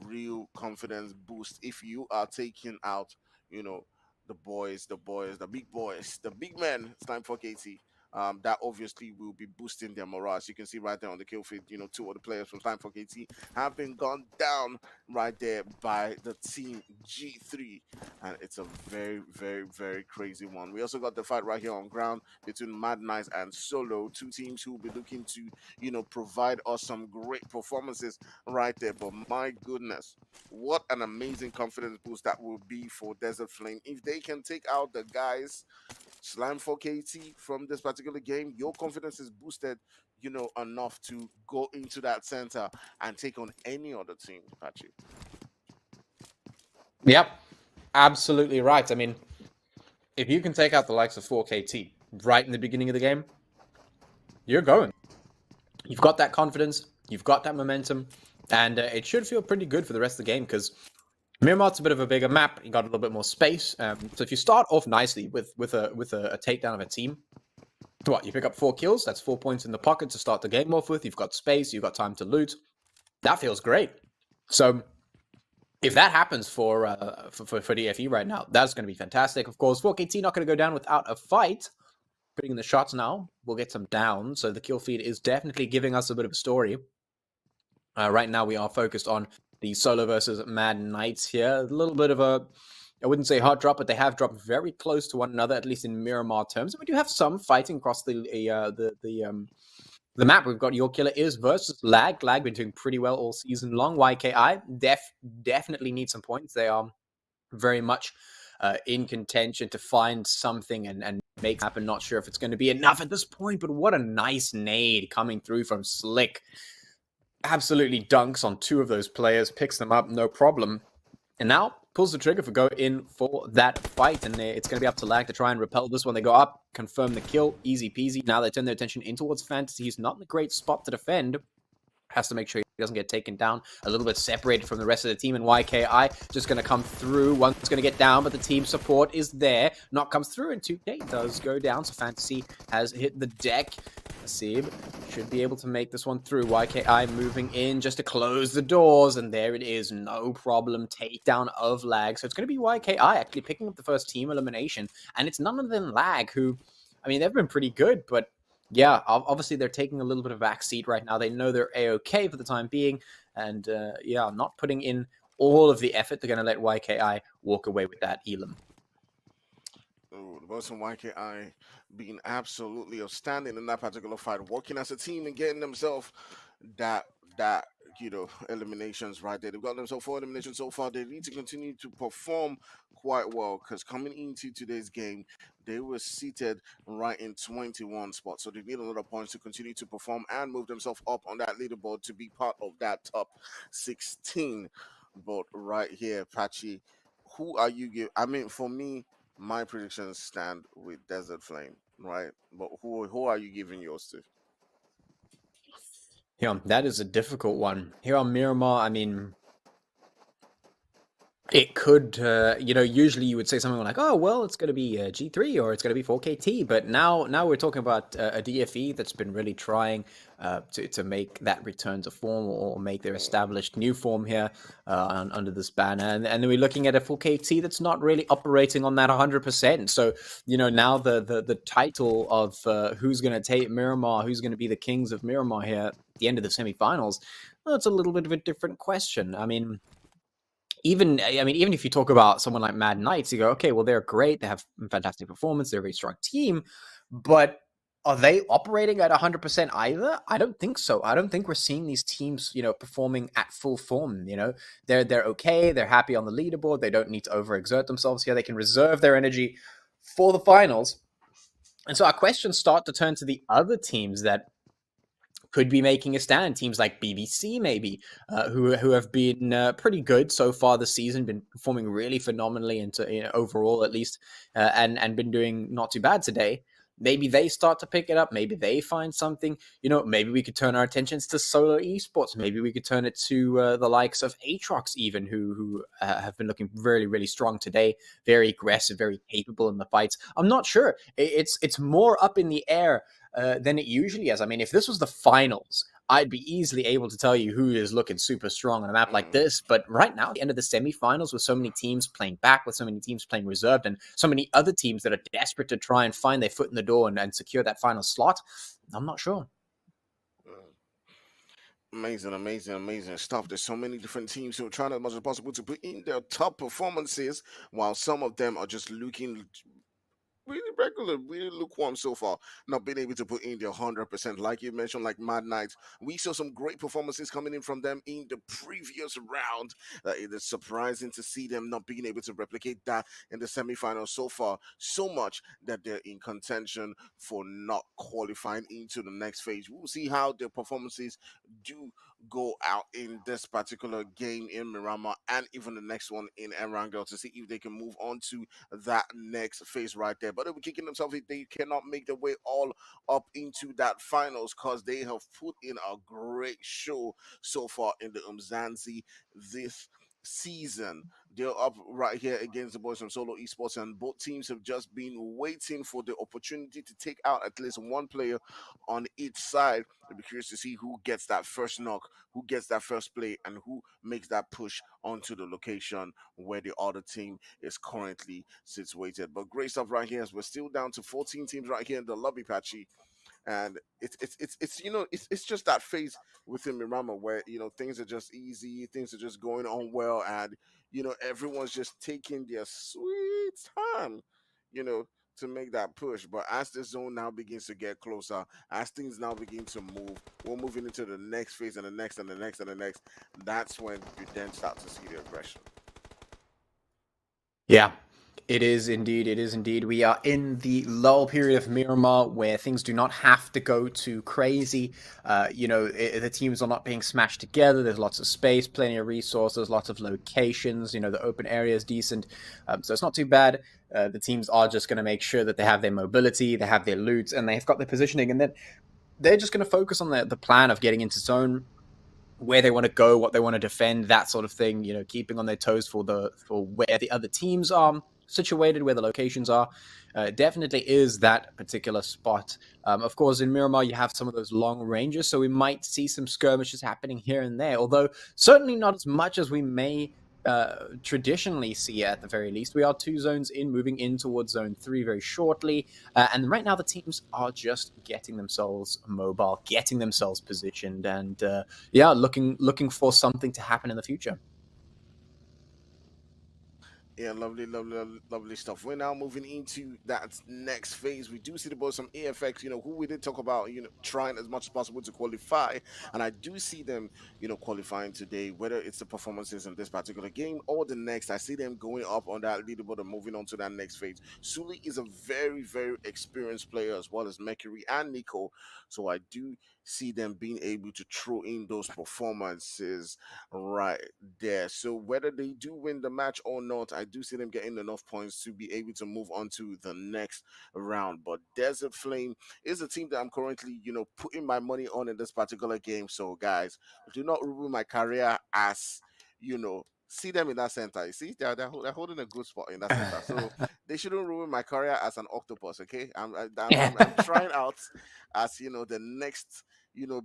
real confidence boost if you are taking out you know the big boys, the big men. It's time for KT. That obviously will be boosting their morale. As you can see right there on the kill feed, two of the players from Time for KT have been gone down right there by the team G3, and it's a very, very, very crazy one. We also got the fight right here on ground between Mad Knights and Solo, two teams who will be looking to provide us some great performances right there. But my goodness, what an amazing confidence boost that will be for Desert Flame if they can take out the guys Slime 4KT from this particular game. Your confidence is boosted, enough to go into that center and take on any other team, Patrick. Yep, absolutely right. I mean, if you can take out the likes of 4KT right in the beginning of the game, you're going. You've got that confidence, you've got that momentum, and it should feel pretty good for the rest of the game because Miramar's a bit of a bigger map. You got a little bit more space. So if you start off nicely with a takedown of a team, what, you pick up 4 kills. That's 4 points in the pocket to start the game off with. You've got space. You've got time to loot. That feels great. So if that happens for DFE right now, that's going to be fantastic. Of course, 4KT not going to go down without a fight. Putting in the shots now, we'll get some down. So the kill feed is definitely giving us a bit of a story. Right now, we are focused on the Solo versus Mad Knights here. A little bit of a, I wouldn't say hard drop, but they have dropped very close to one another, at least in Miramar terms. And we do have some fighting across the map. We've got Your Killer Is versus Lag. Lag been doing pretty well all season long. YKI definitely need some points. They are very much in contention to find something and make happen. Not sure if it's going to be enough at this point, but what a nice nade coming through from Slick. Absolutely dunks on 2 of those players, picks them up, no problem. And now pulls the trigger for go in for that fight. And it's going to be up to Lag to try and repel this one. They go up, confirm the kill, easy peasy. Now they turn their attention in towards Fantasy. He's not in a great spot to defend. Has to make sure he doesn't get taken down. A little bit separated from the rest of the team. And YKI just going to come through. One's going to get down, but the team support is there. Not comes through, and 2K does go down. So Fantasy has hit the deck. Asib should be able to make this one through. YKI moving in just to close the doors. And there it is. No problem. Takedown of Lag. So it's going to be YKI actually picking up the first team elimination. And it's none other than Lag, who, I mean, they've been pretty good, but yeah, obviously they're taking a little bit of a back seat right now. They know they're A-okay for the time being. And yeah, not putting in all of the effort. They're going to let YKI walk away with that elim. Oh, the Boston YKI being absolutely outstanding in that particular fight, working as a team and getting themselves that eliminations right there. They've got themselves 4 eliminations so far. They need to continue to perform quite well because coming into today's game, they were seated right in 21 spots. So they need a lot of points to continue to perform and move themselves up on that leaderboard to be part of that top 16. But right here, Patchy, who are you give? I mean, for me, my predictions stand with Desert Flame, right? But who are you giving yours to? Yeah, that is a difficult one. Here on Miramar, I mean, it could, usually you would say something like, oh, well, it's going to be G3 or it's going to be 4KT. But now we're talking about a DFE that's been really trying to make that return to form or make their established new form here under this banner. And then we're looking at a 4KT that's not really operating on that 100%. So, now the title of who's going to take Miramar, who's going to be the kings of Miramar here at the end of the semifinals, well, it's a little bit of a different question. I mean, even I mean, even if you talk about someone like Mad Knights, you go, okay, well, they're great, they have fantastic performance, they're a very strong team, but are they operating at 100% either? I don't think so. I don't think we're seeing these teams, performing at full form. They're okay, they're happy on the leaderboard, they don't need to overexert themselves here, they can reserve their energy for the finals. And so our questions start to turn to the other teams that could be making a stand. Teams like BBC, maybe, who have been pretty good so far this season, been performing really phenomenally into overall at least, and been doing not too bad today. Maybe they start to pick it up. Maybe they find something. Maybe we could turn our attentions to solo esports. Maybe we could turn it to the likes of Aatrox, even, who have been looking really, really strong today. Very aggressive, very capable in the fights. I'm not sure. It's more up in the air than it usually is. I mean, if this was the finals, I'd be easily able to tell you who is looking super strong on a map like this. But right now, at the end of the semifinals, with so many teams playing back, with so many teams playing reserved, and so many other teams that are desperate to try and find their foot in the door and secure that final slot, I'm not sure. Amazing, amazing, amazing stuff. There's so many different teams who are trying as much as possible to put in their top performances, while some of them are just looking really regular, really lukewarm so far, not being able to put in their 100%. Like you mentioned, like Mad Knights, we saw some great performances coming in from them in the previous round. It is surprising to see them not being able to replicate that in the semifinals so far, so much that they're in contention for not qualifying into the next phase. We'll see how their performances do go out in this particular game in Miramar and even the next one in Erangel to see if they can move on to that next phase right there. But they'll be kicking themselves if they cannot make their way all up into that finals, because they have put in a great show so far in the Umzansi this season. They're up right here against the boys from Solo Esports, and both teams have just been waiting for the opportunity to take out at least one player on each side. I'll be curious to see who gets that first knock, who gets that first play, and who makes that push onto the location where the other team is currently situated. But great stuff right here, as we're still down to 14 teams right here in the lobby, Patchy. And it's just that phase within Miramar where things are just easy, things are just going on well, and everyone's just taking their sweet time, you know, to make that push. But as the zone now begins to get closer, as things now begin to move, we're moving into the next phase and the next and the next and the next. That's when you then start to see the aggression. Yeah, it is indeed. It is indeed. We are in the lull period of Miramar where things do not have to go too crazy. The teams are not being smashed together. There's lots of space, plenty of resources, lots of locations. The open area is decent. So it's not too bad. The teams are just going to make sure that they have their mobility, they have their loot, and they've got their positioning. And then they're just going to focus on the plan of getting into zone, where they want to go, what they want to defend, that sort of thing. Keeping on their toes for where the other teams are situated, where the locations are. Definitely is that particular spot. Of course, in Miramar, you have some of those long ranges, so we might see some skirmishes happening here and there, although certainly not as much as we may traditionally see. At the very least, we are 2 zones in, moving in towards zone 3 very shortly, and right now the teams are just getting themselves mobile, getting themselves positioned, and looking for something to happen in the future. Yeah, lovely, lovely, lovely stuff. We're now moving into that next phase. We do see the boys from AFX, who we did talk about, trying as much as possible to qualify. And I do see them, qualifying today, whether it's the performances in this particular game or the next. I see them going up on that leaderboard and moving on to that next phase. Suli is a very, very experienced player, as well as Mercury and Nico. So I do see them being able to throw in those performances right there. So whether they do win the match or not, I do see them getting enough points to be able to move on to the next round. But Desert Flame is a team that I'm currently, putting my money on in this particular game. So guys, do not ruin my career as, see them in that center. You see, they're holding a good spot in that center. So they shouldn't ruin my career as an octopus. Okay, I'm trying out as the next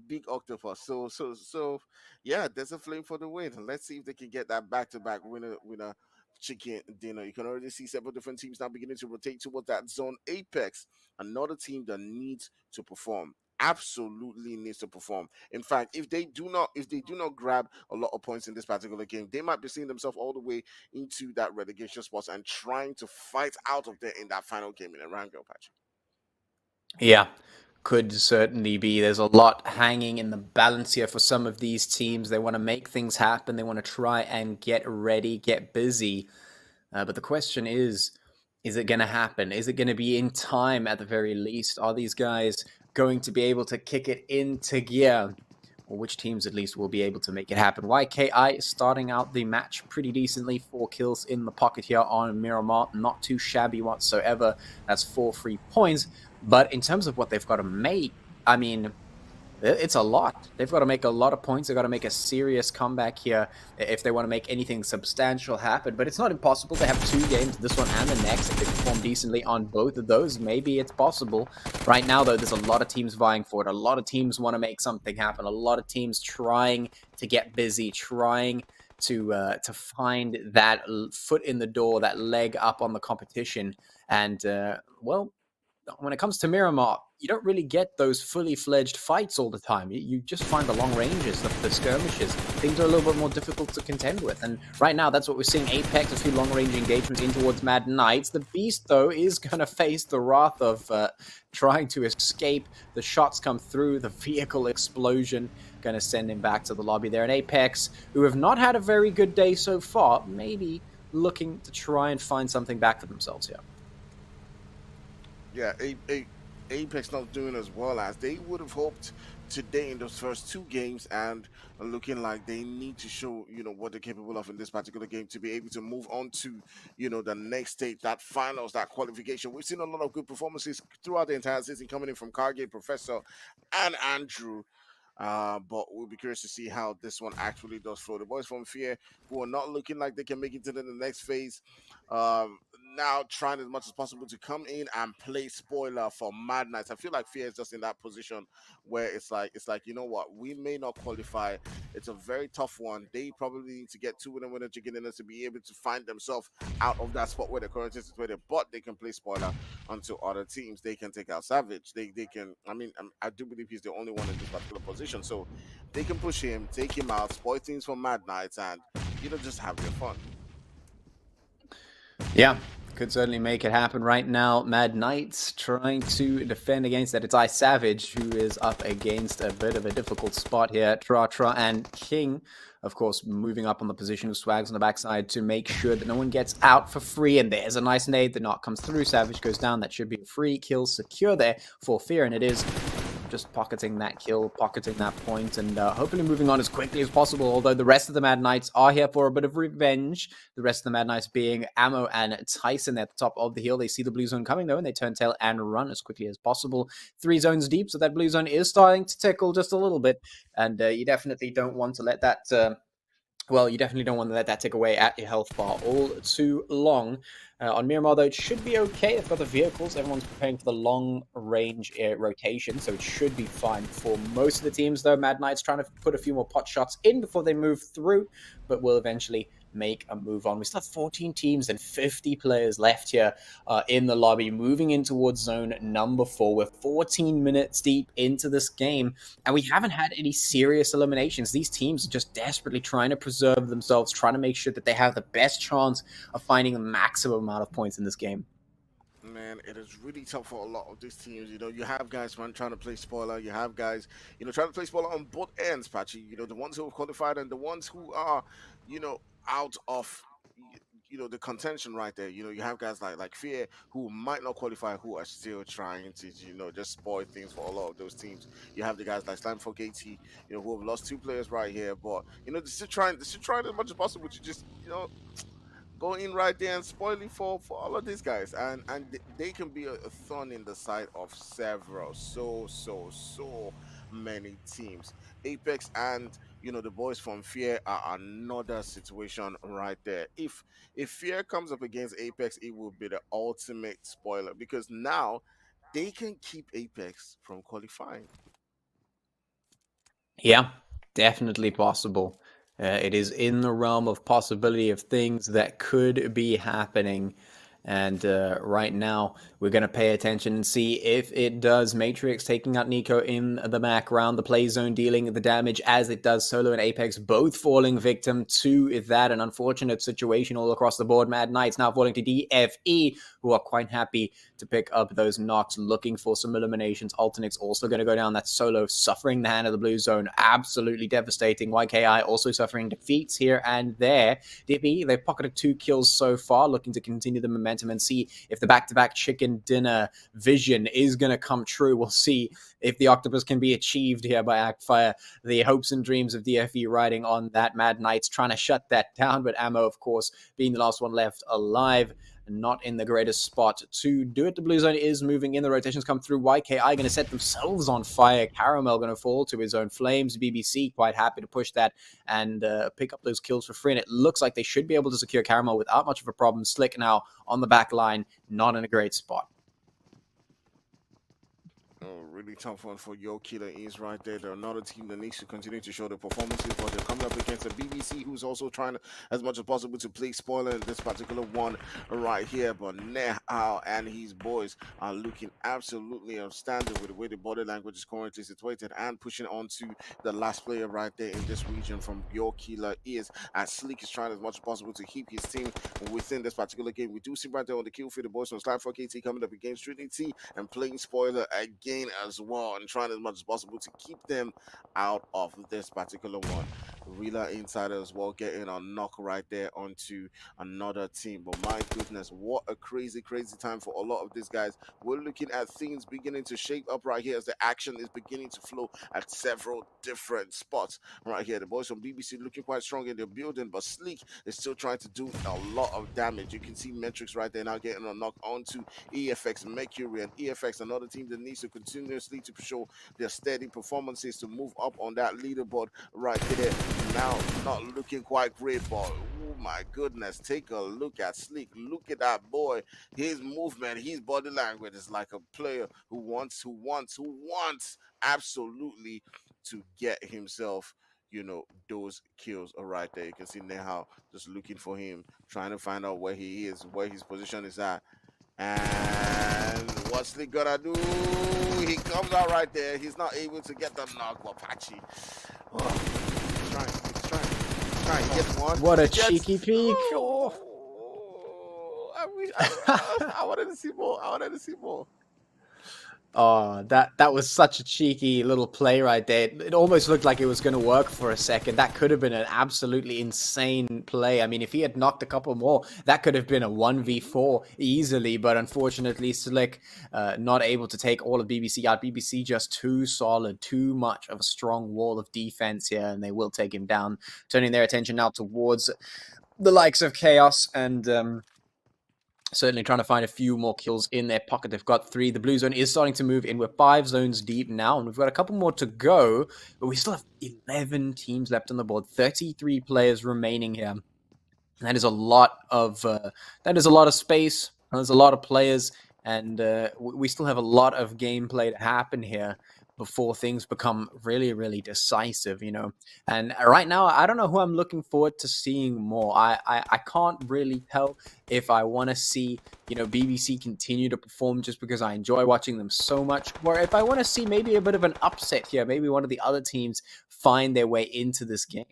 big octopus. So yeah, there's a flame for the win. Let's see if they can get that back-to-back winner chicken dinner. You can already see several different teams now beginning to rotate towards that zone apex. Another team that needs to perform. absolutely needs to perform. In fact, if they do not grab a lot of points in this particular game, they might be seeing themselves all the way into that relegation spots and trying to fight out of there in that final game in Erangel, Patrick. Yeah, could certainly be. There's a lot hanging in the balance here for some of these teams. They want to make things happen. They want to try and get ready, get busy. But the question is it going to happen? Is it going to be in time at the very least? Are these guys going to be able to kick it into gear? Or which teams at least will be able to make it happen? YKI starting out the match pretty decently. 4 kills in the pocket here on Miramar. Not too shabby whatsoever. That's 4 free points. But in terms of what they've got to make, I mean, it's a lot. They've got to make a lot of points. They've got to make a serious comeback here if they want to make anything substantial happen. But it's not impossible. They have 2 games, this one and the next. If they perform decently on both of those, maybe it's possible. Right now, though, there's a lot of teams vying for it. A lot of teams want to make something happen. A lot of teams trying to get busy, trying to find that foot in the door, that leg up on the competition. And, well, when it comes to Miramar, you don't really get those fully fledged fights all the time. You just find the long ranges, the skirmishes. Things are a little bit more difficult to contend with. And right now, that's what we're seeing. Apex, a few long range engagements in towards Mad Knights. The Beast, though, is going to face the wrath of trying to escape. The shots come through, the vehicle explosion, going to send him back to the lobby there. And Apex, who have not had a very good day so far, maybe looking to try and find something back for themselves here. Yeah, Apex not doing as well as they would have hoped today in those first 2 games, and looking like they need to show what they're capable of in this particular game to be able to move on to the next stage, that finals, that qualification. We've seen a lot of good performances throughout the entire season coming in from Cargate, Professor, and Andrew. But we'll be curious to see how this one actually does flow. The boys from Fear, who are not looking like they can make it to the next phase, um, now trying as much as possible to come in and play spoiler for Mad Knights. I feel like Fear is just in that position where it's like what, we may not qualify. It's a very tough one. They probably need to get 2 winner chicken dinners to be able to find themselves out of that spot where they're currently situated. But they can play spoiler onto other teams. They can take out Savage. They can. I mean, I do believe he's the only one in this particular position, so they can push him, take him out, spoil things for Mad Knights, and just have their fun. Yeah, could certainly make it happen right now. Mad Knights trying to defend against that. It's Savage who is up against a bit of a difficult spot here. Tra and King, of course, moving up on the position of Swags on the backside to make sure that no one gets out for free. And there's a nice nade. The knock comes through. Savage goes down. That should be a free kill secure there for Fear, and it is. Just pocketing that kill, pocketing that point, and hopefully moving on as quickly as possible. Although the rest of the Mad Knights are here for a bit of revenge. The rest of the Mad Knights being Ammo and Tyson at the top of the hill. They see the blue zone coming, though, and they turn tail and run as quickly as possible. 3 zones deep, so that blue zone is starting to tickle just a little bit. And you definitely don't want to let that... you definitely don't want to let that tick away at your health bar all too long. On Miramar, though, it should be okay. They've got the vehicles. Everyone's preparing for the long-range rotation, so it should be fine for most of the teams, though. Mad Knight's trying to put a few more pot shots in before they move through, but will eventually make a move on. We still have 14 teams and 50 players left here in the lobby, moving in towards zone number 4. We're 14 minutes deep into this game, and we haven't had any serious eliminations. These teams are just desperately trying to preserve themselves, trying to make sure that they have the best chance of finding the maximum amount of points in this game. Man, it is really tough for a lot of these teams. You have guys trying to play spoiler. You have guys, trying to play spoiler on both ends, Patchy. The ones who have qualified and the ones who are, out of, the contention right there. You have guys like Fear who might not qualify, who are still trying to, just spoil things for a lot of those teams. You have the guys like Slime for KT, who have lost 2 players right here, but they're still trying as much as possible to just, go in right there and spoil it for all of these guys, and they can be a thorn in the side of several so many teams. Apex and the boys from Fear are another situation right there. If Fear comes up against Apex, it will be the ultimate spoiler, because now they can keep Apex from qualifying. Yeah, definitely possible. It is in the realm of possibility of things that could be happening. And right now, we're going to pay attention and see if it does. Matrix taking out Nico in the background. The play zone dealing the damage as it does. Solo and Apex both falling victim to that. An unfortunate situation all across the board. Mad Knights now falling to DFE, who are quite happy to pick up those knocks, looking for some eliminations. Alternic's also going to go down. That's Solo suffering the hand of the blue zone. Absolutely devastating. YKI also suffering defeats here and there. DFE, they've pocketed 2 kills so far, looking to continue the momentum and see if the back-to-back chicken dinner vision is going to come true. We'll see if the octopus can be achieved here by Actfire. The hopes and dreams of DFE riding on that. Mad Knights trying to shut that down, but Ammo, of course, being the last one left alive, not in the greatest spot to do it. The blue zone is moving in. The rotations come through. YKI going to set themselves on fire. Caramel going to fall to his own flames. BBC quite happy to push that and pick up those kills for free. And it looks like they should be able to secure Caramel without much of a problem. Slick now on the back line, not in a great spot. Really tough one for Yo Killer is right there. They're another team that needs to continue to show their performances, but they're coming up against a BBC who's also trying to, as much as possible, to play spoiler in this particular one right here. But Nehal and his boys are looking absolutely outstanding with the way the body language is currently situated and pushing on to the last player right there in this region from Yo Killer is, as Sleek is trying as much as possible to keep his team within this particular game. We do see right there on the kill for the boys from Slide 4KT coming up against Trinity and playing spoiler again as well, and trying as much as possible to keep them out of this particular one. Rila Insider as well getting a knock right there onto another team. But my goodness, what a crazy time for a lot of these guys. We're looking at things beginning to shape up right here as the action is beginning to flow at several different spots right here. The boys from BBC looking quite strong in their building, but Sleek is still trying to do a lot of damage. You can see Metrics right there now getting a knock onto EFX Mercury, and EFX another team that needs to continuously to show their steady performances to move up on that leaderboard right there. Now not looking quite great, but oh my goodness, take a look at Sleek. Look at that boy. His movement, his body language is like a player who wants absolutely to get himself, you know, those kills are right there. You can see Nehal just looking for him, trying to find out where he is, where his position is at. And what's Sleek gonna do? He comes out right there. He's not able to get the knock, but Pachi. Oh, he's trying to get one. What a cheeky peek. Oh, I wanted to see more. Oh, that was such a cheeky little play right there. It almost looked like it was going to work for a second. That could have been an absolutely insane play. I mean, if he had knocked a couple more, that could have been a 1v4 easily. But unfortunately, Slick not able to take all of BBC out. BBC just too solid, too much of a strong wall of defense here, and they will take him down. Turning their attention now towards the likes of Chaos and certainly trying to find a few more kills in their pocket. They've got 3. The blue zone is starting to move in. We're 5 zones deep now, and we've got a couple more to go, but we still have 11 teams left on the board, 33 players remaining here. And that is a lot of space. There's a lot of players, and we still have a lot of gameplay to happen here before things become really decisive, you know. And right now, I don't know who I'm looking forward to seeing more. I can't really tell if I want to see, you know, BBC continue to perform just because I enjoy watching them so much, or if I want to see maybe a bit of an upset here, maybe one of the other teams find their way into this game.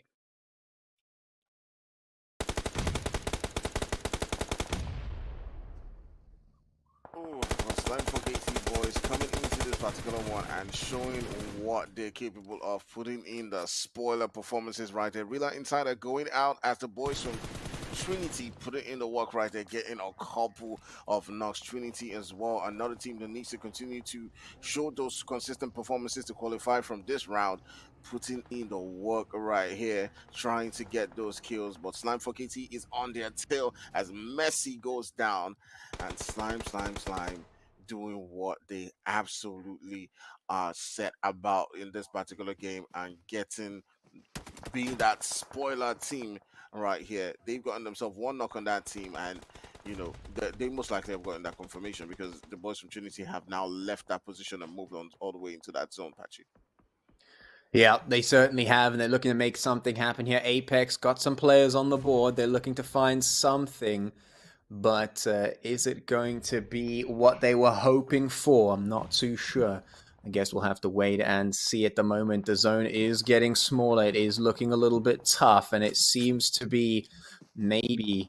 Particular one and showing what they're capable of, putting in the spoiler performances right there. Rila Insider going out as the boys from Trinity putting in the work right there, getting a couple of knocks. Trinity as well, another team that needs to continue to show those consistent performances to qualify from this round, putting in the work right here, trying to get those kills. But Slime 4KT is on their tail as Messi goes down, and Slime doing what they absolutely are set about in this particular game and being that spoiler team right here. They've gotten themselves 1 knock on that team, and you know they most likely have gotten that confirmation because the boys from Trinity have now left that position and moved on all the way into that zone, Patchy. Yeah, they certainly have, and they're looking to make something happen here. Apex got some players on the board. They're looking to find something. but is it going to be what they were hoping for? I'm not too sure. I guess we'll have to wait and see. At the moment, the zone is getting smaller. It is looking a little bit tough, and it seems to be maybe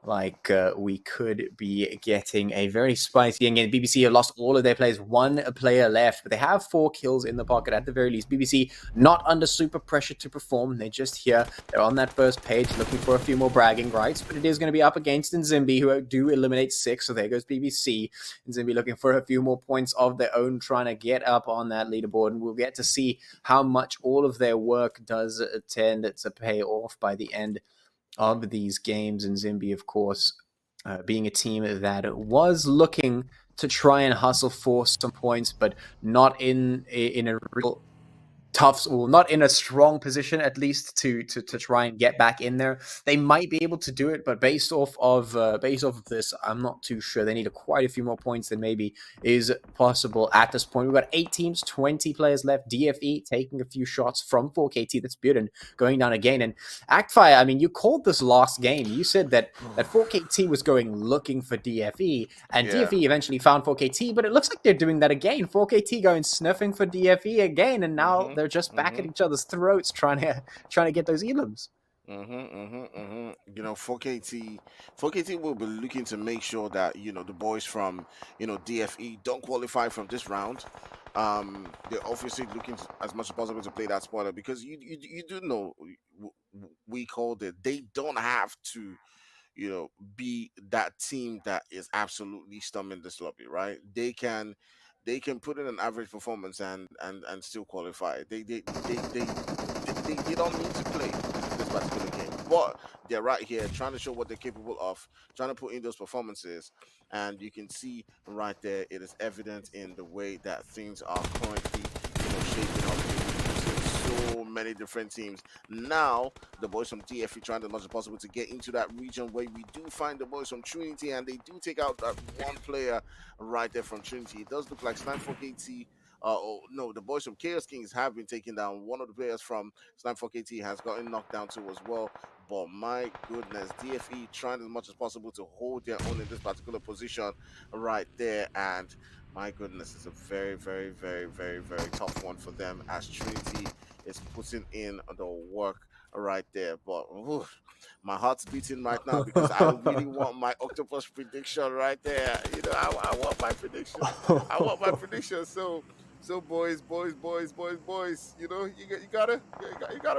like we could be getting a very spicy game. Again, BBC have lost all of their players. One player left, but they have 4 kills in the pocket at the very least. BBC not under super pressure to perform. They're just here. They're on that first page looking for a few more bragging rights, but it is going to be up against Nzimbi, who do eliminate 6. So there goes BBC. Nzimbi looking for a few more points of their own, trying to get up on that leaderboard. And we'll get to see how much all of their work does tend to pay off by the end of these games. And Nzimbi, of course, being a team that was looking to try and hustle for some points, but not in a real tough, or not in a strong position at least to try and get back in there. They might be able to do it, but based off of this, I'm not too sure. They need quite a few more points than maybe is possible at this point. We've got 8 teams, 20 players left. DFE taking a few shots from 4KT. That's Buren going down again. And Actfire, I mean, you called this last game. You said that 4KT was going looking for DFE, and DFE eventually found 4KT, but it looks like they're doing that again. 4KT going sniffing for DFE again, and now they're just back at each other's throats trying to get those elims. You know, 4KT will be looking to make sure that, you know, the boys from, you know, DFE don't qualify from this round. They're obviously looking to, as much as possible, to play that spoiler, because you do know, we called it. They don't have to, you know, be that team that is absolutely storming this lobby, right? They can put in an average performance and still qualify. They don't need to play this particular game, but they're right here trying to show what they're capable of, trying to put in those performances, and you can see right there, it is evident in the way that things are currently, you know, shaping up. So many different teams. Now, the boys from DFE trying as much as possible to get into that region where we do find the boys from Trinity, and they do take out that one player right there from Trinity. It does look like Slime4KT. Oh no, the boys from Chaos Kings have been taken down. One of the players from Slime4KT has gotten knocked down too as well. But my goodness, DFE trying as much as possible to hold their own in this particular position right there. And my goodness, it's a very, very, very, very, very tough one for them, as Trinity is putting in the work right there. But my heart's beating right now because I really want my octopus prediction right there. You know, I want my prediction. I want my prediction. So boys, you know, you gotta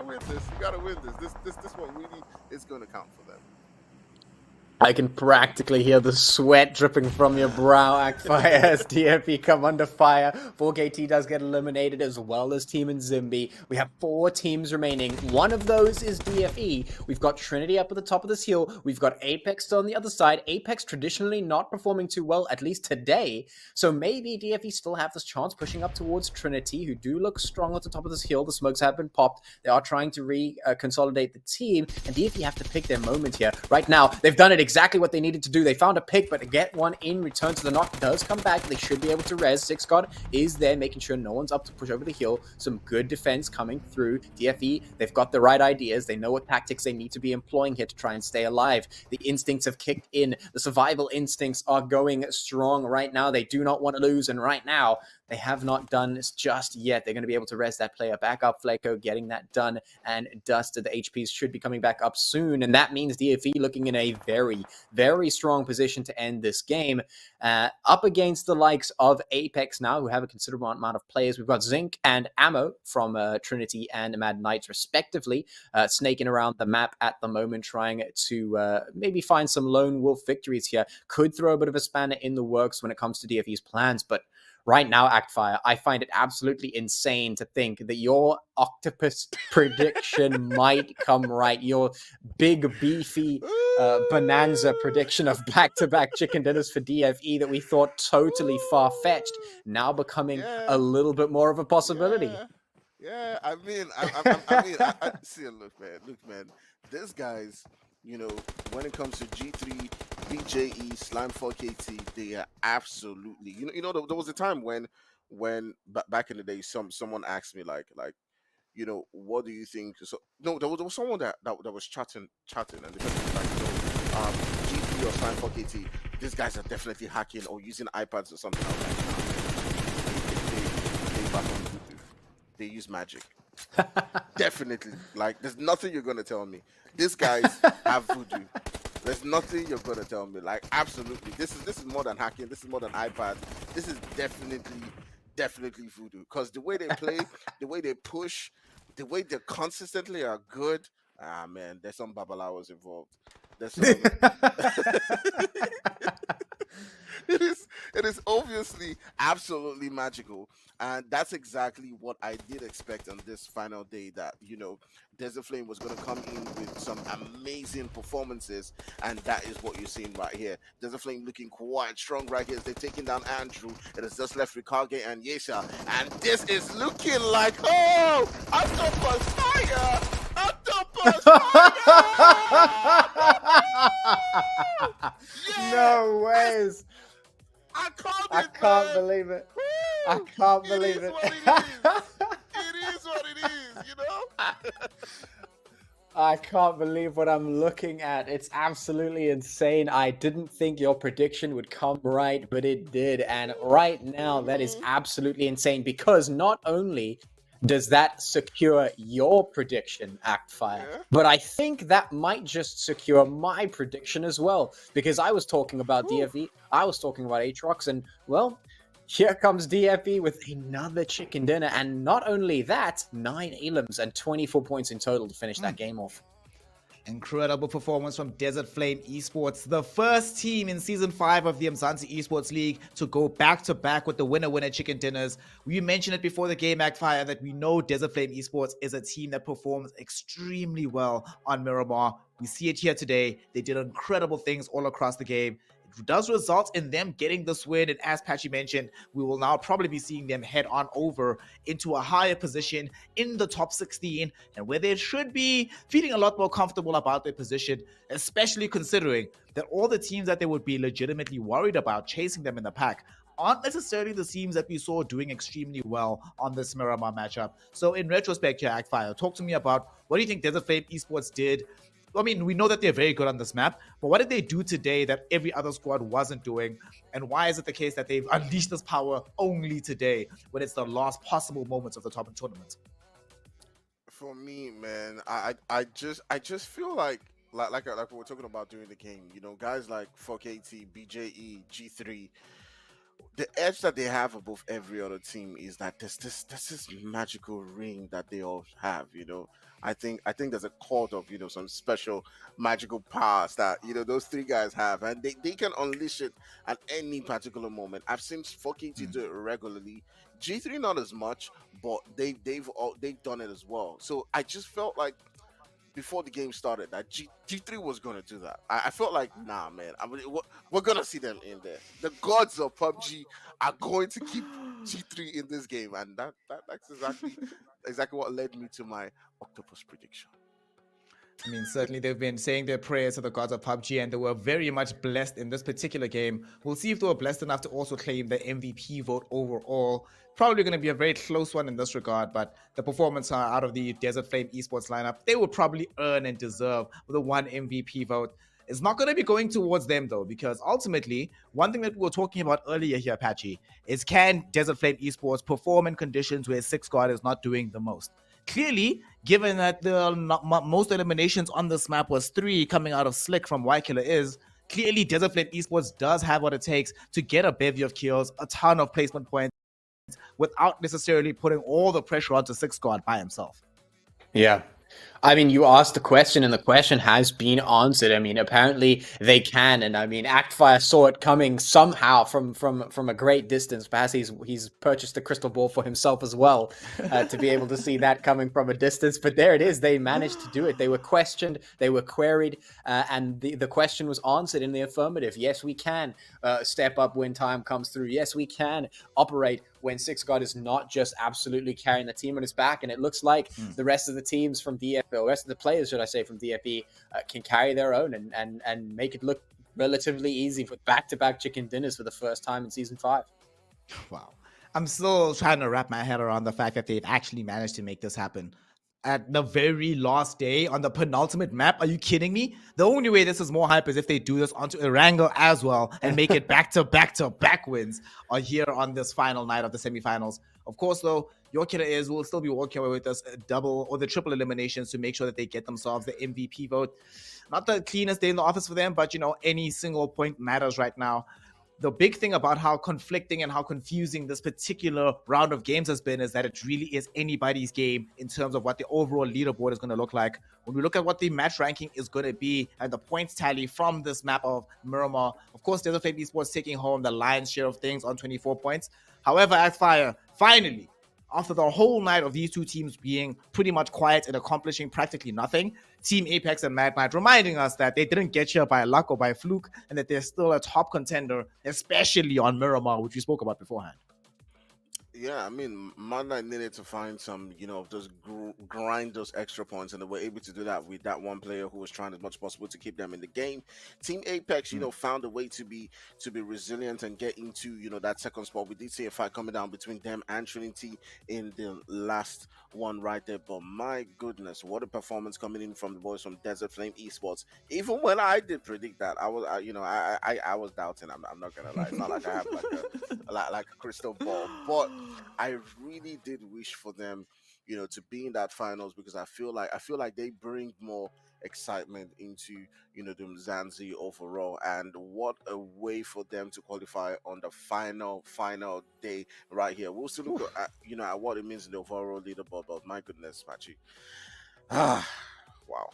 win this. You gotta win this. This one really is gonna count for them. I can practically hear the sweat dripping from your brow, Actfire, as DFE come under fire. 4KT does get eliminated, as well as Team Nzimbi. We have 4 teams remaining. One of those is DFE. We've got Trinity up at the top of this hill. We've got Apex on the other side. Apex traditionally not performing too well, at least today. So maybe DFE still have this chance, pushing up towards Trinity, who do look strong at the top of this hill. The smokes have been popped. They are trying to consolidate the team, and DFE have to pick their moment here. Right now, they've done it exactly what they needed to do. They found a pick, but to get one in return to the knock does come back. They should be able to res. 6 God is there, making sure no one's up to push over the hill. Some good defense coming through. DFE, they've got the right ideas. They know what tactics they need to be employing here to try and stay alive. The instincts have kicked in. The survival instincts are going strong right now. They do not want to lose, and right now, they have not done this just yet. They're going to be able to res that player back up. Fleco getting that done, and Dusted, the HPs should be coming back up soon, and that means DFE looking in a very, very strong position to end this game. Up against the likes of Apex now, who have a considerable amount of players. We've got Zinc and Ammo from Trinity and Mad Knights, respectively, snaking around the map at the moment, trying to maybe find some lone wolf victories here. Could throw a bit of a spanner in the works when it comes to DFE's plans, but right now, Actfire, I find it absolutely insane to think that your octopus prediction might come right. Your big, beefy bonanza prediction of back-to-back chicken dinners for DFE that we thought totally far-fetched, now becoming a little bit more of a possibility. Yeah. I mean, see, look, man, these guys, you know, when it comes to G3, BJE, Slime4KT, they are absolutely, there was a time when back in the day, someone asked me like, you know, what do you think? So no, there was someone that was chatting, and the person was like, no, G3 somebody was trying for KT, these guys are definitely hacking or using iPads or something like that. They back on Voodoo. They use magic. Definitely. Like, there's nothing you're gonna tell me. These guys have voodoo. There's nothing you're gonna tell me. Like, absolutely. This is more than hacking. This is more than iPad. This is definitely voodoo. Because the way they play, the way they push, the way they consistently are good. Ah man, there's some babalawas involved. There's some. It is obviously absolutely magical, and that's exactly what I did expect on this final day, that Desert Flame was going to come in with some amazing performances, and that is what you're seeing right here. Desert Flame looking quite strong right here as they're taking down Andrew. It is just left Rikage and Yesha, and this is looking like, oh, Octopus Fire! Octopus Fire! Yeah! No ways. I I can't believe it. I can't believe it. It is what it is, I can't believe what I'm looking at. It's absolutely insane. I didn't think your prediction would come right, but it did. And right now, that is absolutely insane, because not only does that secure your prediction, Actfire, but I think that might just secure my prediction as well, because I was talking about DFE, I was talking about Aatrox, and well, here comes DFE with another chicken dinner, and not only that, 9 elims and 24 points in total to finish that game off. Incredible performance from Desert Flame Esports, the first team in Season 5 of the Umzansi Esports League to go back-to-back with the winner-winner chicken dinners. We mentioned it before the game, Backfire, that we know Desert Flame Esports is a team that performs extremely well on Miramar. We see it here today. They did incredible things all across the game. It does result in them getting this win, and as Patchy mentioned, we will now probably be seeing them head on over into a higher position in the top 16, and where they should be feeling a lot more comfortable about their position, especially considering that all the teams that they would be legitimately worried about chasing them in the pack aren't necessarily the teams that we saw doing extremely well on this Miramar matchup. So in retrospect here, Actfire, talk to me about what do you think Desert Flame Esports did. I mean, we know that they're very good on this map, but what did they do today that every other squad wasn't doing? And why is it the case that they've unleashed this power only today, when it's the last possible moments of the top tournament? For me, man, I just feel like what we're talking about during the game. Guys like 4KT, BJE, G3. The edge that they have above every other team is that there's this magical ring that they all have. I think there's a cord of some special magical powers that those three guys have, and they can unleash it at any particular moment. I've seen 4KT do it regularly. G3 not as much, but they've done it as well. So I just felt like before the game started that G3 was going to do that. I felt like, nah, man, we're going to see them in there. The gods of PUBG are going to keep G3 in this game, and that's exactly what led me to my Octopus prediction. I mean, certainly they've been saying their prayers to the gods of PUBG, and they were very much blessed in this particular game. We'll see if they were blessed enough to also claim the MVP vote overall. Probably going to be a very close one in this regard, but the performance out of the Desert Flame Esports lineup, they would probably earn and deserve the one MVP vote. It's not going to be going towards them, though, because ultimately, one thing that we were talking about earlier here, Patchy, is can Desert Flame Esports perform in conditions where 6 squad is not doing the most? Clearly, given that the most eliminations on this map was 3 coming out of Slick from Killer is, clearly Desert Flame Esports does have what it takes to get a bevy of kills, a ton of placement points, without necessarily putting all the pressure onto 6 squad by himself. Yeah. I mean, you asked the question, and the question has been answered. I mean, apparently they can, and I mean, Actfire saw it coming somehow from a great distance. Perhaps he's purchased a crystal ball for himself as well to be able to see that coming from a distance. But there it is. They managed to do it. They were questioned, they were queried, and the question was answered in the affirmative. Yes, we can step up when time comes through. Yes, we can operate when 6 God is not just absolutely carrying the team on his back. And it looks like the rest of the teams from DFE, or the rest of the players, should I say, from DFE, can carry their own and make it look relatively easy with back-to-back chicken dinners for the first time in Season 5. Wow. I'm still trying to wrap my head around the fact that they've actually managed to make this happen. at the very last day on the penultimate map. Are you kidding me? The only way this is more hype is if they do this onto Erangel as well and make it back-to-back wins here on this final night of the semifinals. Of course, though, your killer is will still be walking away with us double or the triple eliminations to make sure that they get themselves the MVP vote. Not the cleanest day in the office for them, but any single point matters right now. The big thing about how conflicting and how confusing this particular round of games has been is that it really is anybody's game in terms of what the overall leaderboard is going to look like. When we look at what the match ranking is going to be and the points tally from this map of Miramar, of course, Desert Flame Esports taking home the lion's share of things on 24 points. However, Fire, finally, after the whole night of these two teams being pretty much quiet and accomplishing practically nothing, Team Apex and Mad Knight reminding us that they didn't get here by luck or by fluke, and that they're still a top contender, especially on Miramar, which we spoke about beforehand. Yeah, I mean, Mad Knight needed to find some, just grind those extra points, and they were able to do that with that one player who was trying as much as possible to keep them in the game. Team Apex, found a way to be resilient and get into, that second spot. We did see a fight coming down between them and Trinity in the last one right there, but my goodness, what a performance coming in from the boys from Desert Flame Esports. Even when I did predict that, I was doubting. I'm not gonna lie. It's not like I have like a crystal ball, but I really did wish for them, to be in that finals, because I feel like they bring more excitement into, the Umzansi overall. And what a way for them to qualify on the final day right here. We'll still look at, at what it means in the overall leaderboard, but my goodness, Machi. Wow.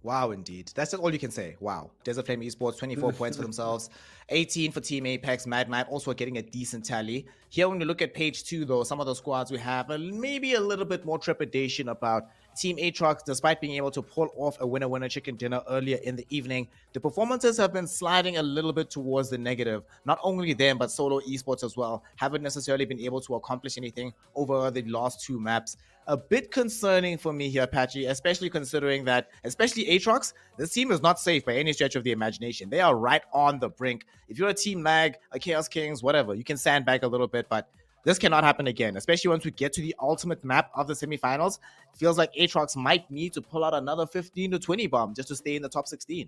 Wow, indeed. That's all you can say. Wow. Desert Flame Esports, 24 points for themselves. 18 for Team Apex. Mad Knight also getting a decent tally. Here, when you look at page 2, though, some of the squads we have maybe a little bit more trepidation about. Team Aatrox, despite being able to pull off a winner-winner chicken dinner earlier in the evening, the performances have been sliding a little bit towards the negative. Not only them, but Solo Esports as well haven't necessarily been able to accomplish anything over the last 2 maps. A bit concerning for me here, Patchy, especially considering that, especially Aatrox, this team is not safe by any stretch of the imagination. They are right on the brink. If you're a Team Lag, a Chaos Kings, whatever, you can sandbag a little bit, but this cannot happen again, especially once we get to the ultimate map of the semifinals. It feels like Aatrox might need to pull out another 15 to 20 bomb just to stay in the top 16.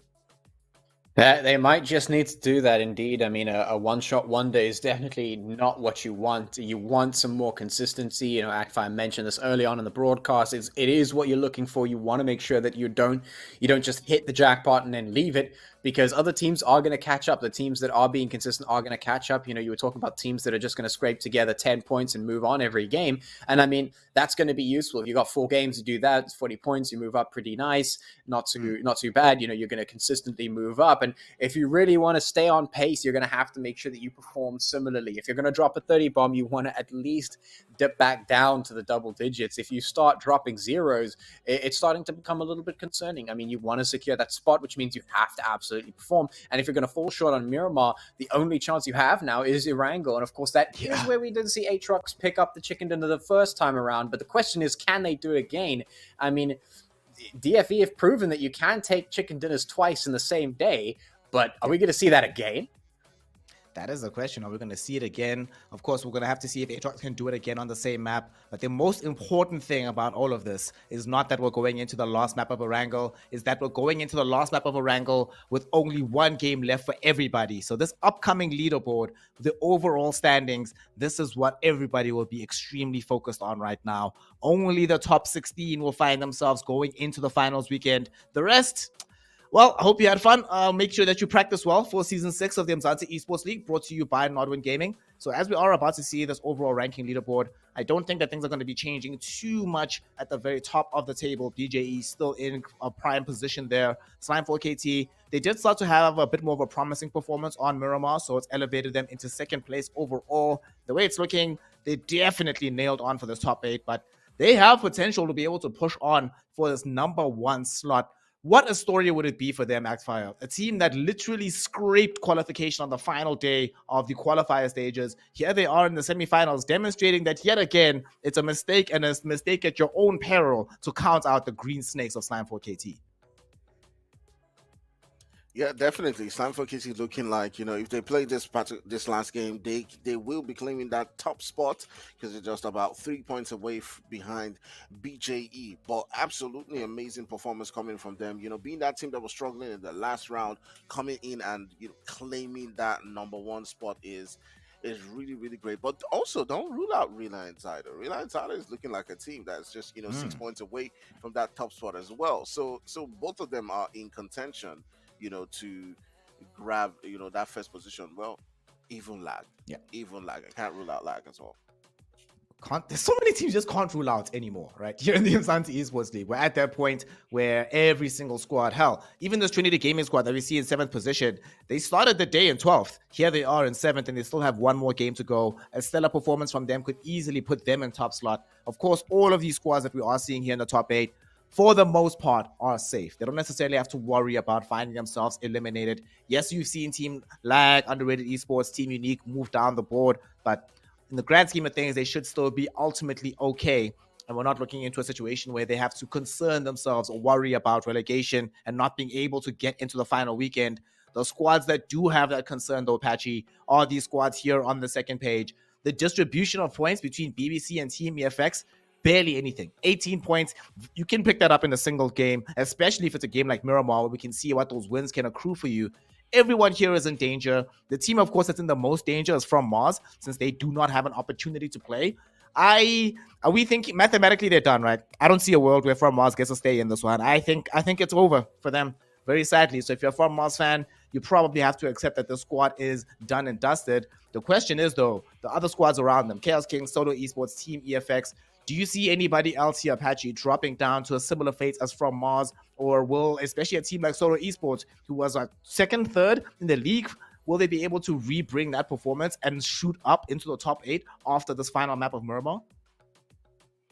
They might just need to do that, indeed. I mean, a one-shot one day is definitely not what you want. You want some more consistency. Actfire mentioned this early on in the broadcast. It is what you're looking for. You want to make sure that you don't just hit the jackpot and then leave it, because other teams are going to catch up. The teams that are being consistent are going to catch up. You were talking about teams that are just going to scrape together 10 points and move on every game. And I mean, that's going to be useful. If you got 4 games to do that, it's 40 points, you move up pretty nice. Not too bad. You're going to consistently move up. And if you really want to stay on pace, you're going to have to make sure that you perform similarly. If you're going to drop a 30 bomb, you want to at least dip back down to the double digits. If you start dropping zeros, it's starting to become a little bit concerning. I mean, you want to secure that spot, which means you have to absolutely perform. And if you're going to fall short on Miramar, the only chance you have now is Erangel. And of course, that is where we did see Aatrox pick up the chicken dinner the first time around. But the question is, can they do it again? I mean, DFE have proven that you can take chicken dinners twice in the same day, but are we going to see that again? That is the question. Are we going to see it again? Of course, we're going to have to see if Aatrox can do it again on the same map. But the most important thing about all of this is not that we're going into the last map of Erangel, is that we're going into the last map of Erangel with only 1 game left for everybody. So this upcoming leaderboard, the overall standings, this is what everybody will be extremely focused on right now. Only the top 16 will find themselves going into the finals weekend. The rest, well, I hope you had fun. Make sure that you practice well for Season 6 of the Umzansi Esports League, brought to you by Nodwin Gaming. So as we are about to see this overall ranking leaderboard, I don't think that things are going to be changing too much at the very top of the table. BJE still in a prime position there. Slime4KT, they did start to have a bit more of a promising performance on Miramar, so it's elevated them into 2nd place overall. The way it's looking, they definitely nailed on for this top 8, but they have potential to be able to push on for this number 1 slot. What a story would it be for them, Axfire? A team that literally scraped qualification on the final day of the qualifier stages. Here they are in the semifinals, demonstrating that yet again, it's a mistake, and a mistake at your own peril to count out the green snakes of Slime4KT. Yeah, definitely. Sanhok is looking like, if they play this last game, they will be claiming that top spot because they're just about 3 points away behind BJE. But absolutely amazing performance coming from them. Being that team that was struggling in the last round, coming in and claiming that number one spot is really really great. But also don't rule out Reliance either. Reliance either is looking like a team that's just 6 points away from that top spot as well. So both of them are in contention to grab, that first position. Well, even lag. Yeah. Even lag. I can't rule out lag as well. There's so many teams just can't rule out anymore, right? Here in the Umzansi Esports League, we're at that point where every single squad, hell, even this Trinity Gaming squad that we see in 7th position, they started the day in 12th. Here they are in 7th, and they still have one more game to go. A stellar performance from them could easily put them in top slot. Of course, all of these squads that we are seeing here in the top 8, for the most part, are safe. They don't necessarily have to worry about finding themselves eliminated. Yes, you've seen Team Lag, Underrated Esports, Team Unique move down the board, but in the grand scheme of things, they should still be ultimately okay. And we're not looking into a situation where they have to concern themselves or worry about relegation and not being able to get into the final weekend. The squads that do have that concern, though, Patchy, are these squads here on the second page. The distribution of points between BBC and Team EFX, barely anything. 18 points. You can pick that up in a single game, especially if it's a game like Miramar, where we can see what those wins can accrue for you. Everyone here is in danger. The team, of course, that's in the most danger is From Mars, since they do not have an opportunity to play. Are we thinking mathematically they're done, right? I don't see a world where From Mars gets to stay in this one. I think it's over for them, very sadly. So if you're a From Mars fan, you probably have to accept that the squad is done and dusted. The question is, though, the other squads around them, Chaos Kings, Solo Esports, Team EFX, do you see anybody else here, Apache, dropping down to a similar fate as From Mars? Or will, especially a team like Solo Esports, who was like second, third in the league, will they be able to re-bring that performance and shoot up into the top 8 after this final map of Miramar?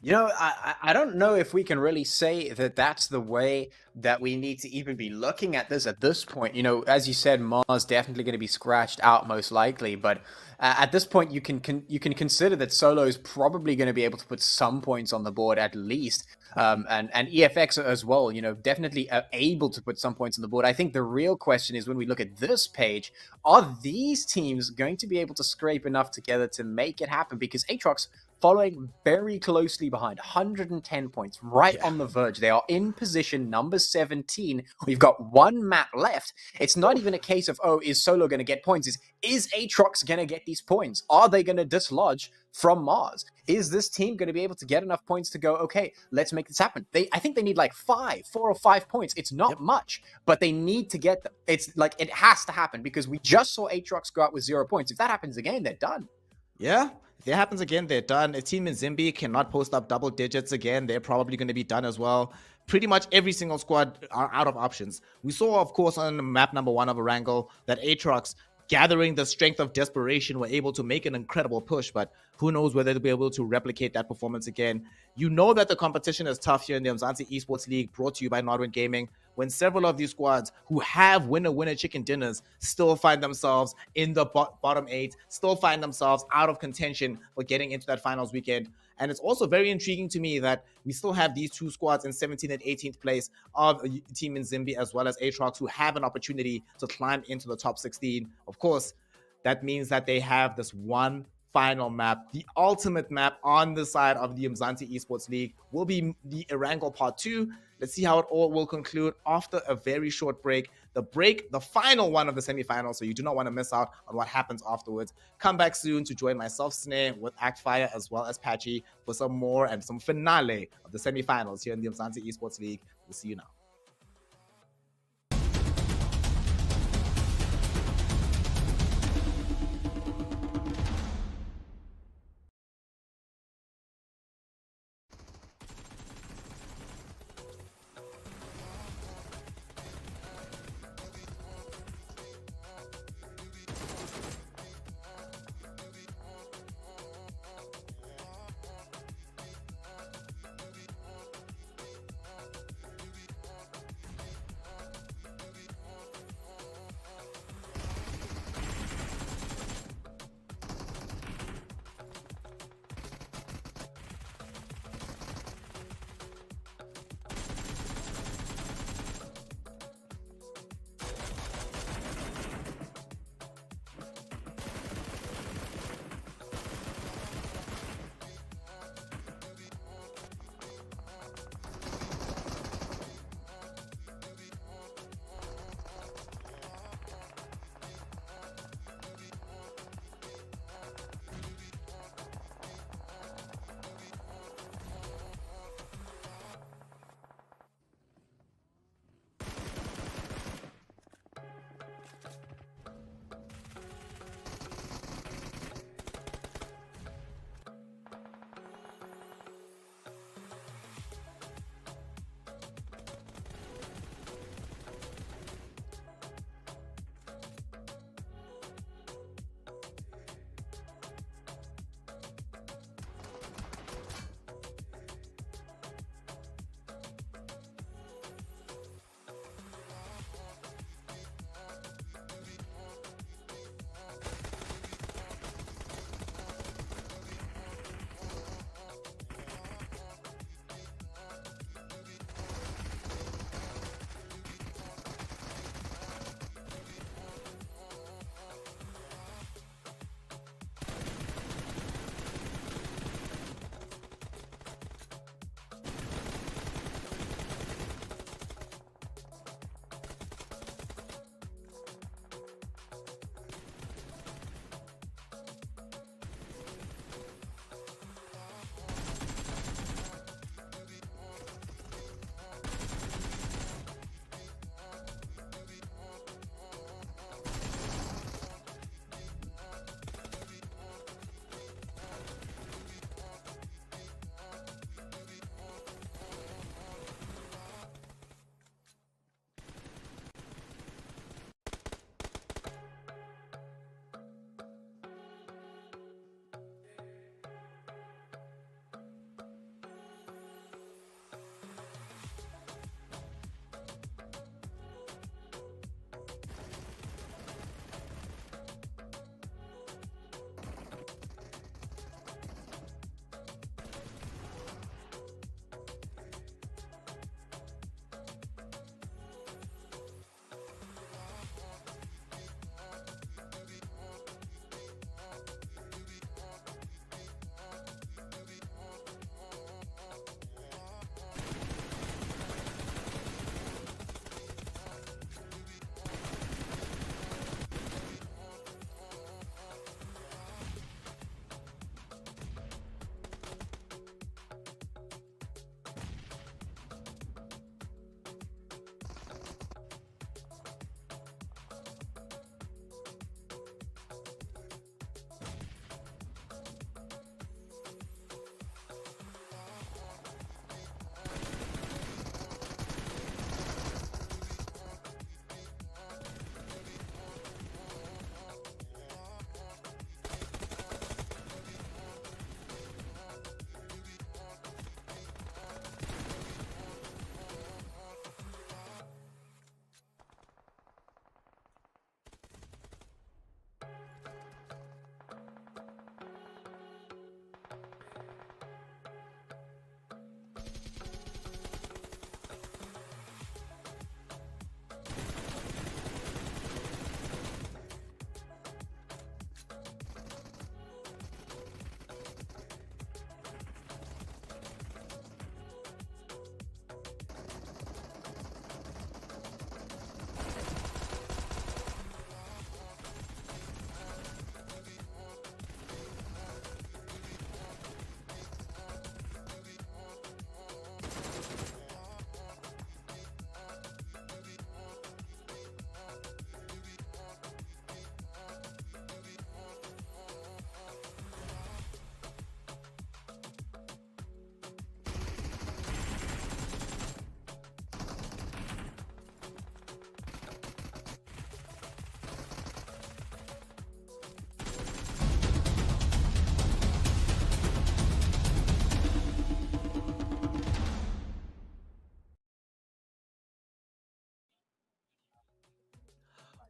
I don't know if we can really say that that's the way that we need to even be looking at this at this point. As you said, Mars definitely going to be scratched out most likely, but at this point you can consider that Solo is probably going to be able to put some points on the board at least, and EFX as well. Definitely able to put some points on the board. I think the real question is when we look at this page, are these teams going to be able to scrape enough together to make it happen? Because Aatrox following very closely behind, 110 points, right on the verge. They are in position number 17. We've got one map left. It's not even a case of, is Solo going to get points? Is Aatrox going to get these points? Are they going to dislodge From Mars? Is this team going to be able to get enough points to go, okay, let's make this happen? I think they need like 4 or 5 points. It's not much, but they need to get them. It's like, it has to happen because we just saw Aatrox go out with 0 points. If that happens again, they're done. Yeah, if that happens again, they're done. A team in Zimbi cannot post up double digits again. They're probably going to be done as well. Pretty much every single squad are out of options. We saw, of course, on map number 1 of Erangel that Aatrox, gathering the strength of desperation, were able to make an incredible push, but who knows whether they'll be able to replicate that performance again. You know that the competition is tough here in the Umzansi Esports League, brought to you by Nodwin Gaming, when several of these squads who have winner chicken dinners still find themselves in the bottom 8, still find themselves out of contention for getting into that finals weekend. And it's also very intriguing to me that we still have these two squads in 17th and 18th place of a team in Zimbi as well as Aatrox, who have an opportunity to climb into the top 16. Of course, that means that they have this one final map. The ultimate map on the side of the Umzansi Esports League will be the Erangel Part 2. Let's see how it all will conclude after a very short break. The final one of the semifinals, so you do not want to miss out on what happens afterwards. Come back soon to join myself, Snare, with Actfire, as well as Patchy, for some more and some finale of the semifinals here in the Umzansi Esports League. We'll see you now.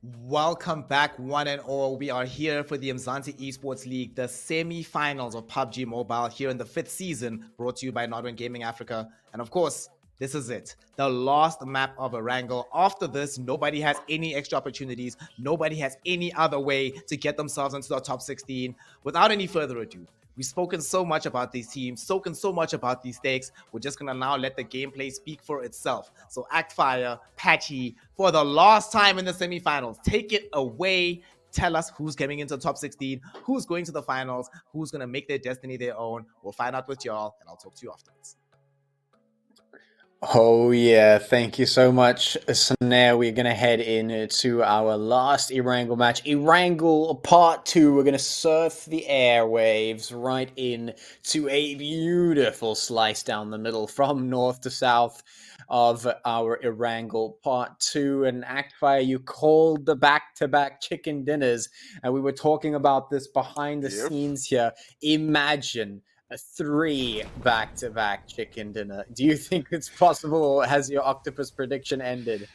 Welcome back, one and all. We are here for the Umzansi Esports League, the semi-finals of PUBG Mobile here in the 5th season, brought to you by Nodwin Gaming Africa. And of course, this is it, the last map of Erangel. After this, nobody has any extra opportunities. Nobody has any other way to get themselves into the top 16. Without any further ado, we've spoken so much about these teams, spoken so much about these stakes. We're just going to now let the gameplay speak for itself. So Actfire, Patchy, for the last time in the semifinals, take it away. Tell us who's coming into the top 16, who's going to the finals, who's going to make their destiny their own. We'll find out with y'all, and I'll talk to you afterwards. Oh yeah, thank you so much. So now we're gonna head into our last Erangel match. Erangel Part 2. We're gonna surf the airwaves right in to a beautiful slice down the middle from north to south of our Erangel Part 2. And Actfire, you called the back-to-back chicken dinners, and we were talking about this behind the scenes here. Imagine 3 back-to-back chicken dinner. Do you think it's possible, or has your octopus prediction ended?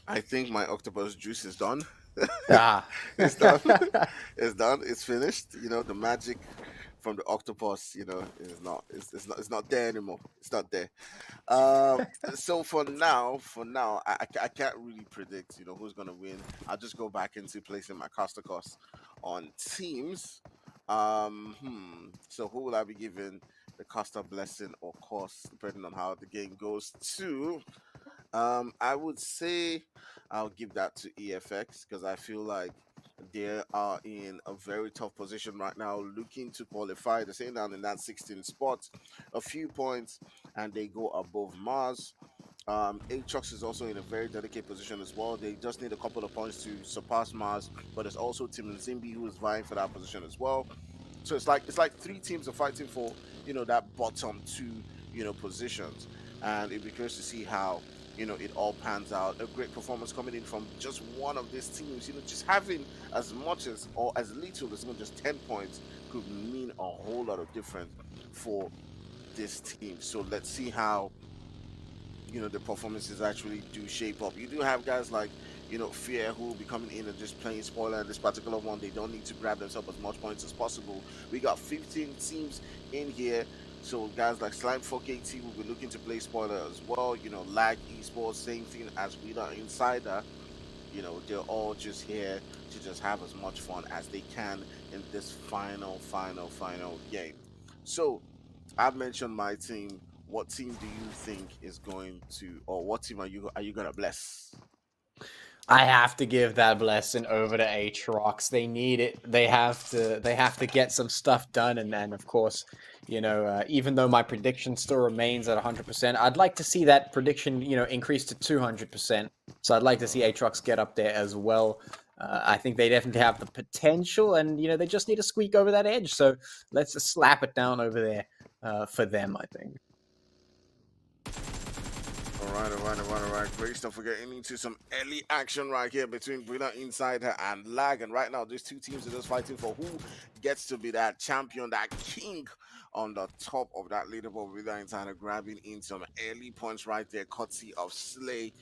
I think my octopus juice is done. Ah. It's done. It's done. It's finished. The magic from the octopus, is not. It's not there anymore. It's not there. Uh, so for now, I can't really predict, who's gonna win. I'll just go back into placing my caster cost on teams. So who will I be giving the caster blessing or cost, depending on how the game goes to? I would say I'll give that to EFX because I feel like they are in a very tough position right now, looking to qualify. They're sitting down in that 16th spot, a few points, and they go above Mars. Aatrox is also in a very delicate position as well. They just need a couple of points to surpass Mars, but there's also Tim Zimbi who is vying for that position as well. So it's like 3 teams are fighting for that bottom 2 positions, and it'd be curious to see how it all pans out. A great performance coming in from just one of these teams. Just having as much as or as little as even just 10 points could mean a whole lot of difference for this team. So let's see how the performances actually do shape up. You do have guys like Fear who will be coming in and just playing spoiler. And this particular one, they don't need to grab themselves as much points as possible. We got 15 teams in here. So guys like Slime 4KT will be looking to play spoiler as well. Lag Esports, same thing as Leader Insider. They're all just here to just have as much fun as they can in this final game. So I've mentioned my team. What team do you think is going to, or what team are you gonna bless? I have to give that blessing over to Aatrox. They need it. They have to get some stuff done, and then of course, even though my prediction still remains at 100%, I'd like to see that prediction, increase to 200%. So I'd like to see Aatrox get up there as well. I think they definitely have the potential, and they just need to squeak over that edge. So let's just slap it down over there for them, I think. All right. Great stuff. We're getting into some early action right here between Brilliant Insider and Lag. And right now, these 2 teams are just fighting for who gets to be that champion, that king on the top of that leaderboard. Brilliant Insider grabbing in some early points right there, courtesy of Slay.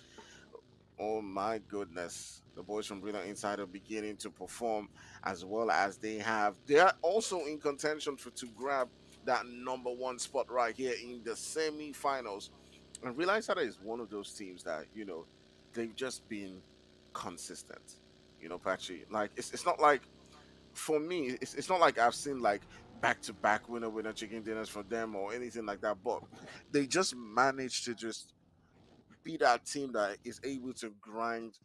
Oh my goodness. The boys from Brilliant Insider beginning to perform, as well as they are also in contention to grab that #1 spot right here in the semi-finals. And Real Insider is one of those teams that, they've just been consistent. Patchy. Like it's not like, for me, it's not like I've seen like back-to-back winner chicken dinners from them or anything like that, but they just managed to just be that team that is able to grind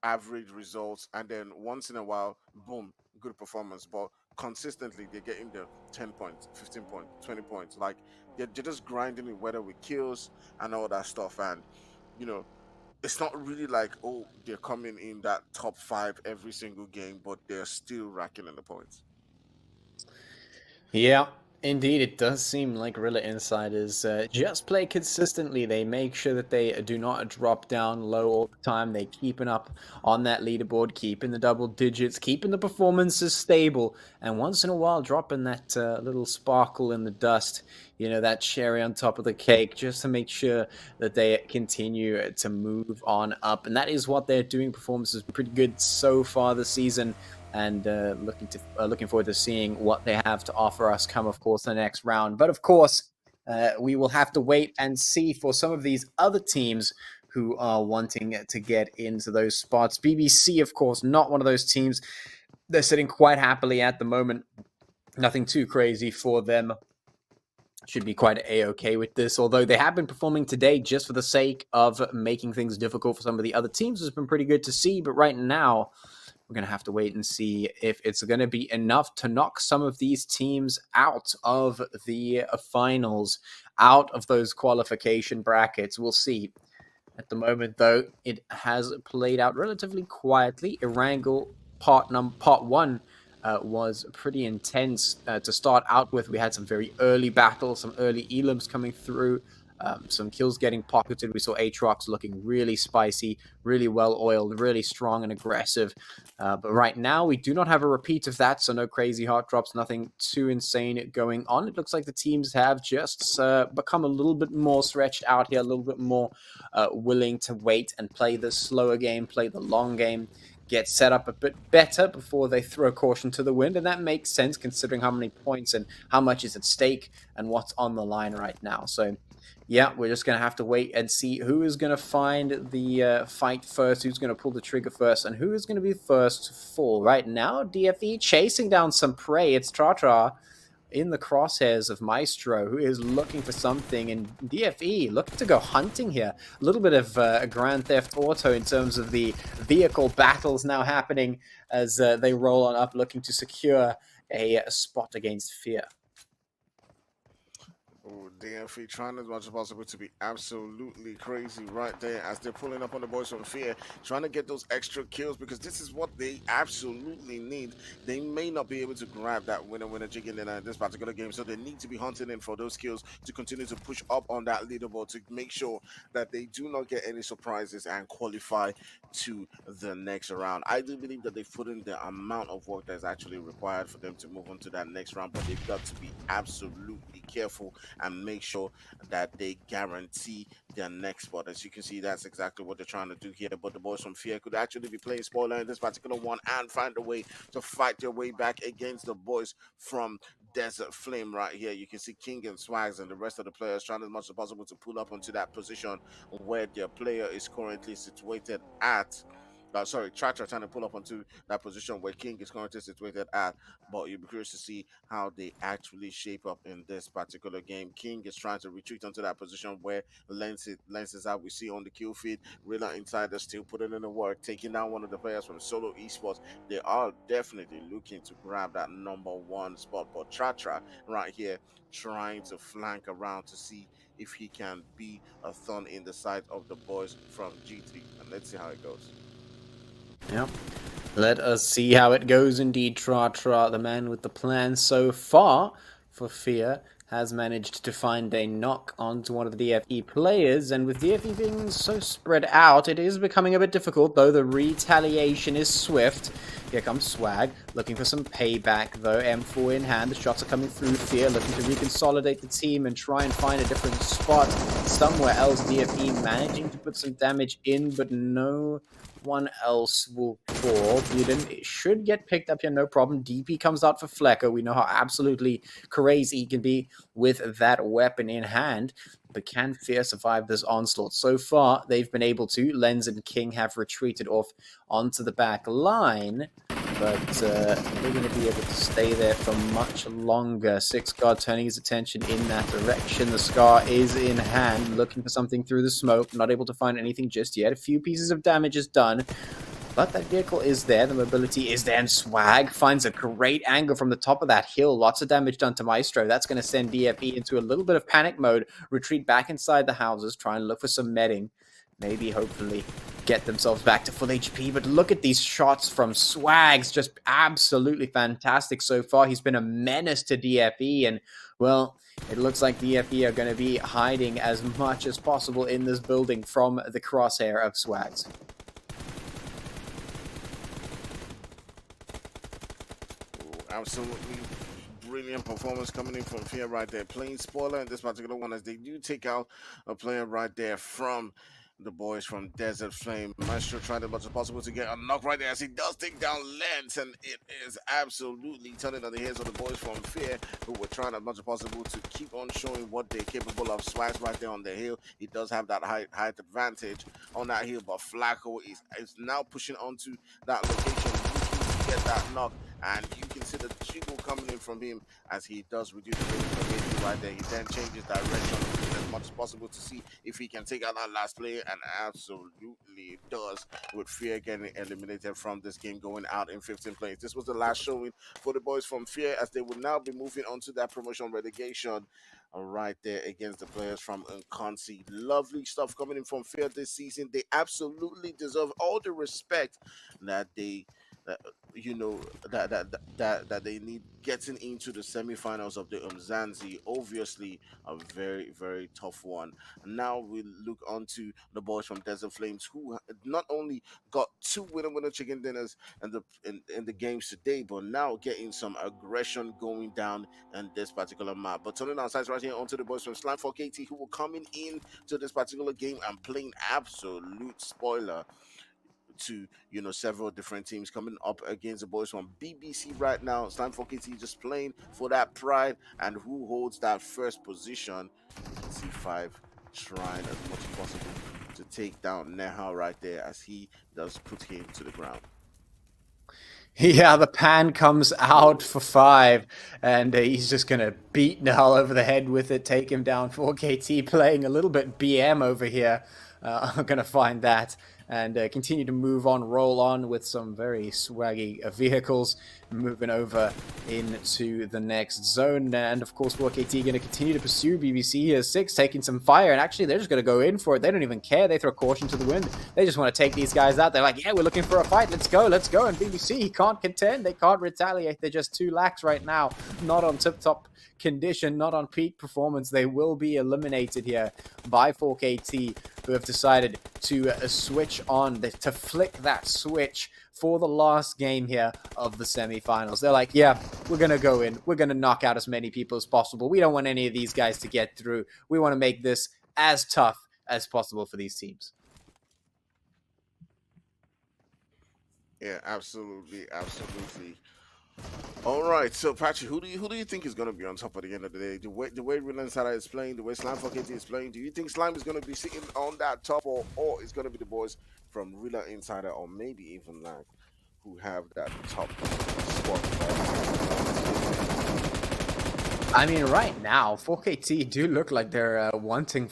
average results, and then once in a while, boom, good performance. But consistently, they're getting the 10 points, 15 points, 20 points. Like they're just grinding it, whether with kills and all that stuff. And you know, it's not really like, oh, they're coming in that top 5 every single game, but they're still racking in the points. Yeah. Indeed, it does seem like Guerrilla Insiders just play consistently. They make sure that they do not drop down low all the time. They keeping up on that leaderboard, keeping the double digits, keeping the performances stable, and once in a while dropping that little sparkle in the dust, you know, that cherry on top of the cake, just to make sure that they continue to move on up. And that is what they're doing. Performances pretty good so far this season, and looking forward to seeing what they have to offer us come, of course, the next round. But of course, we will have to wait and see for some of these other teams who are wanting to get into those spots. BBC, of course, not one of those teams. They're sitting quite happily at the moment. Nothing too crazy for them. Should be quite a-okay with this, although they have been performing today just for the sake of making things difficult for some of the other teams. It's been pretty good to see, but right now, we're going to have to wait and see if it's going to be enough to knock some of these teams out of the finals, out of those qualification brackets. We'll see. At the moment, though, it has played out relatively quietly. Erangel part one was pretty intense to start out with. We had some very early battles, some early elims coming through. Some kills getting pocketed. We saw Aatrox looking really spicy, really well-oiled, really strong and aggressive. But right now, we do not have a repeat of that, so no crazy heart drops, nothing too insane going on. It looks like the teams have just become a little bit more stretched out here, a little bit more willing to wait and play the slower game, play the long game, get set up a bit better before they throw caution to the wind. And that makes sense considering how many points and how much is at stake and what's on the line right now. So yeah, we're just going to have to wait and see who is going to find the fight first, who's going to pull the trigger first, and who is going to be first to fall. Right now, DFE chasing down some prey. It's Tratra in the crosshairs of Maestro, who is looking for something, and DFE looking to go hunting here. A little bit of a Grand Theft Auto in terms of the vehicle battles now happening as they roll on up, looking to secure a spot against Fear. Oh, DFE trying as much as possible to be absolutely crazy right there as they're pulling up on the boys from Fear, trying to get those extra kills because this is what they absolutely need. They may not be able to grab that winner chicken in this particular game, so they need to be hunting in for those kills to continue to push up on that leaderboard to make sure that they do not get any surprises and qualify to the next round. I do believe that they've put in the amount of work that's actually required for them to move on to that next round, but they've got to be absolutely careful and make sure that they guarantee their next spot. As you can see, that's exactly what they're trying to do here. But the boys from Fear could actually be playing spoiler in this particular one and find a way to fight their way back against the boys from Desert Flame right here. You can see King and Swags and the rest of the players trying as much as possible to pull up onto that position where their player is currently situated at. Tratra trying to pull up onto that position where King is currently situated at, but you'll be curious to see how they actually shape up in this particular game. King is trying to retreat onto that position where Lens is out. We see on the kill feed, Rilla Insider still putting in the work, taking down one of the players from Solo Esports. They are definitely looking to grab that number one spot, but Tratra right here trying to flank around to see if he can be a thorn in the side of the boys from GT, and let's see how it goes. Yep. Let us see how it goes indeed. Tratra, the man with the plan so far for Fear, has managed to find a knock onto one of the DFE players, and with DFE being so spread out, it is becoming a bit difficult, though the retaliation is swift. Here comes Swag, looking for some payback, though. M4 in hand, the shots are coming through. Fear looking to reconsolidate the team and try and find a different spot somewhere else. DFE managing to put some damage in, but no one else will fall. Buden should get picked up here, no problem. DP comes out for Flecker. We know how absolutely crazy he can be with that weapon in hand. But can Fear survive this onslaught? So far, they've been able to. Lens and King have retreated off onto the back line, but they're going to be able to stay there for much longer. Six Guard turning his attention in that direction. The Scar is in hand, looking for something through the smoke. Not able to find anything just yet. A few pieces of damage is done, but that vehicle is there. The mobility is there, and Swag finds a great angle from the top of that hill. Lots of damage done to Maestro. That's going to send DFE into a little bit of panic mode. Retreat back inside the houses, try and look for some medding. maybe, hopefully, get themselves back to full HP. But look at these shots from Swags, just absolutely fantastic so far. He's been a menace to DFE, and, well, it looks like DFE are going to be hiding as much as possible in this building from the crosshair of Swags. Absolutely brilliant performance coming in from Fear right there. Playing spoiler in this particular one as they do take out a player right there from the boys from Desert Flame. Maestro tried as much as possible to get a knock right there as he does take down Lens, and it is absolutely turning on the heads of the boys from Fear, who were trying as much as possible to keep on showing what they're capable of. Swags right there on the hill. He does have that height advantage on that hill, but Flacco is now pushing onto that location, looking to get that knock. And you can see the jiggle coming in from him as he does reduce the rate right there. He then changes direction as much as possible to see if he can take out that last player, and absolutely does, with Fear getting eliminated from this game, going out in 15 plays. This was the last showing for the boys from Fear as they will now be moving on to that promotion relegation right there against the players from Umzansi. Lovely stuff coming in from Fear this season. They absolutely deserve all the respect that they that they need getting into the semi-finals of the Umzansi. Obviously a very, very tough one. Now we look on to the boys from Desert Flames, who not only got 2 winner chicken dinners in the games today, but now getting some aggression going down in this particular map. But turning our sights right here onto the boys from Slime for KT, who were coming in to this particular game and playing absolute spoiler to several different teams, coming up against the boys from BBC right now. Slime for KT just playing for that pride, and who holds that first position. You can see 5 trying as much as possible to take down Neha right there as he does put him to the ground. Yeah, the pan comes out for 5, and he's just going to beat Nahal over the head with it, take him down. 4KT playing a little bit BM over here. I'm going to find that and continue to move on, roll on with some very swaggy vehicles, moving over into the next zone. And of course, 4KT going to continue to pursue BBC here. 6 taking some fire, and actually they're just going to go in for it. They don't even care. They throw caution to the wind. They just want to take these guys out. They're like, yeah, we're looking for a fight. Let's go, let's go. And BBC, he can't contend. They can't retaliate. They're just too lax right now. Not on tip-top condition, not on peak performance. They will be eliminated here by 4KT, who have decided to switch on, to flick that switch for the last game here of the semifinals. They're like, yeah, we're going to go in. We're going to knock out as many people as possible. We don't want any of these guys to get through. We want to make this as tough as possible for these teams. Yeah, absolutely, absolutely. All right, so Patrick, who do you think is going to be on top at the end of the day? The way Real Insider is playing, the way Slime for KT is playing, do you think Slime is going to be sitting on that top, or it's going to be the boys from Real Insider, or maybe even Lag, who have that top spot? I mean, right now, 4KT do look like they're wanting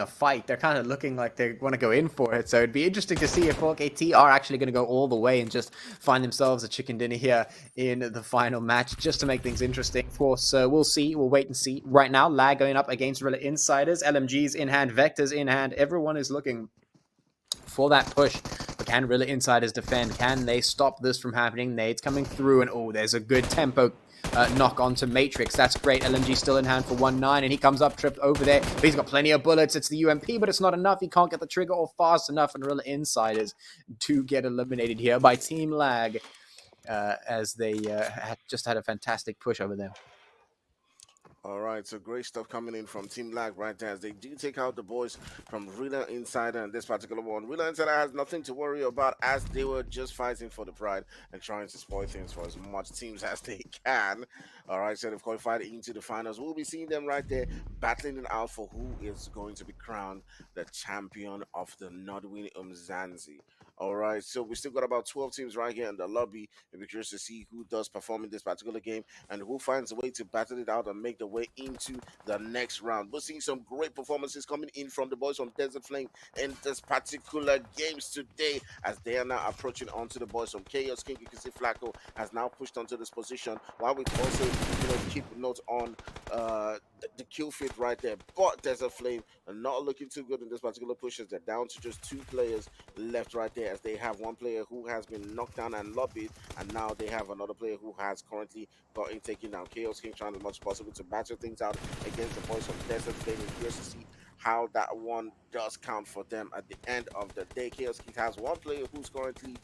a fight. They're kind of looking like they want to go in for it. So it'd be interesting to see if 4KT are actually going to go all the way and just find themselves a chicken dinner here in the final match, just to make things interesting. Of course, we'll see. We'll wait and see. Right now, Lag going up against Rilla Insiders. LMGs in hand, Vectors in hand. Everyone is looking for that push. But can Rilla Insiders defend? Can they stop this from happening? Nades coming through, and oh, there's a good tempo knock onto Matrix. That's great. LMG still in hand for 1-9, and he comes up, tripped over there. But he's got plenty of bullets. It's the UMP, but it's not enough. He can't get the trigger off fast enough, and Rilla Insiders to get eliminated here by Team Lag as they just had a fantastic push over there. All right, so great stuff coming in from Team Lag right there as they do take out the boys from Real Insider in this particular one. Real Insider has nothing to worry about as they were just fighting for the pride and trying to spoil things for as much teams as they can. All right, so they've qualified into the finals. We'll be seeing them right there battling it out for who is going to be crowned the champion of the Nodwin Umzansi. All right, so we still got about 12 teams right here in the lobby. We'll be curious to see who does perform in this particular game and who finds a way to battle it out and make the way into the next round. We're seeing some great performances coming in from the boys from Desert Flame in this particular games today as they are now approaching onto the boys from Chaos King. You can see Flacco has now pushed onto this position, while we also keep note on the kill feed right there. But there's a Flame not looking too good in this particular push as they're down to just 2 players left right there, as they have one player who has been knocked down and lobbied, and now they have another player who has currently gotten taken down. Chaos King trying as much as possible to battle things out against the boys from Desert Flame. And curious to see how that one does count for them at the end of the day. Chaos King has one player who's currently,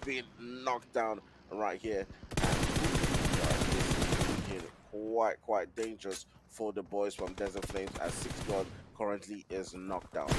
being knocked down right here, and this is looking quite dangerous for the boys from Desert Flames, as 6 God currently is knocked down.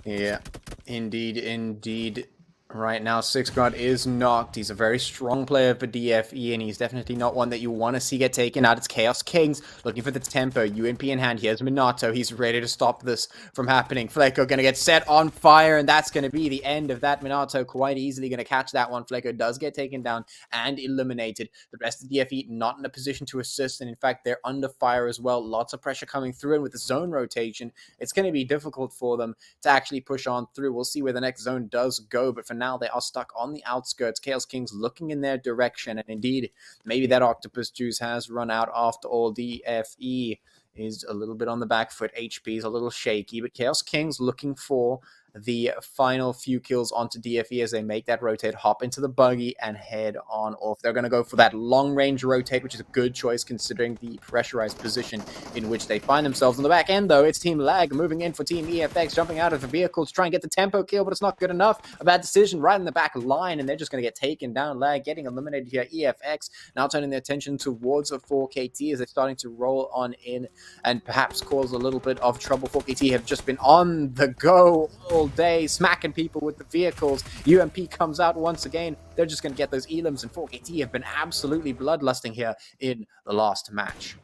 Yeah, indeed. Right now, 6God is knocked. He's a very strong player for DFE, and he's definitely not one that you want to see get taken out. It's Chaos Kings looking for the tempo. UMP in hand. Here's Minato. He's ready to stop this from happening. Flecko going to get set on fire, and that's going to be the end of that. Minato quite easily going to catch that one. Flecko does get taken down and eliminated. The rest of DFE not in a position to assist, and in fact, they're under fire as well. Lots of pressure coming through, and with the zone rotation, it's going to be difficult for them to actually push on through. We'll see where the next zone does go, but for now they are stuck on the outskirts. Chaos Kings looking in their direction, and indeed, maybe that octopus juice has run out after all. DFE is a little bit on the back foot. HP is a little shaky, but Chaos Kings looking for the final few kills onto DFE as they make that rotate, hop into the buggy, and head on off. They're going to go for that long-range rotate, which is a good choice considering the pressurized position in which they find themselves. On the back end, though, it's Team Lag moving in for Team EFX, jumping out of the vehicle to try and get the tempo kill, but it's not good enough. A bad decision right in the back line, and they're just going to get taken down. Lag getting eliminated here. EFX now turning their attention towards a 4KT as they're starting to roll on in and perhaps cause a little bit of trouble. 4KT have just been on the go all day, smacking people with the vehicles. UMP comes out once again. They're just going to get those elims, and 4KT have been absolutely bloodlusting here in the last match.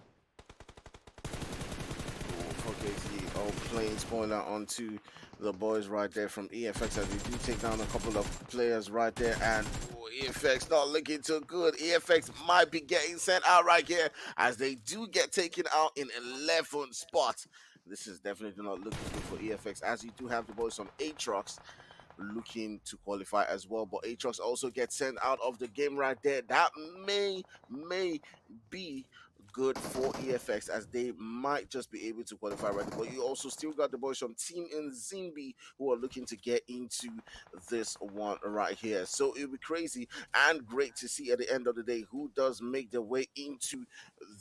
4KT playing spoiler onto the boys right there from EFX, as they do take down a couple of players right there, and EFX not looking too good. EFX might be getting sent out right here, as they do get taken out in 11th spot. This is definitely not looking good for EFX, as you do have the boys from Aatrox looking to qualify as well, but Aatrox also gets sent out of the game right there. That may be good for EFX, as they might just be able to qualify right now. But you also still got the boys from Team Nzimbi who are looking to get into this one right here. So it'll be crazy and great to see at the end of the day who does make their way into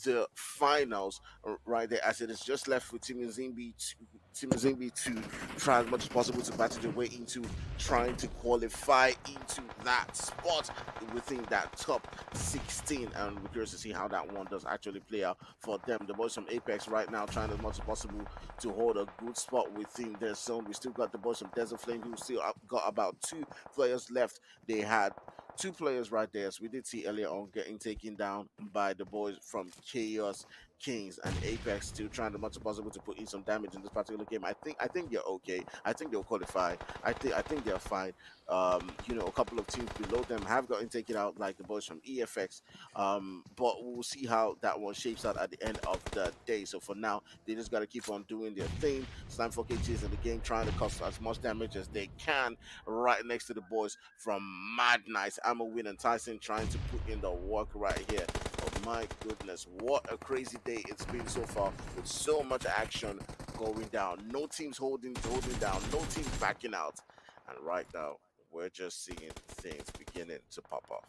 the finals right there, as it is just left with Team Nzimbi to try as much as possible to battle their way into trying to qualify into that spot within that top 16, and we're curious to see how that one does actually play out for them. The boys from Apex right now trying as much as possible to hold a good spot within their zone. We still got the boys from Desert Flame who still got about 2 players left. They had 2 players right there, so we did see earlier on getting taken down by the boys from Chaos Kings, and Apex still trying as much as possible to put in some damage in this particular game. I think they're okay. I think they'll qualify. I think they're fine. A couple of teams below them have gotten taken out, like the boys from EFX. But we'll see how that one shapes out at the end of the day. So for now, they just got to keep on doing their thing. Slime 4KT is in the game, trying to cause as much damage as they can, right next to the boys from Mad Nice, Ammo Win, and Tyson trying to put in the work right here. Oh my goodness, what a crazy day it's been so far, with so much action going down. No teams holding down, no teams backing out. And right now, we're just seeing things beginning to pop off.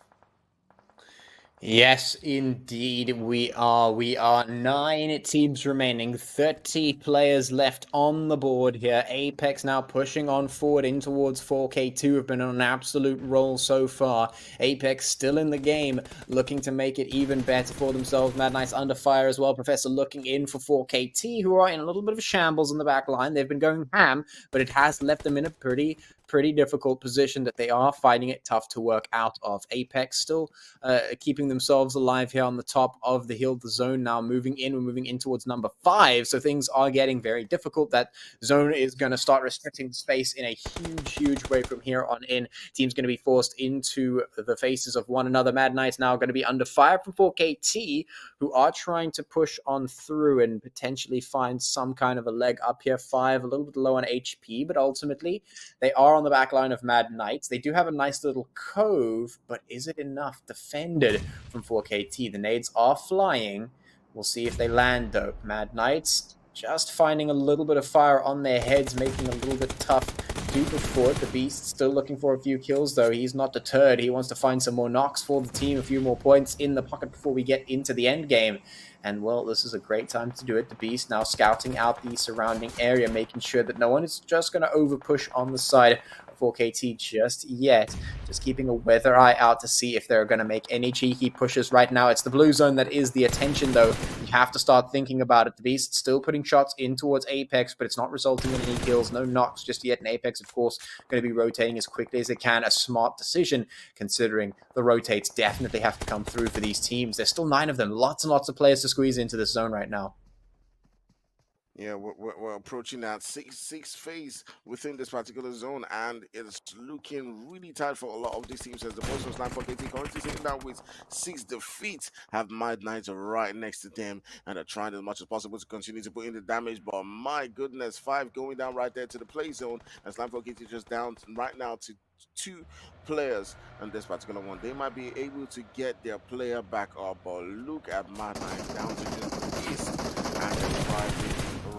Yes, indeed, we are. We are 9 teams remaining, 30 players left on the board here. Apex now pushing on forward in towards 4K2, have been on an absolute roll so far. Apex still in the game, looking to make it even better for themselves. Mad Nice under fire as well. Professor looking in for 4KT, who are in a little bit of a shambles in the back line. They've been going ham, but it has left them in a pretty difficult position that they are finding it tough to work out of. Apex still keeping themselves alive here on the top of the hill. The zone now moving in. We're moving in towards number 5, so things are getting very difficult. That zone is going to start restricting space in a huge way from here on in. Team's going to be forced into the faces of one another. Mad Knight's now going to be under fire from 4KT, who are trying to push on through and potentially find some kind of a leg up here. 5, a little bit low on HP, but ultimately they are on the back line of Mad Knights. They do have a nice little cove, but is it enough? Defended from 4KT. The nades are flying, We'll see if they land, though. Mad Knights just finding a little bit of fire on their heads, making it a little bit tough to push forward. The Beast still looking for a few kills, though. He's not deterred. He wants to find some more knocks for the team, a few more points in the pocket before we get into the end game. And, well, this is a great time to do it. The Beast now scouting out the surrounding area, making sure that no one is just going to overpush on the side of 4KT just yet. Just keeping a weather eye out to see if they're going to make any cheeky pushes right now. It's the blue zone that is the attention, though. You have to start thinking about it. The Beast still putting shots in towards Apex, but it's not resulting in any kills. No knocks just yet. And Apex, of course, going to be rotating as quickly as they can. A smart decision, considering the rotates definitely have to come through for these teams. There's still 9 of them. Lots and lots of players to squeeze into this zone right now. Yeah, we're approaching that sixth phase within this particular zone, and it's looking really tight for a lot of these teams as the boys from Sanhok currently sitting down with 6 defeats, have Mad Knights right next to them, and are trying as much as possible to continue to put in the damage. But my goodness, 5 going down right there to the play zone, and Sanhok just down right now to 2 players in this particular one. They might be able to get their player back up, but look at Mad Knights down to just the east, and then 5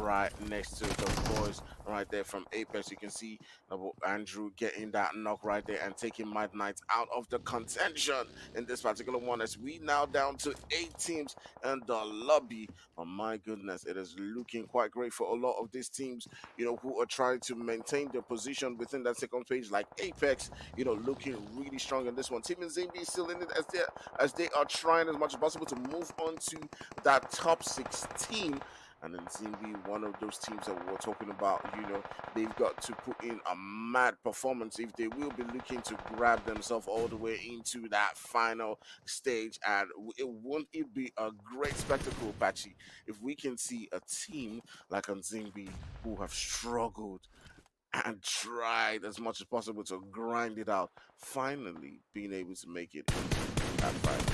right next to the boys right there from Apex. You can see Andrew getting that knock right there and taking Mad Knights out of the contention in this particular one, as we now down to 8 teams in the lobby. Oh my goodness, it is looking quite great for a lot of these teams, you know, who are trying to maintain their position within that second page, like Apex, you know, looking really strong in this one. Team Zimbi is still in it as they are trying as much as possible to move on to that top 16. And then Zimbi, one of those teams that we're talking about, you know, they've got to put in a mad performance if they will be looking to grab themselves all the way into that final stage. And won't it be a great spectacle, Patchy, if we can see a team like Zimbi who have struggled and tried as much as possible to grind it out, finally being able to make it into that fight.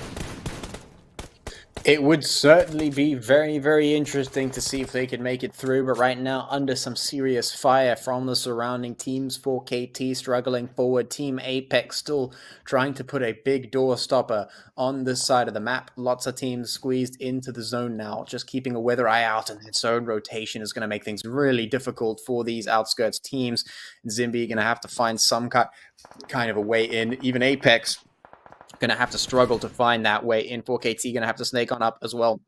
It would certainly be very, very interesting to see if they could make it through, but right now under some serious fire from the surrounding teams. 4KT struggling forward, Team Apex still trying to put a big door stopper on this side of the map. Lots of teams squeezed into the zone now, just keeping a weather eye out, and its own rotation is going to make things really difficult for these outskirts teams. Zimbi going to have to find some kind of a way in. Even Apex going to have to struggle to find that way in. 4KT going to have to snake on up as well.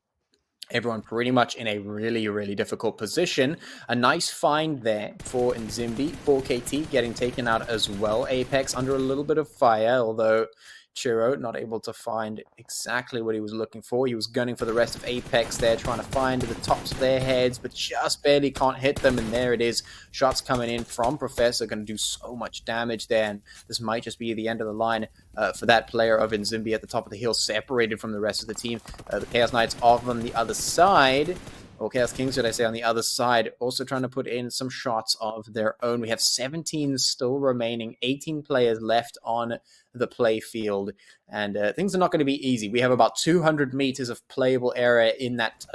Everyone pretty much in a really, really difficult position. A nice find there for Nzimbi. 4KT getting taken out as well. Apex under a little bit of fire, although Chiro not able to find exactly what he was looking for. He was gunning for the rest of Apex there, trying to find the tops of their heads, but just barely can't hit them. And there it is. Shots coming in from Professor, going to do so much damage there. And this might just be the end of the line for that player of Nzimbi at the top of the hill, separated from the rest of the team. The Chaos Knights off on the other side. Or Chaos Kings, should I say, on the other side, also trying to put in some shots of their own. We have 17 still remaining, 18 players left on the play field, and things are not going to be easy. We have about 200 meters of playable area in that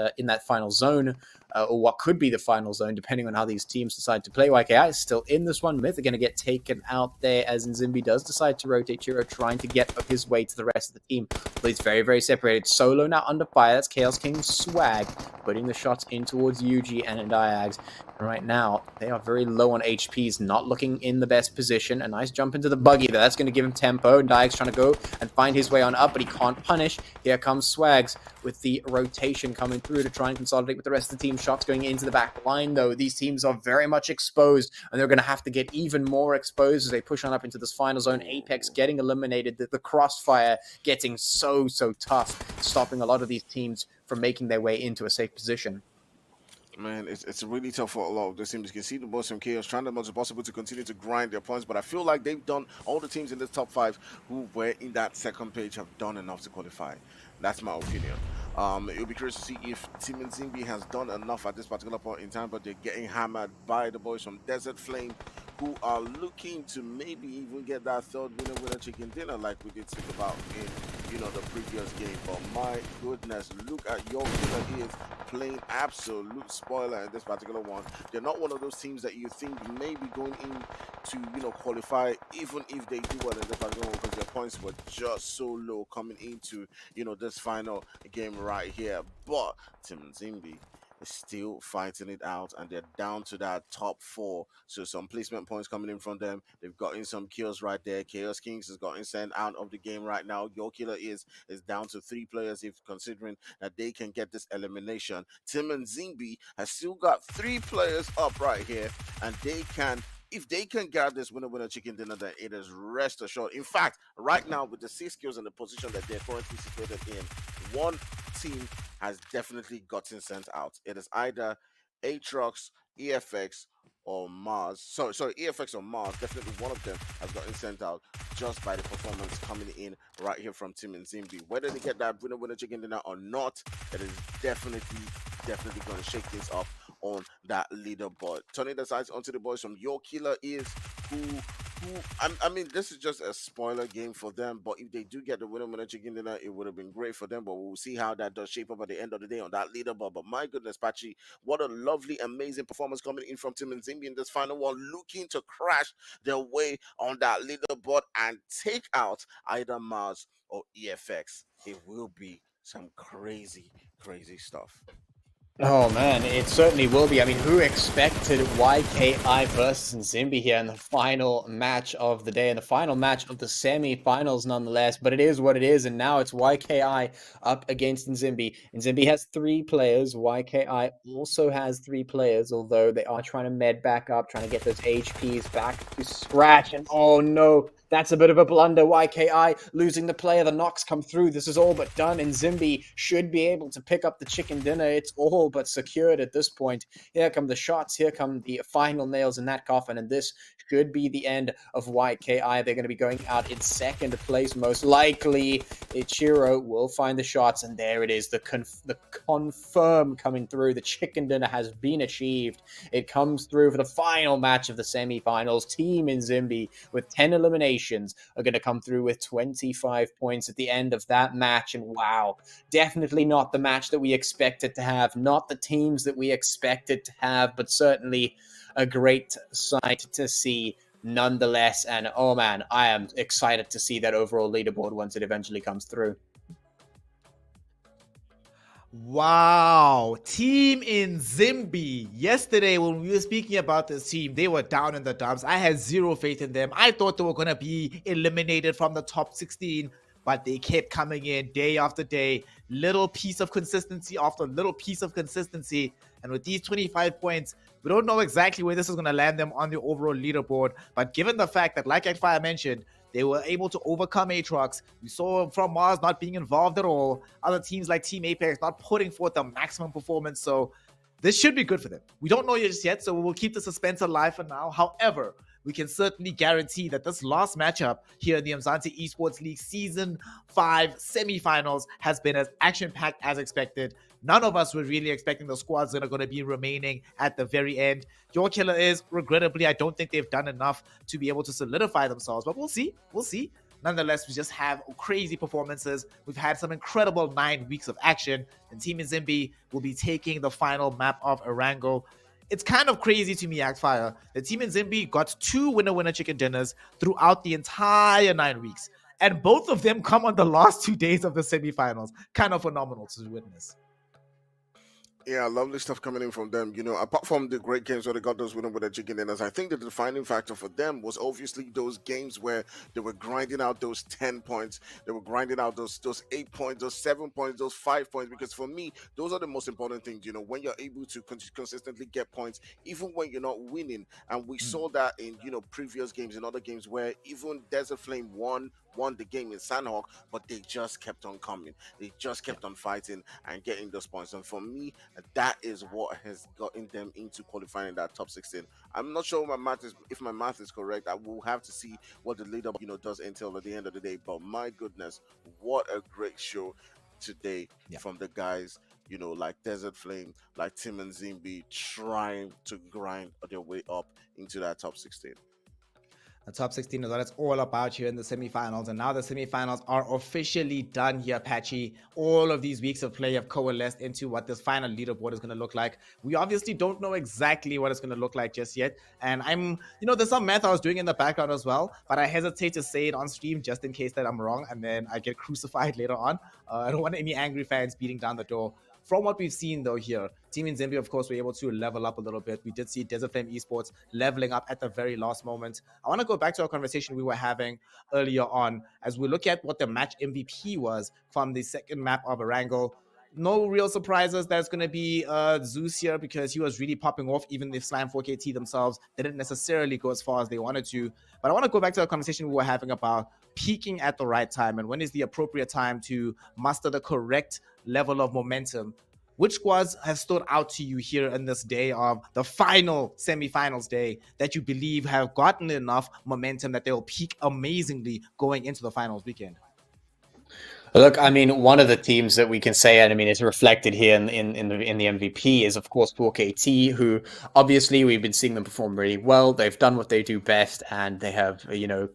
final zone, or what could be the final zone, depending on how these teams decide to play. YKI is still in this one. Myth are going to get taken out there as Nzimbi does decide to rotate. Chiro trying to get his way to the rest of the team, but he's very, very separated. Solo now under fire. That's Chaos King Swag, putting the shots in towards Yuji and Diags. Right now, they are very low on HPs, not looking in the best position. A nice jump into the buggy there. That's going to give him tempo. And Diags trying to go and find his way on up, but he can't punish. Here comes Swags with the rotation coming through to try and consolidate with the rest of the team. Shots going into the back line, though. These teams are very much exposed, and they're going to have to get even more exposed as they push on up into this final zone. Apex getting eliminated. The crossfire getting so tough, stopping a lot of these teams from making their way into a safe position. Man, it's really tough for a lot of those teams. You can see the boys from Chaos trying as much as possible to continue to grind their points, but I feel like they've done, all the teams in this top 5 who were in that second page have done enough to qualify. That's my opinion. It'll be curious to see if Team Nzimbi has done enough at this particular point in time, but they're getting hammered by the boys from Desert Flame, who are looking to maybe even get that third winner chicken dinner like we did speak about in the previous game. But my goodness, look at your killer is playing absolute spoiler in this particular one. They're not one of those teams that you think may be going in to qualify, even if they do well in this particular one, because their points were just so low coming into this final game right here. But Tim Zimbi is still fighting it out, and they're down to that top four. So some placement points coming in from them. They've gotten some kills right there. Chaos Kings has gotten sent out of the game right now. Your killer is down to 3 players, if considering that they can get this elimination. Tim and Zimbi has still got 3 players up right here, and they can. If they can get this winner chicken dinner, then it is rest assured. In fact, right now with the 6 kills and the position that they're currently situated in, one team has definitely gotten sent out. It is either Aatrox, EFX, or Mars. Sorry, EFX or Mars. Definitely one of them has gotten sent out just by the performance coming in right here from Tim and Zimbi. Whether they get that winner chicken dinner or not, it is definitely going to shake things up on that leaderboard. Turning the sides onto the boys from Your Killer is I mean, this is just a spoiler game for them, but if they do get the winner chicken dinner, it would have been great for them. But we'll see how that does shape up at the end of the day on that leaderboard. But my goodness, Pachi, what a lovely, amazing performance coming in from Tim and Zimbi in this final one, looking to crash their way on that leaderboard and take out either Mars or EFX. It will be some crazy stuff. Oh man, it certainly will be. I mean, who expected YKI versus Zimbi here in the final match of the day, and the final match of the semi-finals nonetheless, but it is what it is, and now it's YKI up against Nzimbi. Nzimbi has 3 players, YKI also has 3 players, although they are trying to med back up, trying to get those HPs back to scratch, and oh no, that's a bit of a blunder. YKI losing the player, the knocks come through, this is all but done, and Zimbi should be able to pick up the chicken dinner. It's all but secured at this point. Here come the shots, here come the final nails in that coffin, and this should be the end of YKI. They're going to be going out in second place, most likely. Ichiro will find the shots, and there it is, the confirm coming through. The chicken dinner has been achieved. It comes through for the final match of the semi-finals. Team Nzimbi with 10 eliminations are going to come through with 25 points at the end of that match, and wow, definitely not the match that we expected to have, not the teams that we expected to have, but certainly a great sight to see nonetheless. And oh man, I am excited to see that overall leaderboard once it eventually comes through. Wow, Team Nzimbi. Yesterday, when we were speaking about this team, they were down in the dumps. I had zero faith in them. I thought they were going to be eliminated from the top 16, but they kept coming in day after day. Little piece of consistency after little piece of consistency. And with these 25 points, we don't know exactly where this is going to land them on the overall leaderboard. But given the fact that, like Fire mentioned, they were able to overcome Aatrox. We saw from Mars not being involved at all. Other teams like Team Apex not putting forth the maximum performance. So this should be good for them. We don't know just yet, so we will keep the suspense alive for now. However, we can certainly guarantee that this last matchup here in the Umzansi Esports League Season 5 semifinals has been as action-packed as expected. None of us were really expecting the squads that are going to be remaining at the very end. Your Killer is, regrettably, I don't think they've done enough to be able to solidify themselves, but we'll see. We'll see. Nonetheless, we just have crazy performances. We've had some incredible 9 weeks of action, and Team Nzimbi will be taking the final map of Erangel. It's kind of crazy to me, Fire. The Team Nzimbi got 2 winner chicken dinners throughout the entire 9 weeks, and both of them come on the last 2 days of the semifinals. Kind of phenomenal to witness. Yeah, lovely stuff coming in from them. Apart from the great games where they got those winner with the chicken dinners, I think the defining factor for them was obviously those games where they were grinding out those 10 points, they were grinding out those 8 points, those 7 points, those 5 points. Because for me, those are the most important things. When you're able to consistently get points, even when you're not winning. And we saw that in previous games, in other games where even Desert Flame won the game in Sanhok, but they just kept on coming. They just kept on fighting and getting those points. And for me, that is what has gotten them into qualifying that top 16. I'm not sure if my math is correct. I will have to see what the leader does entail at the end of the day. But my goodness, what a great show today from the guys. Like Desert Flame, like Tim and Zimbi, trying to grind their way up into that top 16. The top 16 is what it's all about here in the semifinals. And now the semifinals are officially done here, Patchy. All of these weeks of play have coalesced into what this final leaderboard is going to look like. We obviously don't know exactly what it's going to look like just yet. And there's some math I was doing in the background as well, but I hesitate to say it on stream just in case that I'm wrong and then I get crucified later on. I don't want any angry fans beating down the door. From what we've seen, though, here, Team Umzansi, of course, were able to level up a little bit. We did see Desert Flame Esports leveling up at the very last moment. I want to go back to our conversation we were having earlier on as we look at what the match MVP was from the second map of Erangel. No real surprises that's going to be Zeus here because he was really popping off, even if Slime 4KT themselves didn't necessarily go as far as they wanted to. But I want to go back to the conversation we were having about peaking at the right time and when is the appropriate time to muster the correct level of momentum. Which squads have stood out to you here in this day of the final semifinals day that you believe have gotten enough momentum that they'll peak amazingly going into the finals weekend? Look, I mean, one of the teams that we can say, and I mean, it's reflected here in the MVP is, of course, 4KT, who obviously we've been seeing them perform really well. They've done what they do best, and they have,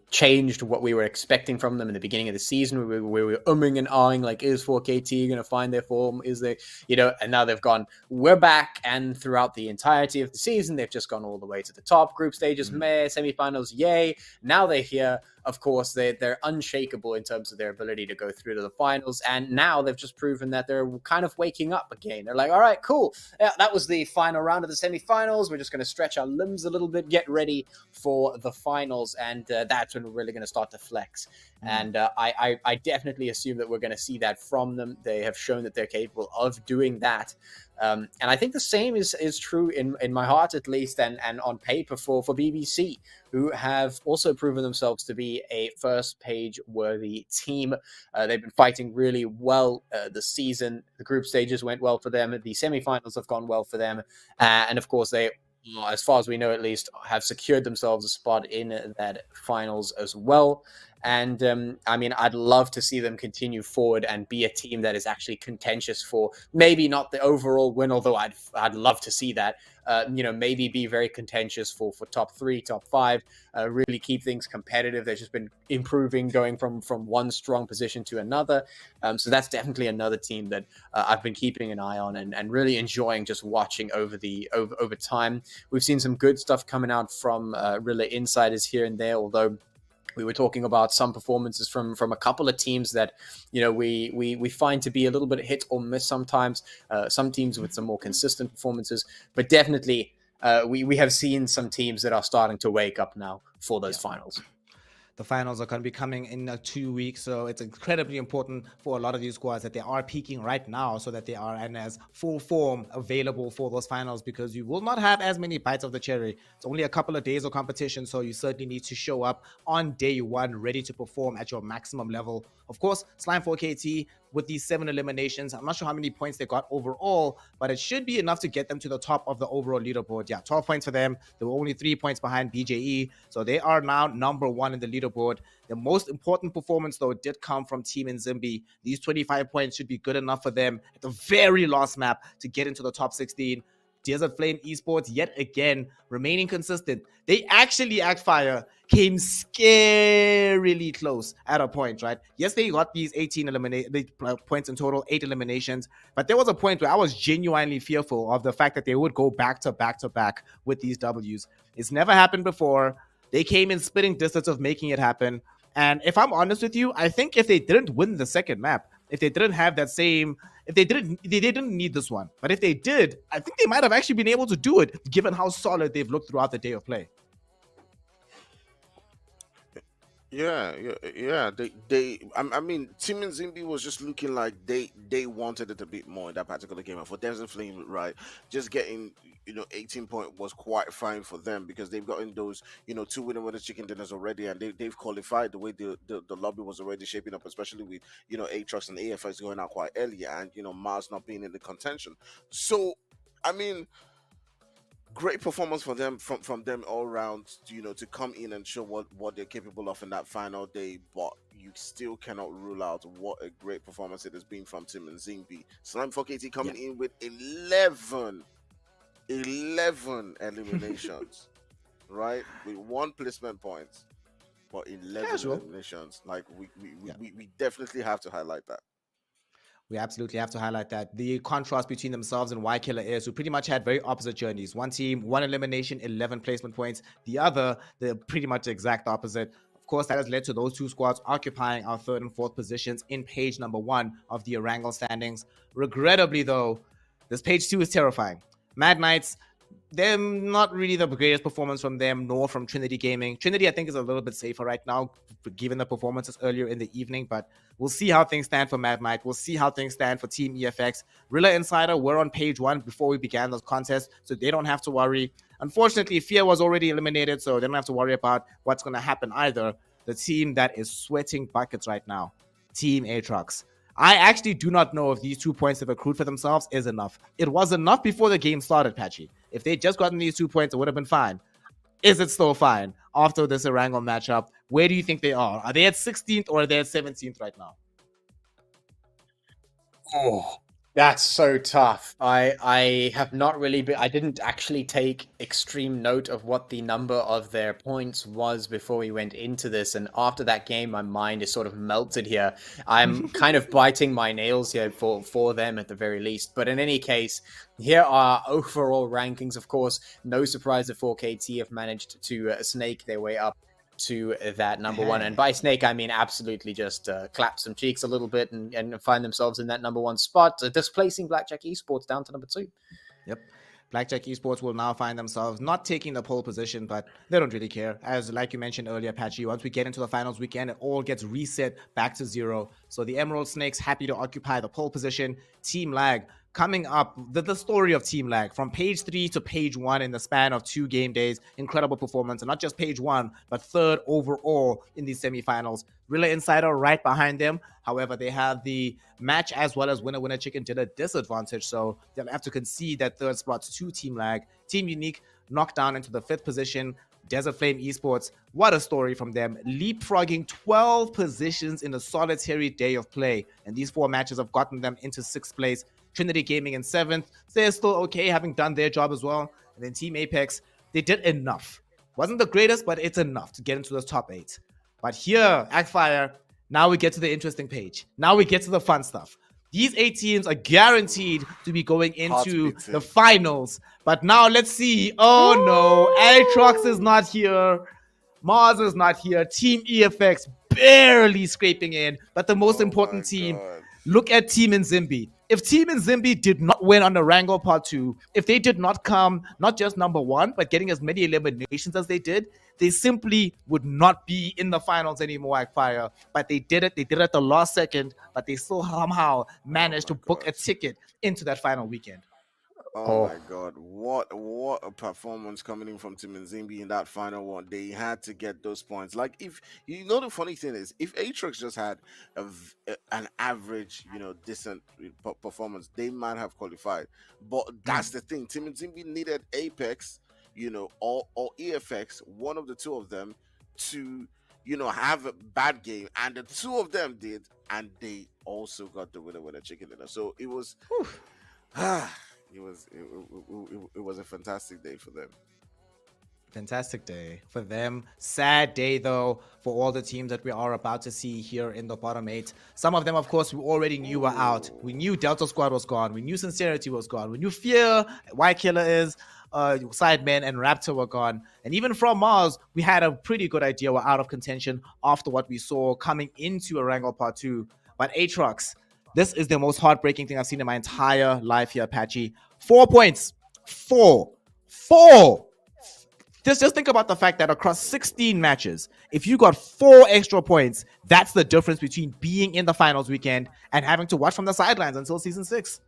changed what we were expecting from them in the beginning of the season. We were umming and ahhing, like, is 4KT going to find their form? Is they, and now they've gone, we're back, and throughout the entirety of the season, they've just gone all the way to the top. Group stages, meh, semifinals, yay. Now they're here. Of course, they're unshakable in terms of their ability to go through to the finals. And now they've just proven that they're kind of waking up again. They're like, all right, cool. Yeah, that was the final round of the semifinals. We're just going to stretch our limbs a little bit, get ready for the finals. And that's when we're really going to start to flex. And I definitely assume that we're going to see that from them. They have shown that they're capable of doing that. And I think the same is true in my heart, at least, and on paper for BBC, who have also proven themselves to be a first page worthy team. They've been fighting really well this season. The group stages went well for them. The semifinals have gone well for them. And of course, they, as far as we know, at least, have secured themselves a spot in that finals as well. And I mean, I'd love to see them continue forward and be a team that is actually contentious for maybe not the overall win, although I'd love to see that. Maybe be very contentious for top 3, top 5. Really keep things competitive. They've just been improving, going from one strong position to another. So that's definitely another team that I've been keeping an eye on and really enjoying just watching over time. We've seen some good stuff coming out from Rilla Insiders here and there, although we were talking about some performances from a couple of teams that, we find to be a little bit hit or miss sometimes. Some teams with some more consistent performances, but definitely we have seen some teams that are starting to wake up now for those finals. The finals are going to be coming in 2 weeks, so it's incredibly important for a lot of these squads that they are peaking right now so that they are in as full form available for those finals, because you will not have as many bites of the cherry. It's only a couple of days of competition, so you certainly need to show up on day one ready to perform at your maximum level. Of course, Slime 4KT, with these 7 eliminations, I'm not sure how many points they got overall, but it should be enough to get them to the top of the overall leaderboard. Yeah, 12 points for them. They were only 3 points behind BJE, so they are now number 1 in the leaderboard. The most important performance, though, did come from Team Umzansi. These 25 points should be good enough for them at the very last map to get into the top 16. Desert Flame Esports, yet again, remaining consistent. They actually, Fire came scarily close at a point, right? Yes, they got these 18 points in total, 8 eliminations, but there was a point where I was genuinely fearful of the fact that they would go back to back with these Ws. It's never happened before. They came in spitting distance of making it happen. And if I'm honest with you, I think if they didn't win the second map, if they didn't have that same, if they didn't need this one. But if they did, I think they might have actually been able to do it, given how solid they've looked throughout the day of play. Yeah. I mean, Team Umzansi was just looking like they wanted it a bit more in that particular game. And for Desert Flame, right, just getting 18 point was quite fine for them because they've gotten those 2 winner chicken dinners already, and they've qualified the way the lobby was already shaping up, especially with Aatrox and AFX going out quite early, and Mars not being in the contention. So, I mean, great performance for them from them all round, to come in and show what they're capable of in that final day. But you still cannot rule out what a great performance it has been from Team Umzansi. Slime 4KT coming in with 11 eliminations, right, with 1 placement point. but 11 Casual. eliminations. Like Yeah. we definitely have to highlight that. We absolutely have to highlight that. The contrast between themselves and Y Killer is, who pretty much had very opposite journeys. One team, one elimination, 11 placement points. The other, they're pretty much the exact opposite. Of course, that has led to those two squads occupying our third and fourth positions in page number 1 of the Erangel standings. Regrettably, though, this page 2 is terrifying. Mad Knights, they're not really the greatest performance from them, nor from Trinity Gaming. Trinity, I think, is a little bit safer right now, given the performances earlier in the evening, but we'll see how things stand for Mad Knight. We'll see how things stand for Team EFX. Rilla Insider were on page 1 before we began the contest, so they don't have to worry. Unfortunately, Fear was already eliminated, so they don't have to worry about what's going to happen either. The team that is sweating buckets right now, Team Aatrox. I actually do not know if these 2 points they've accrued for themselves is enough. It was enough before the game started, Patchy. If they'd just gotten these 2 points, it would have been fine. Is it still fine after this Erangel matchup? Where do you think they are? Are they at 16th or are they at 17th right now? Oh, that's so tough. I have not really been, I didn't actually take extreme note of what the number of their points was before we went into this, and after that game my mind is sort of melted here. I'm kind of biting my nails here for them at the very least. But in any case, here are overall rankings. Of course, no surprise that 4KT have managed to snake their way up to that number 1, and by snake I mean absolutely just clap some cheeks a little bit and find themselves in that number 1 spot, displacing Blackjack Esports down to number 2. Yep. Blackjack Esports will now find themselves not taking the pole position, but they don't really care. As like you mentioned earlier, Patchy, once we get into the finals weekend, it all gets reset back to 0. So the Emerald Snakes happy to occupy the pole position. Team Lag coming up, the story of Team Lag from page 3 to page 1 in the span of 2 game days. Incredible performance, and not just page 1, but third overall in these semifinals. Rilla Insider right behind them. However, they have the match as well as winner chicken dinner disadvantage, so they'll have to concede that third spot to Team Lag. Team Unique knocked down into the 5th position. Desert Flame Esports, what a story from them, leapfrogging 12 positions in a solitary day of play, and these 4 matches have gotten them into 6th place. Trinity Gaming in 7th. They're still okay, having done their job as well. And then Team Apex, they did enough. Wasn't the greatest, but it's enough to get into the top 8. But here, Agfire, now we get to the interesting page. Now we get to the fun stuff. These 8 teams are guaranteed to be going into the finals. But now let's see. Oh no, Aatrox is not here. Mars is not here. Team EFX barely scraping in. But the most important team, look at Team Nzimbi. If Team Nzimbi did not win on the Erangel Part 2, if they did not come not just number 1, but getting as many eliminations as they did, they simply would not be in the finals anymore at Fire. But they did it. They did it at the last second, but they still somehow managed to book a ticket into that final weekend. Oh my God! What a performance coming in from Tim Nzimbi in that final one. They had to get those points. Like, if you know, the funny thing is, if Aatrox just had an average, decent performance, they might have qualified. But that's the thing. Tim Nzimbi needed Apex, or EFX, one of the two of them, to have a bad game, and the two of them did, and they also got the winner chicken dinner. So it was. It was a fantastic day for them. Fantastic day for them. Sad day, though, for all the teams that we are about to see here in the bottom 8. Some of them, of course, we already knew were out. We knew Delta Squad was gone. We knew Sincerity was gone. We knew Fear, Y Killer is, Sidemen, and Raptor were gone. And even from Mars, we had a pretty good idea we're out of contention after what we saw coming into Erangel Part 2. But Aatrox, this is the most heartbreaking thing I've seen in my entire life here, Patchy. 4 points. 4. Just think about the fact that across 16 matches, if you got 4 extra points, that's the difference between being in the finals weekend and having to watch from the sidelines until season 6.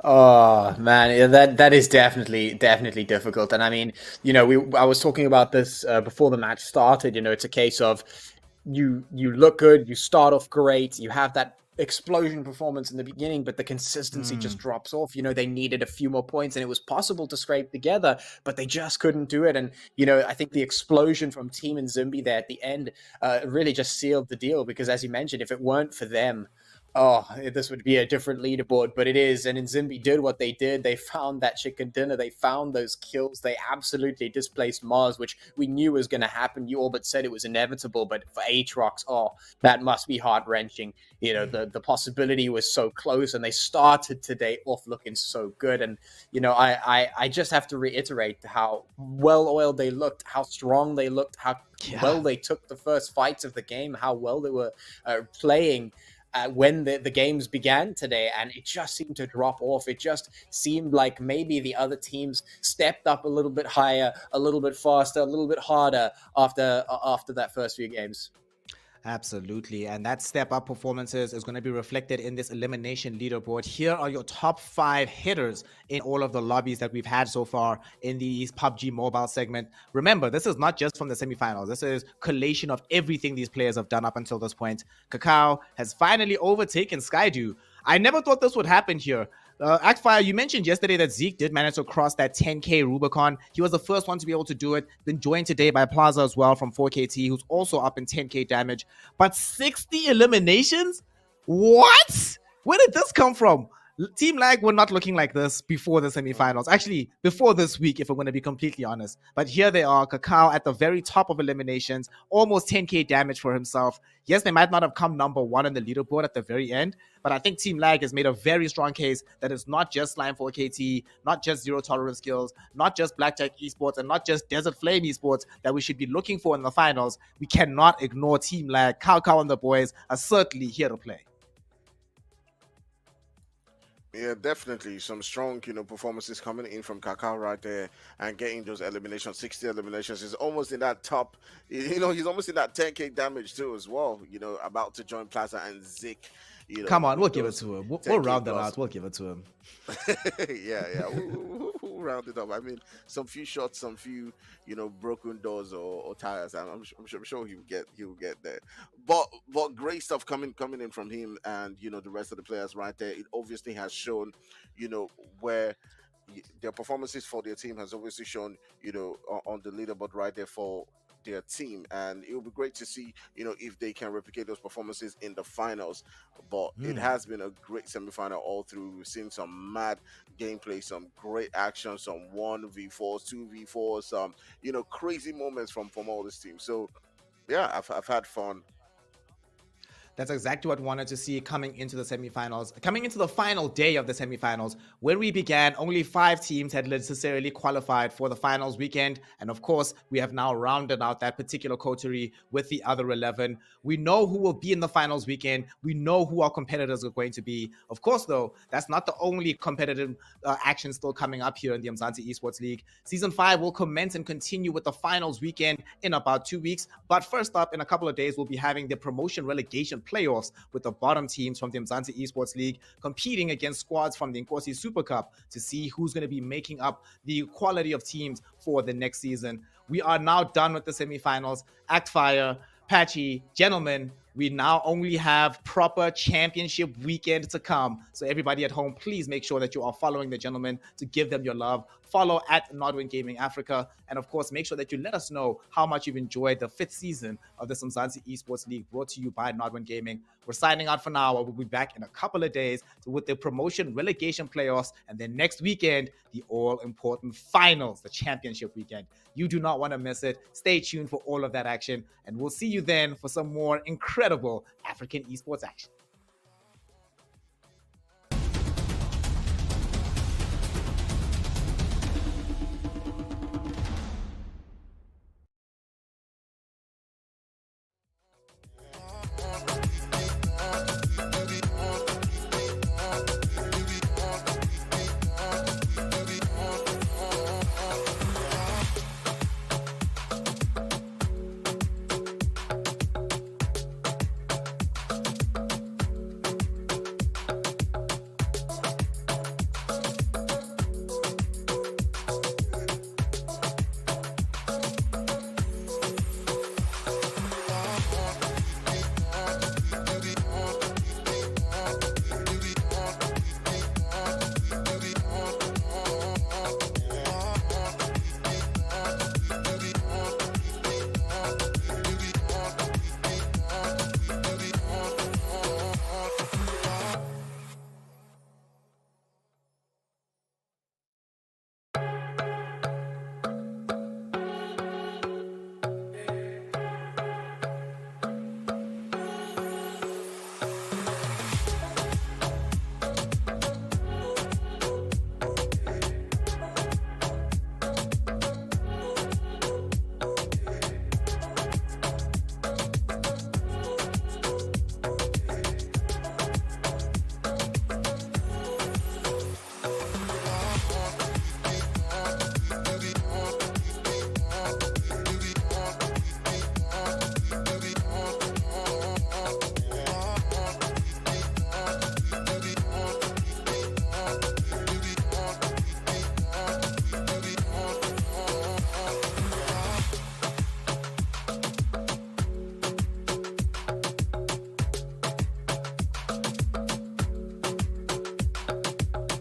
Oh man, that is definitely difficult. And I mean, I was talking about this before the match started. It's a case of you look good, you start off great, you have that explosion performance in the beginning, but the consistency just drops off. They needed a few more points, and it was possible to scrape together, but they just couldn't do it. And I think the explosion from Team Nzimbi there at the end really just sealed the deal, because as you mentioned, if it weren't for them, Oh, this would be a different leaderboard, but it is. And Nzimbi did what they did. They found that chicken dinner. They found those kills. They absolutely displaced Mars, which we knew was going to happen. You all but said it was inevitable, but for Aatrox, oh, that must be heart-wrenching. You know, the possibility was so close, and they started today off looking so good. And, you know, I just have to reiterate how well-oiled they looked, how strong they looked, how well they took the first fights of the game, how well they were playing when the games began today, and it just seemed to drop off. It just seemed like maybe the other teams stepped up a little bit higher, a little bit faster, a little bit harder after that first few games. Absolutely. And that step up performances is going to be reflected in this elimination leaderboard. Here are your top 5 hitters in all of the lobbies that we've had so far in the PUBG mobile segment. Remember, this is not just from the semifinals. This is collation of everything these players have done up until this point. Kakao has finally overtaken Skydew. I never thought this would happen here. Actfire, you mentioned yesterday that Zeke did manage to cross that 10k Rubicon. He was the first one to be able to do it. Been joined today by Plaza as well from 4KT, who's also up in 10k damage. But 60 eliminations? What? Where did this come from? Team Lag were not looking like this before the semifinals. Actually, before this week, if we're going to be completely honest. But here they are, Kakao at the very top of eliminations, almost 10k damage for himself. Yes, they might not have come number 1 in the leaderboard at the very end, but I think Team Lag has made a very strong case that it's not just Slime 4KT, not just Zero Tolerance Skills, not just Blackjack Esports, and not just Desert Flame Esports that we should be looking for in the finals. We cannot ignore Team Lag. Kakao and the boys are certainly here to play. Yeah, definitely some strong, performances coming in from Kakao right there and getting those eliminations, 60 eliminations. Is almost in that top, he's almost in that 10k damage too as well. About to join Plaza and Zik. Come on, we'll give it to him. We'll round them out. We'll give it to him. yeah. We'll round it up. I mean, some few shots, some few, broken doors or tires. I'm sure he'll get there. But great stuff coming in from him and the rest of the players right there. It obviously has shown, where their performances for their team has obviously shown, on the leaderboard right there for their team, and it will be great to see if they can replicate those performances in the finals. But it has been a great semi-final all through. We've seen some mad gameplay, some great action, some 1v4s, 2v4s, some crazy moments from all this team. So yeah, I've had fun. That's exactly what we wanted to see coming into the semifinals. Coming into the final day of the semifinals, when we began, only 5 teams had necessarily qualified for the finals weekend. And of course, we have now rounded out that particular coterie with the other 11. We know who will be in the finals weekend. We know who our competitors are going to be. Of course, though, that's not the only competitive action still coming up here in the Umzansi Esports League. Season 5 will commence and continue with the finals weekend in about 2 weeks. But first up, in a couple of days, we'll be having the promotion relegation playoffs with the bottom teams from the Umzansi Esports League competing against squads from the Nkosi Super Cup to see who's going to be making up the quality of teams for the next season. We are now done with the semifinals. Actfire, Patchy, gentlemen, we now only have proper championship weekend to come. So everybody at home, please make sure that you are following the gentlemen to give them your love. Follow at Nodwin Gaming Africa. And of course, make sure that you let us know how much you've enjoyed the 5th season of the Umzansi Esports League, brought to you by Nodwin Gaming. We're signing out for now. We'll be back in a couple of days with the promotion relegation playoffs. And then next weekend, the all-important finals, the championship weekend. You do not want to miss it. Stay tuned for all of that action. And we'll see you then for some more incredible African esports action.